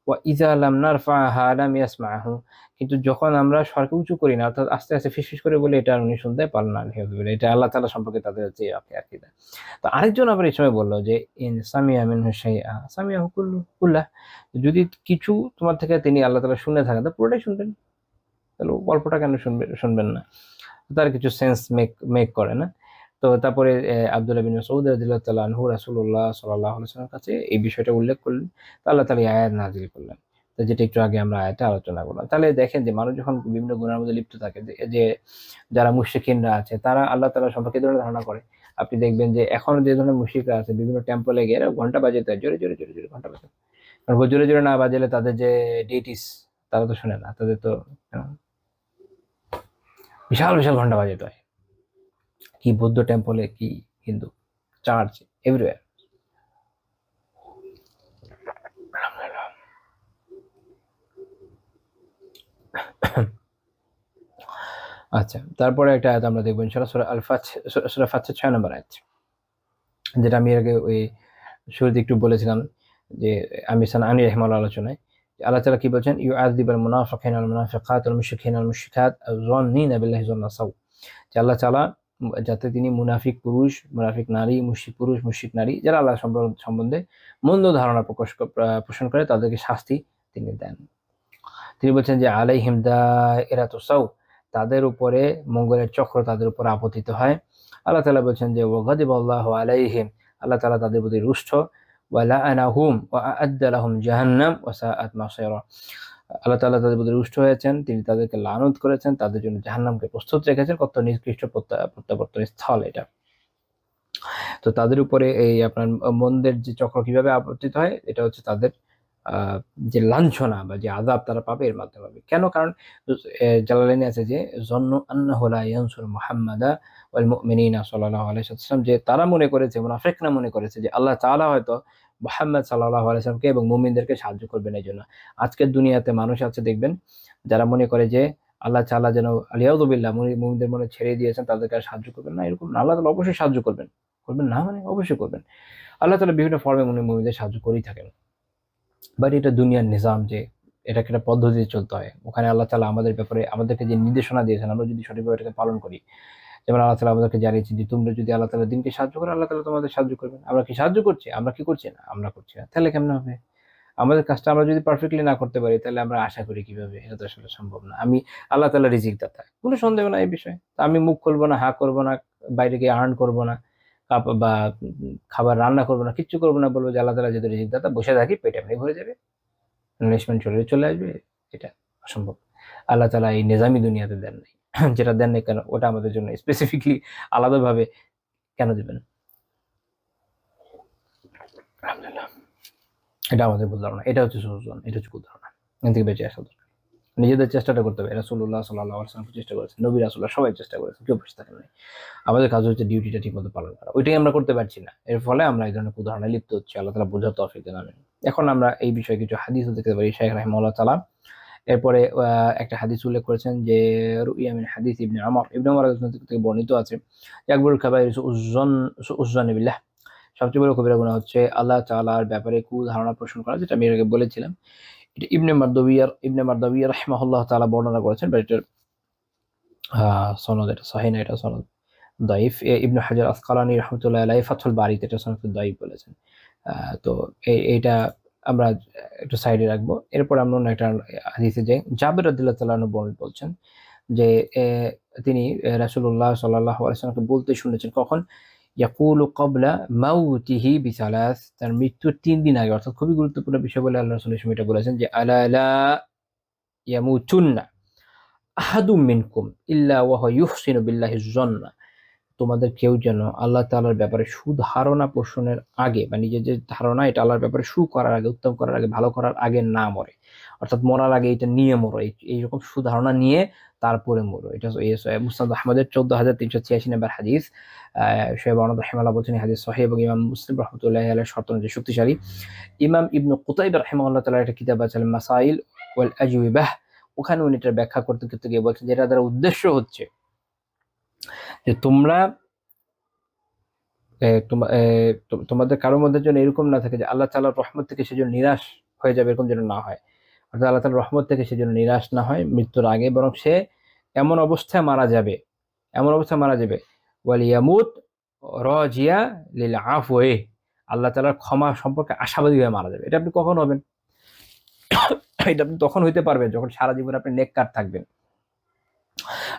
ওয়া ইযা লাম নারফা'হা লাম ইয়াসমা'হু, কিন্তু যখন আমরা স্বরকে উঁচু করি না, অর্থাৎ আস্তে আস্তে ফিসফিস করে বলি, এটা আর উনি শুনতে পারেন না। আলহামদুলিল্লাহ, এটা আল্লাহ তাআলা সম্পর্কে তাদের হচ্ছে আকীদা। তো আরেকজন আবার এই সময় বলল যে, ইন সামিআ মিনহু শাইআ সামিআহু কুল্লাহ, যদি কিছু তোমার থেকে তিনি আল্লাহ তাআলা শুনে থাকেন, তো পুরোটাই শুনবেন। তাহলে অল্পটা কেন শুনবেন না? তার কিছু সেন্স মেক মেক করে না। তো তারপরে আব্দুল্লাহ বিন মাসউদ রাদিয়াল্লাহু তাআলা আনহু রাসূলুল্লাহ সাল্লাল্লাহু আলাইহি ওয়াসাল্লামের কাছে এই বিষয়টা উল্লেখ করলেন। তো আল্লাহ তাআলা এই আয়াত নাযিল করলেন। তো যেটা একটু আগে আমরা আয়াতে আলোচনা করলাম। তাহলে দেখেন যে মানুষ যখন বিভিন্ন গুনাহের মধ্যে লিপ্ত থাকে, যে যারা মুশরিকিনরা আছে তারা আল্লাহ তাআলা সম্পর্কে এই ধরনের ধারণা করে। আপনি দেখবেন যে এখন যে ধরনের মুশরিকরা আছে বিভিন্ন টেম্পলে গিয়ে এরা ঘন্টা বাজাতে হয়, জোরে ঘন্টা বাজায়। কারণ জোরে না বাজালে তাদের যে ডেইটিস, তারা তো শোনে না। তাদের তো বিশাল ঘন্টা বাজাতে হয়। কি বৌদ্ধ টেম্পলে, কি হিন্দু চার্চ, এভরিওয়্যার। আচ্ছা, তারপরে একটা আয়াত আমরা দেখবো ইনশাআল্লাহ, সূরা সূরা ফাতিহা 6 নম্বর আয়াত, যেটা আমি এর আগে ওই শুরুতে একটু বলেছিলাম যে আমি সানানি রাহিমাহুল্লাহ আলোচনায়, আল্লাহ তাআলা কি বলছেন, ইউআযযিবুল মুনাফিকিনা ওয়াল মুনাফিকাত ওয়াল মুশরিকিনা ওয়াল মুশরিকাত আয-যান্নিনা বিল্লাহি যান্না সাও, যে আল্লাহ তাআলা যাতে তিনি মুনাফিক পুরুষ, মুনাফিক নারী, মুশরিক পুরুষ, মুশরিক নারী, যারা আল্লাহ সম্বন্ধে মন্দ ধারণা পোষণ করে, তাদেরকে শাস্তি তিনি দেন। তিনি বলছেন যে আলাইহিম দায়রাতুস সাও, তাদের উপরে মঙ্গলের চক্র তাদের উপর আপতিত হয়। আল্লাহ তাআলা বলছেন যে ওয়াগাদিবাল্লাহু আলাইহিম, আল্লাহ তাআলা তাদের প্রতি রুষ্ট, ওয়া লাআনাহুম ওয়া আ'আদ্দা লাহুম জাহান্নাম ওয়া সাআত মাসীরা, আল্লাহ তাআলা তাদের প্রতি রুষ্ট হয়েছেন, তিনি তাদেরকে লানত করেছেন, তাদের জন্য জাহান্নামকে প্রস্তুত রেখেছেন, কত নিকৃষ্ট প্রত্যাবর্তন স্থল এটা। তো তাদের উপরে এই আপনার মন্দের যে চক্র কিভাবে আপতিত হয়, এটা হচ্ছে তাদের যে লাঞ্ছনা বা যে আযাব তারা পাবে এর মাধ্যমে পাবে। কেন? কারণ জালালাইনে আছে যে জন্নু আন্নাহু লা ইয়ানসুর মুহাম্মাদা ওয়াল মুমিনিনা সাল্লাল্লাহু আলাইহি ওয়াসাল্লাম, যে তারা মনে করেছে, মুনাফিকরা মনে করেছে যে আল্লাহ তাআলা হয়তো মুহাম্মদ সাল্লাল্লাহু আলাইহি ওয়াসাল্লামকে এবং মুমিনদেরকে সাহায্য করবেন এইজন্য। আজকের দুনিয়াতে মানুষ আছে দেখবেন, যারা মনে করে যে আল্লাহ তাআলা যেন আলিয়াযু বিল্লাহ মুমিনদের মনে ছেড়ে দিয়েছেন, তাদেরকে আর সাহায্য করবেন না, এরকম না। আল্লাহ তাআলা অবশ্যই সাহায্য করবেন। করবেন না মানে অবশ্যই করবেন। আল্লাহ তাআলা বিভিন্ন ফর্মে মুমিনদের সাহায্য করেই থাকেন। বাট এটা দুনিয়ার নিজাম, যে এটাকে একটা পদ্ধতিতে চলতে হয়। ওখানে আল্লাহ তাআলা আমাদের ব্যাপারে আমাদেরকে যে নির্দেশনা দিয়েছেন, আমরা যদি সঠিকভাবে এটাকে পালন করি, যেমন আল্লাহ তাআলা আমাদেরকে জানিয়েছেন যে তোমরা যদি আল্লাহ তাআলার দ্বীনকে সাহায্য করো, আল্লাহ তাআলা তোমাদের সাহায্য করবেন। আমরা কি সাহায্য করছি? আমরা কি করছি না? আমরা করছি না। তাহলে কেমনে হবে? আমাদের কাজটা আমরা যদি পারফেক্টলি না করতে পারি, তাহলে আমরা আশা করি কিভাবে? এটা তো আসলে সম্ভব না। আল্লাহ তাআলা রিজিক দাতা। কোনো সন্দেহ নাই এই বিষয়ে। তো আমি মুখ খুলব না, হা করব না, বাইরে গিয়ে আর্ন করব না, বা খাবার রান্না করব না, কিচ্ছু করব না। বলব যে আল্লাহ তাআলা যেহেতু রিজিক দাতা, বসে থাকি, পেট এমনি ভরে যাবে। রিপ্লেসমেন্ট চলে আসবে, এটা অসম্ভব। আল্লাহ তাআলা এই নিজামী দুনিয়াতে দেন নাই। যেটা দেন নাই কেন, ওটা আমাদের জন্য স্পেসিফিকলি আলাদাভাবে কেন দিবেন? আলহামদুলিল্লাহ, এটা আমাদের ভুল ধারণা। এটা হচ্ছে সুজন, এটা হচ্ছে ভুল ধারণা। এখান থেকে বেঁচে আসা দরকার। নিজেদের চেষ্টাটা করতে হবে। রাসূলুল্লাহ সাল্লাল্লাহু আলাইহি ওয়াসাল্লাম চেষ্টা করেছেন, নবী রাসূলরা সবাই চেষ্টা করেছেন, কেউ বসে থাকেন নাই। আমাদের কাজ হচ্ছে ডিউটিটা ঠিকমতো পালন করা। ওইটাই আমরা করতে পারছি না। এর ফলে আমরা এই ধরনের কুধারণায় লিপ্ত হচ্ছি। আল্লাহ তাআলা বোঝার তৌফিক দেন। আমিন। এখন আমরা এই বিষয়ে কিছু হাদিসও দেখতে পারি। শাইখ রাহিমাহুল্লাহ তাআলা এরপরে একটা হাদিস উল্লেখ করেছেন যে রুইয়া মিন হাদিস ইবনে ওমর থেকে বর্ণিত আছে, আকবরুল কাবাইর সুউজ্জান বিল্লাহ, সবচেয়ে বড় কবিরা গুনাহ হচ্ছে আল্লাহ তাআলার ব্যাপারে কুধারণা পোষণ করা, যেটা আমি আগে বলেছিলাম। এটা ইবনে মারদাওয়ী রাহিমাহুল্লাহ তাআলা বর্ণনা করেছেন, বাট এটার সনদ এটা সহিহ না, এটা সনদ দাইফ। ইবনে হাজার আসকালানী রাহমাতুল্লাহি আলাইহি ফাথুল বারীতে এটা সনদ দাইফ বলেছেন। তো এইটা আমরা একটু সাইডে রাখবো। এরপর আমরা অন্য একটা হাদিসে যাই। জাবের রাদিয়াল্লাহু তাআলা আনহু বলছেন যে তিনি রাসূলুল্লাহ সাল্লাল্লাহু আলাইহি ওয়াসাল্লামকে বলতে শুনেছেন, কখন? ইয়াকুলু ক্বাবলা মাউতিহি বিসালাস, তার মৃত্যুর ৩ দিন আগে, অর্থাৎ খুবই গুরুত্বপূর্ণ বিষয় বলে আল্লাহ রাসূল এই সময়টা বলেছেন যে আলা লা ইয়ামুতুন্না আহাদুম মিনকুম ইল্লা ওয়া হুয়া ইউহসিনু বিল্লাহি যন্না, তোমাদের কেউ যেন আল্লাহ তাআলার ব্যাপারে সুধারণা পোষণের আগে বা নিজের যে ধারণা এটা আল্লাহর ব্যাপারে করার আগে, উত্তম করার আগে, ভালো করার আগে না মরে। অর্থাৎ মরার আগে এটা নিয়ে মরো, এইরকম সুধারণা নিয়ে তারপরে মরো। এটা মুসনাদ আহমদের 14,386 নম্বর হাদিস। শোয়েব আহমদ রাহিমাহুল্লাহ বলছেন এই হাদিস সহিহ এবং ইমাম মুসলিম রাহমাতুল্লাহি আলাইহির শর্ত অনুযায়ী শক্তিশালী। ইমাম ইবনু কুতাইবা রাহিমাহুল্লাহ তাআলার একটা কিতাব আছে আল মাসাইল ওয়াল আজওয়াবাহ, ওখানে উনি এটা ব্যাখ্যা করতে করতে গিয়ে বলছেন যে এটা দ্বারা উদ্দেশ্য হচ্ছে যে তোমরা তোমাদের কারোর মধ্যে যেন এরকম না থাকে যে আল্লাহ তাআলার রহমত থেকে সেজন্য নিরাশ হয়ে যাবে, এরকম যেন না হয়। অর্থাৎ আল্লাহ তাআলার রহমত থেকে সেজন্য নিরাশ না হয় মৃত্যুর আগে, বরং সে এমন অবস্থায় মারা যাবে, ওয়ালিয়ামুত রাজিয়া লিল আফওয়ে, আল্লাহ তাআলার ক্ষমা সম্পর্কে আশাবাদী হয়ে মারা যাবে। এটা আপনি কখন হবেন? এটা আপনি তখন হইতে পারবেন যখন সারা জীবন আপনি নেককার থাকবেন।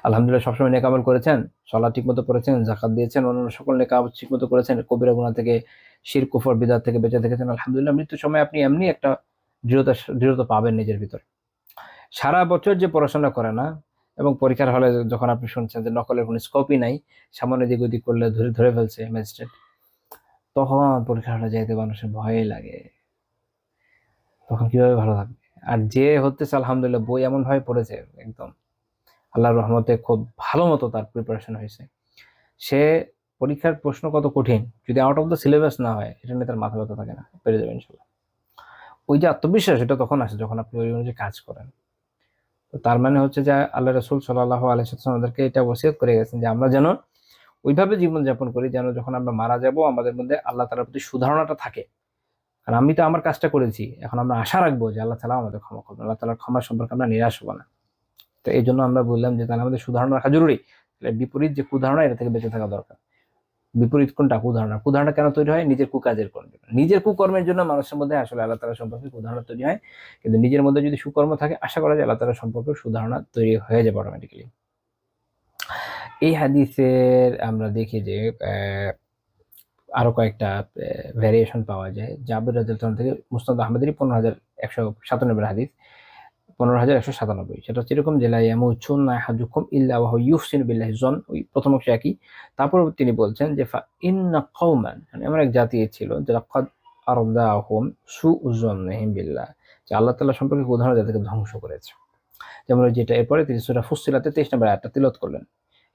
আলহামদুলিল্লাহ সবসময় নেক আমল করেছেন, সালাত ঠিকমতো করেছেন, যাকাত দিয়েছেন, অন্যান্য সকল নেক আমল ঠিকমতো করেছেন, কবিরা গুনাহ থেকে, শিরক কুফর বিদআত থেকে বেঁচে থেকেছেন। আলহামদুলিল্লাহ মৃত্যুর সময় আপনি এমনি একটা দৃঢ়তা পাবেন নিজের ভিতর। সারা বছর যে পড়াশোনা করে না এবং পরীক্ষার হলে যখন আপনি শুনছেন যে নকলের কোনো স্কোপই নাই, সামনে দিক ওদিক করলে ধরে ফেলছে ম্যাজিস্ট্রেট, তখন পরীক্ষার হলে যাইতে মানুষের ভয় লাগে। তখন কিভাবে ভালো থাকবে? আর যে হতেছে আলহামদুলিল্লাহ বই এমন ভাবে পড়েছে, একদম আল্লাহর রহমতে খুব ভালো মতো তার প্রিপারেশন হয়েছে, সে পরীক্ষার প্রশ্ন কত কঠিন যদি আউট অফ দ্য সিলেবাস না হয় এটা নিয়ে তার মাথা ব্যথা থাকে না, পেরে যাবে ইনশাল্লাহ। ওই যে আত্মবিশ্বাস এটা তখন আসে যখন আপনি ওই অনুযায়ী কাজ করেন। তো তার মানে হচ্ছে যে আল্লাহ রাসূল সাল্লাল্লাহু আলাইহি ওয়াসাল্লাম আমাদেরকে এটা ওসিয়ত করে গেছেন যে আমরা যেন ওইভাবে জীবনযাপন করি যেন যখন আমরা মারা যাব আমাদের মধ্যে আল্লাহ তাআলার প্রতি সুধারণাটা থাকে। আর আমি তো আমার কাজটা করেছি, এখন আমরা আশা রাখবো যে আল্লাহ তাআলা আমাদের ক্ষমা করবেন, আল্লাহ তাআলার ক্ষমা সম্পর্কে আমরা নিরাশ হবো না। তো এই জন্য আমরা বললাম যে তাহলে আমাদের সুধারণা রাখা জরুরি। বিপরীত যে কুধারণা এটা থেকে বেঁচে থাকা দরকার। বিপরীত কোনটা? কুধারণা। কুধারণা কেন তৈরি হয়? নিজের কুকাজের কারণে। নিজের কুকর্মের জন্য মানুষের মধ্যে আসলে আল্লাহ তাআলা সম্পর্কে কুধারণা তৈরি হয়। কিন্তু নিজের মধ্যে যদি সুকর্ম থাকে আশা করা যায় আল্লাহ তাআলা সম্পর্কে সুধারণা তৈরি হয়ে যাবে অটোমেটিক্যালি। এই হাদিসের আমরা দেখি যে আরো কয়েকটা ভ্যারিয়েশন পাওয়া যায়। জাবের রাদিয়াল্লাহু আনহু থেকে মুসনাদ আহমদেরই 15,197 হাদিস, 15,197। সেটা হচ্ছে এরকম যে লা ইয়ামুতুন্না আহাদুকুম ইল্লা ওয়া হুয়া ইউহসিনু বিল্লাহি যন, ওই প্রথম অংশ একই। তারপর তিনি বলছেন যে ফা ইন্না কওমান, মানে এমন এক জাতি ছিল যে লাকাদ আরদাহুম সুউযুন্নিহিম বিল্লাহ, যে আল্লাহ তাআলা সম্পর্কে উদাহরণ যাদেরকে ধ্বংস করেছে। যেমন ওই যেটা এরপরে তিনি সূরা ফুসসিলাতে 23 নম্বর আয়াতটা তিলাওয়াত করলেন।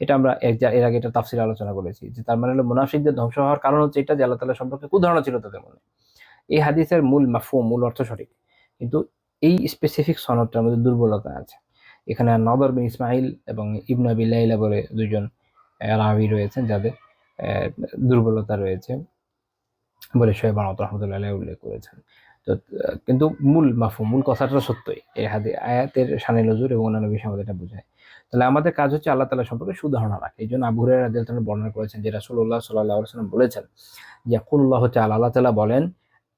এটা আমরা এর আগে এটা তাফসীরে আলোচনা করেছি যে তার মানে হলো মুনাফিকদের ধ্বংস হওয়ার কারণ হচ্ছে এটা যে আল্লাহ তাআলা সম্পর্কে উদাহরণ ছিল তাদের মনে। এই হাদিসের মূল মাফহুম, মূল অর্থ সঠিক, কিন্তু এই স্পেসিফিক সনদটার মধ্যে দুর্বলতা আছে। এখানে নদর বিন ইসমাইল এবং ইবনে আবি লাইলা বলে দুইজন রাবী রয়েছেন যাদের দুর্বলতা রয়েছে বলে শোয়েব রাহমাতুল্লাহি আলাইহি উল্লেখ করেছেন। তো কিন্তু মূল মাফহুম, মূল কথাটা সত্যই। এই আয়াতের শানে নজুল এবং অন্যান্য বিষয় আমাদের এটা বোঝায়। তাহলে আমাদের কাজ হচ্ছে আল্লাহ তাআলা সম্পর্কে সুধারণা রাখা। এই জন্য আবু হুরায়রা রাদিয়াল্লাহু আনহু বর্ণনা করেছেন যে রাসূলুল্লাহ সাল্লাল্লাহু আলাইহি ওয়াসাল্লাম বলেছেন, ইয়াকুলুল্লাহু তাআলা, আল্লাহ তাআলা বলেন,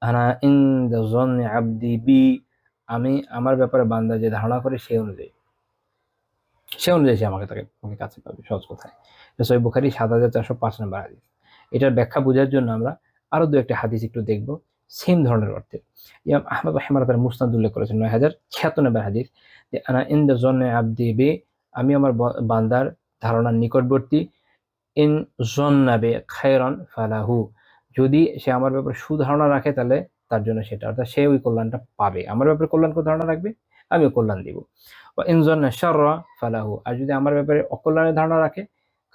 আনা ইনদা যন্নি আবদি বি, আমি আমার ব্যাপারে বান্দা যে ধারণা করে সে অনুযায়ী সে আমাকে কাছে পাবে। সহজ কথায় সহিহ বুখারী ৭,৪০৫ নম্বর হাদিস। এটার ব্যাখ্যা বোঝার জন্য আমরা আরো দু একটা হাদিস একটু দেখব সেম ধরনের অর্থে। ইমাম আহমদ রাহিমাহুল্লাহ তার মুসনাদ উল্লেখ করেছেন ৯,০৭৬ নম্বর হাদিস যে আনা ইনদা যন্নি আবদি বি, আমি আমার বান্দার ধারণার নিকটবর্তী, ইন যন্না বি খায়রান ফালাহু, যদি সে আমার ব্যাপারে সুধারণা রাখে তাহলে তার জন্য সেটা, অর্থাৎ সে ওই কল্যাণটা পাবে। আমার ব্যাপারে কল্যাণ ধারণা রাখবে, আমিও কল্যাণ দিব। ওয়া ইন যন্না শাররা ফালাহু, আর যদি আমার ব্যাপারে অকল্যাণের ধারণা রাখে,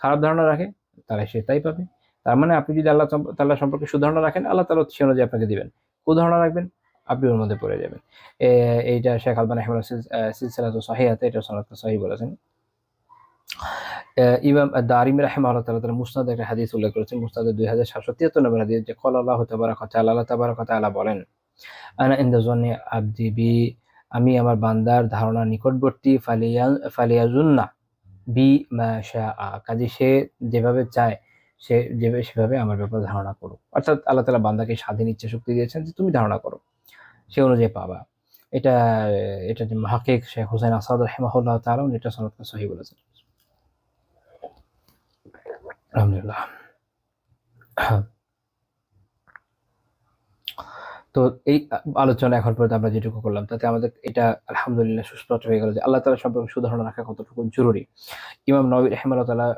খারাপ ধারণা রাখে, তাহলে সে তাই পাবে। তার মানে আপনি যদি আল্লাহ তাআলা সম্পর্কে সুধারণা রাখেন আল্লাহ তাআলা সে অনুযায়ী আপনাকে দিবেন, কুধারণা রাখবেন আপনি ওর মধ্যে পড়ে যাবেন। এইটা শেখ আলবানী রাহিমাহুল্লাহ সিলসিলাতুস সহিহাতে এটা সনদটা সহিহ বলেছেন। ইমাম দারিমি রাহিমাহুল্লাহ তাআলা তার মুসনাদে একটা হাদিস উল্লেখ করেছেন, মুসনাদে ২,৭৭৩ নম্বর হাদিস, যে ক্বালা আল্লাহু তাবারাকা ওয়া তাআলা, আল্লাহ তাবারাকা ওয়া তাআলা বলেন, আনা ইনদা যন্নি আবদি বি, আমি আমার বান্দার ধারণার নিকটবর্তী, ফালিয়াজুন্না বি মা শাআ, কাজে সে যেভাবে চায় সেভাবে আমার ব্যাপারে ধারণা করুক। অর্থাৎ আল্লাহ তাআলা বান্দাকে স্বাধীন ইচ্ছা শক্তি দিয়েছেন যে তুমি ধারণা করো, সে অনুযায়ী পাবা। এটা এটা যে মুহাক্কিক শেখ হুসাইন আসাদ রাহিমাহুল্লাহ তাআলা এটা সনদটা সহিহ বলেছেন। আলহামদুলিল্লাহ। তো এই আলোচনা এখন পর্যন্ত আমরা যেটুকু করলাম তাতে আমাদের এটা আলহামদুলিল্লাহ সুস্পষ্ট হয়ে গেল যে আল্লাহ তাআলা সম্পর্কে সুধারণা রাখা কতটুকু জরুরি। ইমাম নববী রাহিমাহুল্লাহ তাআলা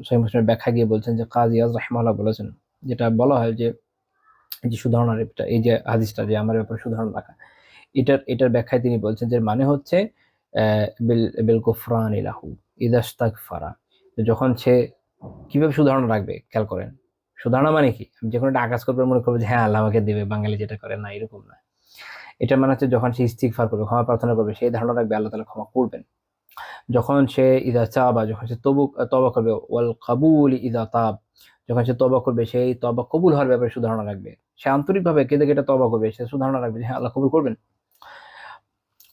সহিহ মুসলিমের ব্যাখ্যা গিয়ে বলছেন যে কাজী ইয়াজ রাহিমাহুল্লাহ বলেছেন, যেটা বলা হয় যে এই যে সুধারণার এই যে হাদিসটা যে আমার ব্যাপারে সুধারণা রাখা, এটার ব্যাখ্যায় তিনি বলছেন যে মানে হচ্ছে বিল বিল কুফরানি লাহু ইযা ইস্তাগফারা, যখন সে কিভাবে সুধারণা রাখবে খেয়াল করেন। সুধারণা মানে কি? আমি যখন একটা আকাজ করবো মনে করবো যে হ্যাঁ আল্লাহ আমাকে দেবে, বাঙালি যেটা করে, না এরকম না। এটা মানে হচ্ছে যখন সে ইস্তিগফার করবে, ক্ষমা প্রার্থনা করবে, সেই ধারণা রাখবে আল্লাহ তাআলা ক্ষমা করবেন। যখন সে ইদা চাবা, যখন সে তওবা করবে, ওয়াল কাবুল ইদা তাব, যখন সে তওবা করবে সেই তওবা কবুল হওয়ার ব্যাপারে সুধারণা রাখবে। সে আন্তরিকভাবে কেঁদে কেটে তওবা করবে, সে সুধারণা রাখবে যে হ্যাঁ আল্লাহ কবুল করবেন।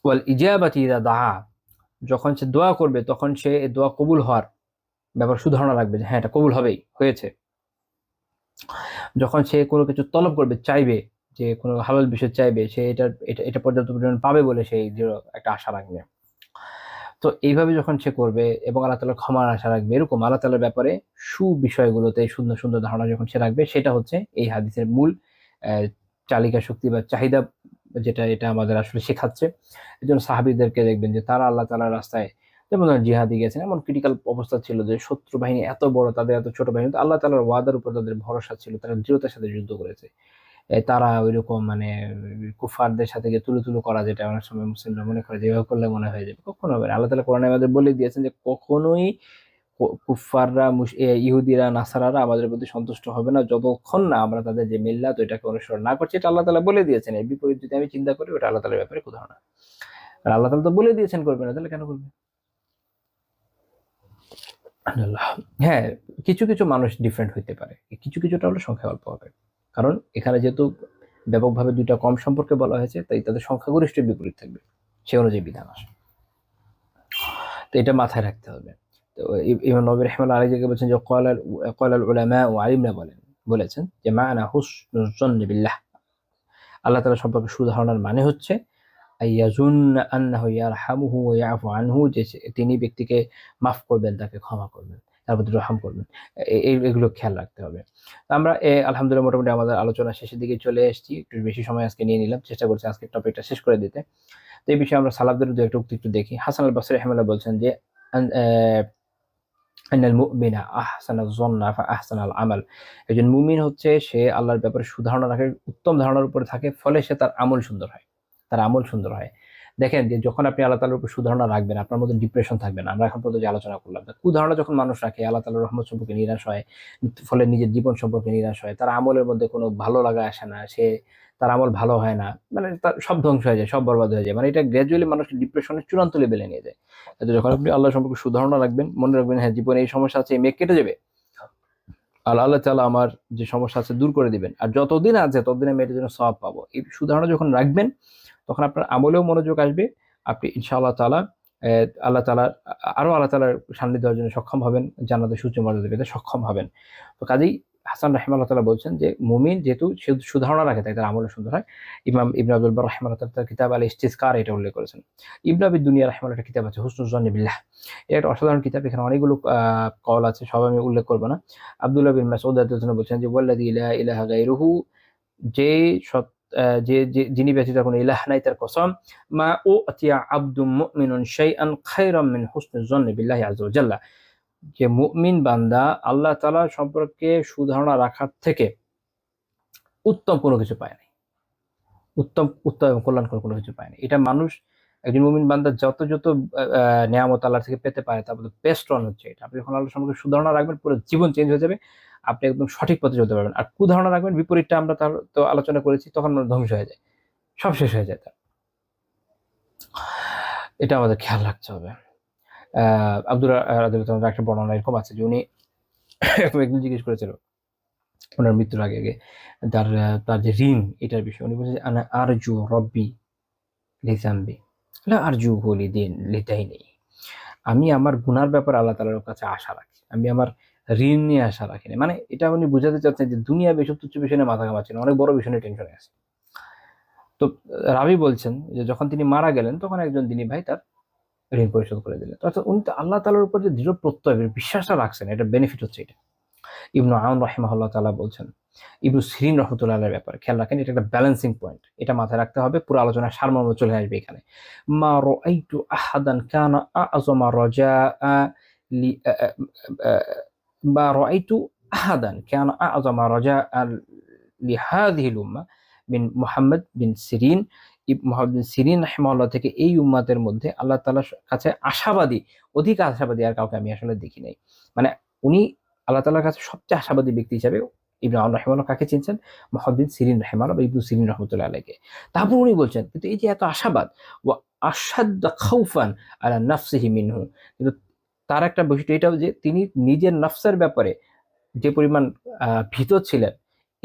ওয়াল ইজাবাতি ইদা দাআ, যখন সে দোয়া করবে তখন সে এই দোয়া কবুল হওয়ার ব্যাপারে সুধারণা রাখবে যে হ্যাঁ এটা কবুল হবেই, হয়েছে। যখন সে কোনো কিছু তলব করবে, চাইবে, যে কোনো হালাল বিষয় চাইবে, সে এটা পর্যাপ্ত পরিমাণ পাবে বলে সেই দৃঢ় একটা আশা রাখবে। তো এইভাবে যখন সে করবে এবং আল্লাহ তাআলার ক্ষমার আশা রাখবে, এরকম আল্লাহ তাআলার ব্যাপারে সুবিষয়গুলোতে সুন্দর সুন্দর ধারণা যখন সে রাখবে, সেটা হচ্ছে এই হাদিসের মূল চালিকা শক্তি বা চাহিদা, যেটা এটা আমাদের আসলে শেখাচ্ছে। এই জন্য সাহাবীদেরকে দেখবেন যে তারা আল্লাহ তাআলার রাস্তায় যেমন ধরেন জিহাদে গেছেন, এমন ক্রিটিক্যাল অবস্থা ছিল যে শত্রু বাহিনী এত বড়, তাদের এত ছোট বাহিনী, তো আল্লাহ তাআলার ওয়াদার উপর তাদের ভরসা ছিল, তারা দৃঢ়তার সাথে যুদ্ধ করেছে। তারা ঐরকম মানে কুফারদের সাথে গিয়ে তুলু করা, যেটা অনেক সময় মুসলিমরা মনে করে যেভাবে করলে মনে হয়ে যাবে, কখনো হবে না। আল্লাহ তাআলা কোরআনে আমাদের বলে দিয়েছেন যে কখনোই কুফাররা, ইহুদিরা, নাসারারা আমাদের প্রতি সন্তুষ্ট হবে না যতক্ষণ না আমরা তাদের যে মিল্লাত ওইটাকে অনুসরণ না করছি। এটা আল্লাহ তাআলা বলে দিয়েছেন। এর বিপরীত যদি আমি চিন্তা করি, ওটা আল্লাহ তাআলার ব্যাপারে উদাহরণ। আর আল্লাহ তাআলা তো বলে দিয়েছেন করবে না, তাহলে কেন করবে? হ্যাঁ, কিছু কিছু মানুষ ডিফারেন্ট হইতে পারে, কিছু কিছুটা হলো সংখ্যা অল্প হবে, কারণ এখানে যেহেতু ব্যাপকভাবে দুইটা কম সম্পর্কে বলা হয়েছে, তাই তাদের সংখ্যাগরিষ্ঠের বিপরীত থাকবে, সে অনুযায়ী বিধান আসে। তো এটা মাথায় রাখতে হবে। তো ইমাম নবী রাহিমাহুল্লাহ আরেক জায়গায় বলছেন যে ক্বালাল উলামা ও আলিমরা বলেছেন যে মা'না হুসনুজ জন্নি বিল্লাহ, আল্লাহ তাআলা সম্পর্কে সুধারণার মানে হচ্ছে আইয়াজুন্না আন্নাহু ইয়ারহামুহু ওয়া ইয়াফু আনহু, যে তিনি ব্যক্তিকে মাফ করবেন, তাকে ক্ষমা করবেন, তার প্রতি রহম করবেন। এগুলো খেয়াল রাখতে হবে। তো আমরা আলহামদুলিল্লাহ মোটামুটি আমাদের আলোচনা শেষের দিকে চলে এসেছি। একটু বেশি সময় আজকে নিয়ে নিলাম, চেষ্টা করছি আজকের টপিকটা শেষ করে দিতে। তো এই বিষয়ে আমরা সালাফদের দু একটা উক্তি একটু দেখি। হাসান আল বসরি রাহিমাহুল্লাহ বলছেন যে আন্নাল মুমিনা আহসানাজ যন্না ফা আহসানাল আমাল, একজন মুমিন হচ্ছে সে আল্লাহর ব্যাপারে সুধারণা রাখে, উত্তম ধারণার উপরে থাকে, ফলে সে তার আমল সুন্দর হয়, তার আমল সুন্দর হয়। দেখেন যে যখন আপনি আল্লাহ তাআলার উপর সুধারণা রাখবেন, আপনার মধ্যে ডিপ্রেশন থাকবে না। আমরা এখন পর্যন্ত যে আলোচনা করলাম, কুধারণা যখন মানুষ রাখে, আল্লাহ তাআলার রহমত সম্পর্কে নিরাশ হয়, ফলে নিজের জীবন সম্পর্কে নিরাশ হয়, তার আমলের মধ্যে কোনো ভালো লাগা আসে না, তার আমল ভালো হয় না, মানে তার সব ধ্বংস হয়ে যায়, সব বরবাদ হয়ে যায়। মানে এটা গ্র্যাজুয়ালি মানুষকে ডিপ্রেশনের চূড়ান্ত লেভেলে নিয়ে যায়। তো যখন আপনি আল্লাহ সম্পর্কে সুধারণা রাখবেন, মনে রাখবেন হ্যাঁ জীবনে এই সমস্যা আছে, এই মেঘ কেটে যাবে, আর আল্লাহ তাআলা আমার যে সমস্যা আছে দূর করে দিবেন, আর যতদিন আছে ততদিন আমি এটার জন্য সওয়াব পাবো। এই সুধারণা যখন রাখবেন, তখন আপনার আমলেও মনোযোগ আসবে, আপনি ইনশাআল্লাহ তাআলা আল্লাহ তাআলার আল্লাহ তাআলার সান্নিধ্য দেওয়ার জন্য সক্ষম হবেন, জান্নাতের সুউচ্চ মর্যাদা পেতে সক্ষম হবেন। তো কাজেই হাসান রাহিমাহুল্লাহ তাআলা বলছেন যে মুমিন যেহেতু সুধারণা রাখে, তাই তার আমলও সুন্দর হয়। ইমাম ইবনে আব্দুল বার রাহিমাহুল্লাহ তার কিতাব আল ইস্তিযকার এটা উল্লেখ করেছেন। ইবনে আবি দুনিয়া রাহিমাহুল্লাহ একটা কিতাব আছে হুসনুজ জন্নি বিল্লাহ, এটা একটা অসাধারণ কিতাব। এখানে অনেকগুলো কল আছে, সব আমি উল্লেখ করব না। আব্দুল্লাহ বিন মাসউদ রাদিয়াল্লাহু আনহু বলছেন যে ওয়াল্লাযী লা ইলাহা গায়রুহু, যে যিনি ব্যতীত কোনো ইলাহ নাই, তার কসম, মা উতিয়া আবদুম মুমিনুন শাইআন খায়রাম মিন হুসনিজ জন্নি বিল্লাহি আযজা ওয়া জাল্লা, যে মুমিন বান্দা আল্লাহ তাআলা সম্পর্কে সুধারণা রাখার থেকে উত্তম কোনো কিছু পায় নাই, উত্তম এবং কল্যাণকর কোনো কিছু পায় নাই। এটা মানুষ, একজন মুমিন বান্দা যত নেয়ামত আল্লাহ থেকে পেতে পারে, তার মধ্যে বেস্ট ওয়ান হচ্ছে এটা। আপনি যখন আল্লাহ সম্পর্কে সুধারণা রাখবেন, পুরো জীবন চেঞ্জ হয়ে যাবে, আপনি একদম সঠিক পথে চলতে পারবেন। আর কুধারণা রাখবেন, বিপরীতটা আমরা তার তো আলোচনা করেছি, তখন ধ্বংস হয়ে যায়, সব শেষ হয়ে যায় তার। এটা আমাদের খেয়াল রাখতে হবে। আব্দুর রাদিয়াল্লাহু তাআলা একটা বর্ণনা এরকম আছে যে উনি একদিন জিজ্ঞেস করেছিল ওনার মৃত্যুর আগে তার যে ঋণ, এটার বিষয়ে উনি বলছেন আনা আরজু রব্বি লিজামবি লা আরজুহু লিদাইনি, আমি আমার গুনার ব্যাপারে আল্লাহ তাআলার কাছে আশা রাখি, আমি আমার ঋণ নিয়ে আশা রাখি না। মানে এটা উনি বুঝাতে চাচ্ছেন যে দুনিয়া এসব তুচ্ছ বিষয় নিয়ে মাথা ঘামাচ্ছেন না, অনেক বড় বিষয় নিয়ে টেনশনে আছে। তো রাবি বলছেন যে যখন তিনি মারা গেলেন, তখন একজন দিনী ভাই তার ঋণ পরিশোধ করে দিলেন। অর্থাৎ উনি তো আল্লাহ তাআলার উপর যে দৃঢ় প্রত্যয়, বিশ্বাসটা রাখছেন, এটা বেনিফিট হচ্ছে এটা। ইবনু আউন রাহিমাহুল্লাহ তাআলা বলছেন ইবনু সিরিন রাহমাতুল্লাহ আলাইহির ব্যাপারে খেয়াল রাখেন, এটা একটা ব্যালেন্সিং পয়েন্ট, এটা মাথায় রাখতে হবে। পুরো আলোচনার সারমর্ম চলে আসবে এখানে। মা রাআইতু আহাদান কানা আ'যামা রাজাআ লি বা রাআইতু আহাদান কানা আ'যামা রাজাআন লিহাযিহিল উম্মাহ মিন মুহাম্মদ বিন সিরিন। মুহাম্মদ বিন সিরিন রাহিমাহুল্লাহ থেকে এই উম্মাতের মধ্যে আল্লাহ তাআলার কাছে আশাবাদী, অধিক আশাবাদী আর কাউকে আমি আসলে দেখি নাই। মানে উনি আল্লাহ তাআলার কাছে সবচেয়ে আশাবাদী ব্যক্তি হিসেবে ইবনে আউন রাহিমাহুল্লাহ কাকে চিনছেন? মুহাম্মদ বিন সিরিন রাহিমাহুল্লাহ বা ইবনু সিরিন রাহমাতুল্লাহ আলাইহি। তারপর উনি বলছেন, কিন্তু এই যে এত আশাবাদ, ওয়া আশাদ্দা খাউফান আলা নাফসিহি মিনহু, কিন্তু তার একটা বৈশিষ্ট্য এটাও যে তিনি নিজের নফসের ব্যাপারে যে পরিমাণ ভীত ছিলেন,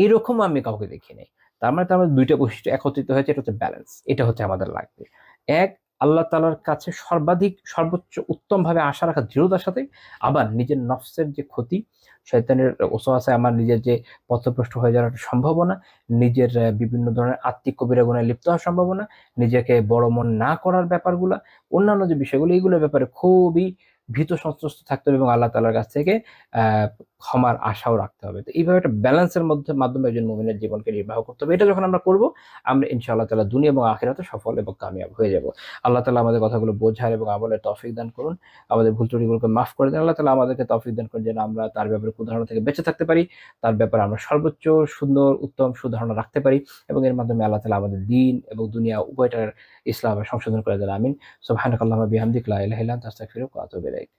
এরকম আমি কাউকে দেখি নাই। তার মানে ২ টা বৈশিষ্ট্য একত্রিত হয়েছে, এটা হচ্ছে ব্যালেন্স। এটা হচ্ছে আমাদের লাগবে। এক, আল্লাহ তাআলার কাছে সর্বাধিক সর্বোচ্চ উত্তমভাবে আশা রাখা দৃঢ়তার সাথে, আবার নিজের নফসের যে ক্ষতি, শয়তানের ওসওয়াসায় আমার নিজের যে পথভ্রষ্ট হয়ে যাওয়ার একটা সম্ভাবনা, নিজের বিভিন্ন ধরনের আত্মিক কবিরা গুনাহে লিপ্ত হওয়ার সম্ভাবনা, নিজেকে বড় মন না করার ব্যাপারগুলা, অন্যান্য যে বিষয়গুলো, এগুলোর ব্যাপারে খুবই ভীত সন্ত্রস্ত থাকতে হবে এবং আল্লাহ তাআলার কাছ থেকে আ ক্ষমার আশাও রাখতে হবে। তো এইভাবে একটা ব্যালেন্সের মাধ্যমে একজন মুমিনের জীবনকে নির্বাহ করতে হবে। এটা যখন আমরা করব, আমরা ইনশাআল্লাহ তাআলা দুনিয়া এবং আখিরাতে সফল এবং কামিয়াব হয়ে যাব। আল্লাহ তাআলা আমাদের কথাগুলো বোঝার এবং আমলের তৌফিক দান করুন। আমাদের ভুল ত্রুটিগুলোকে মাফ করে দেন। আল্লাহ তাআলা আমাদেরকে তৌফিক দান করুন যেন আমরা তার ব্যাপারে কুধারণা থেকে বেঁচে থাকতে পারি। তার ব্যাপারে আমরা সর্বোচ্চ সুন্দর, উত্তম সুধারণা রাখতে পারি এবং এর মাধ্যমে আল্লাহ তাআলা আমাদের দ্বীন এবং দুনিয়া উভয়টার ইসলামে সংশোধন করে দেন। আমিন। সুবহানাকাল্লাহুম্মা বিহামদিকা লা ইলাহা ইল্লা আনতা আস্তাগফিরুকা ওয়া আতুবু ইলাইক।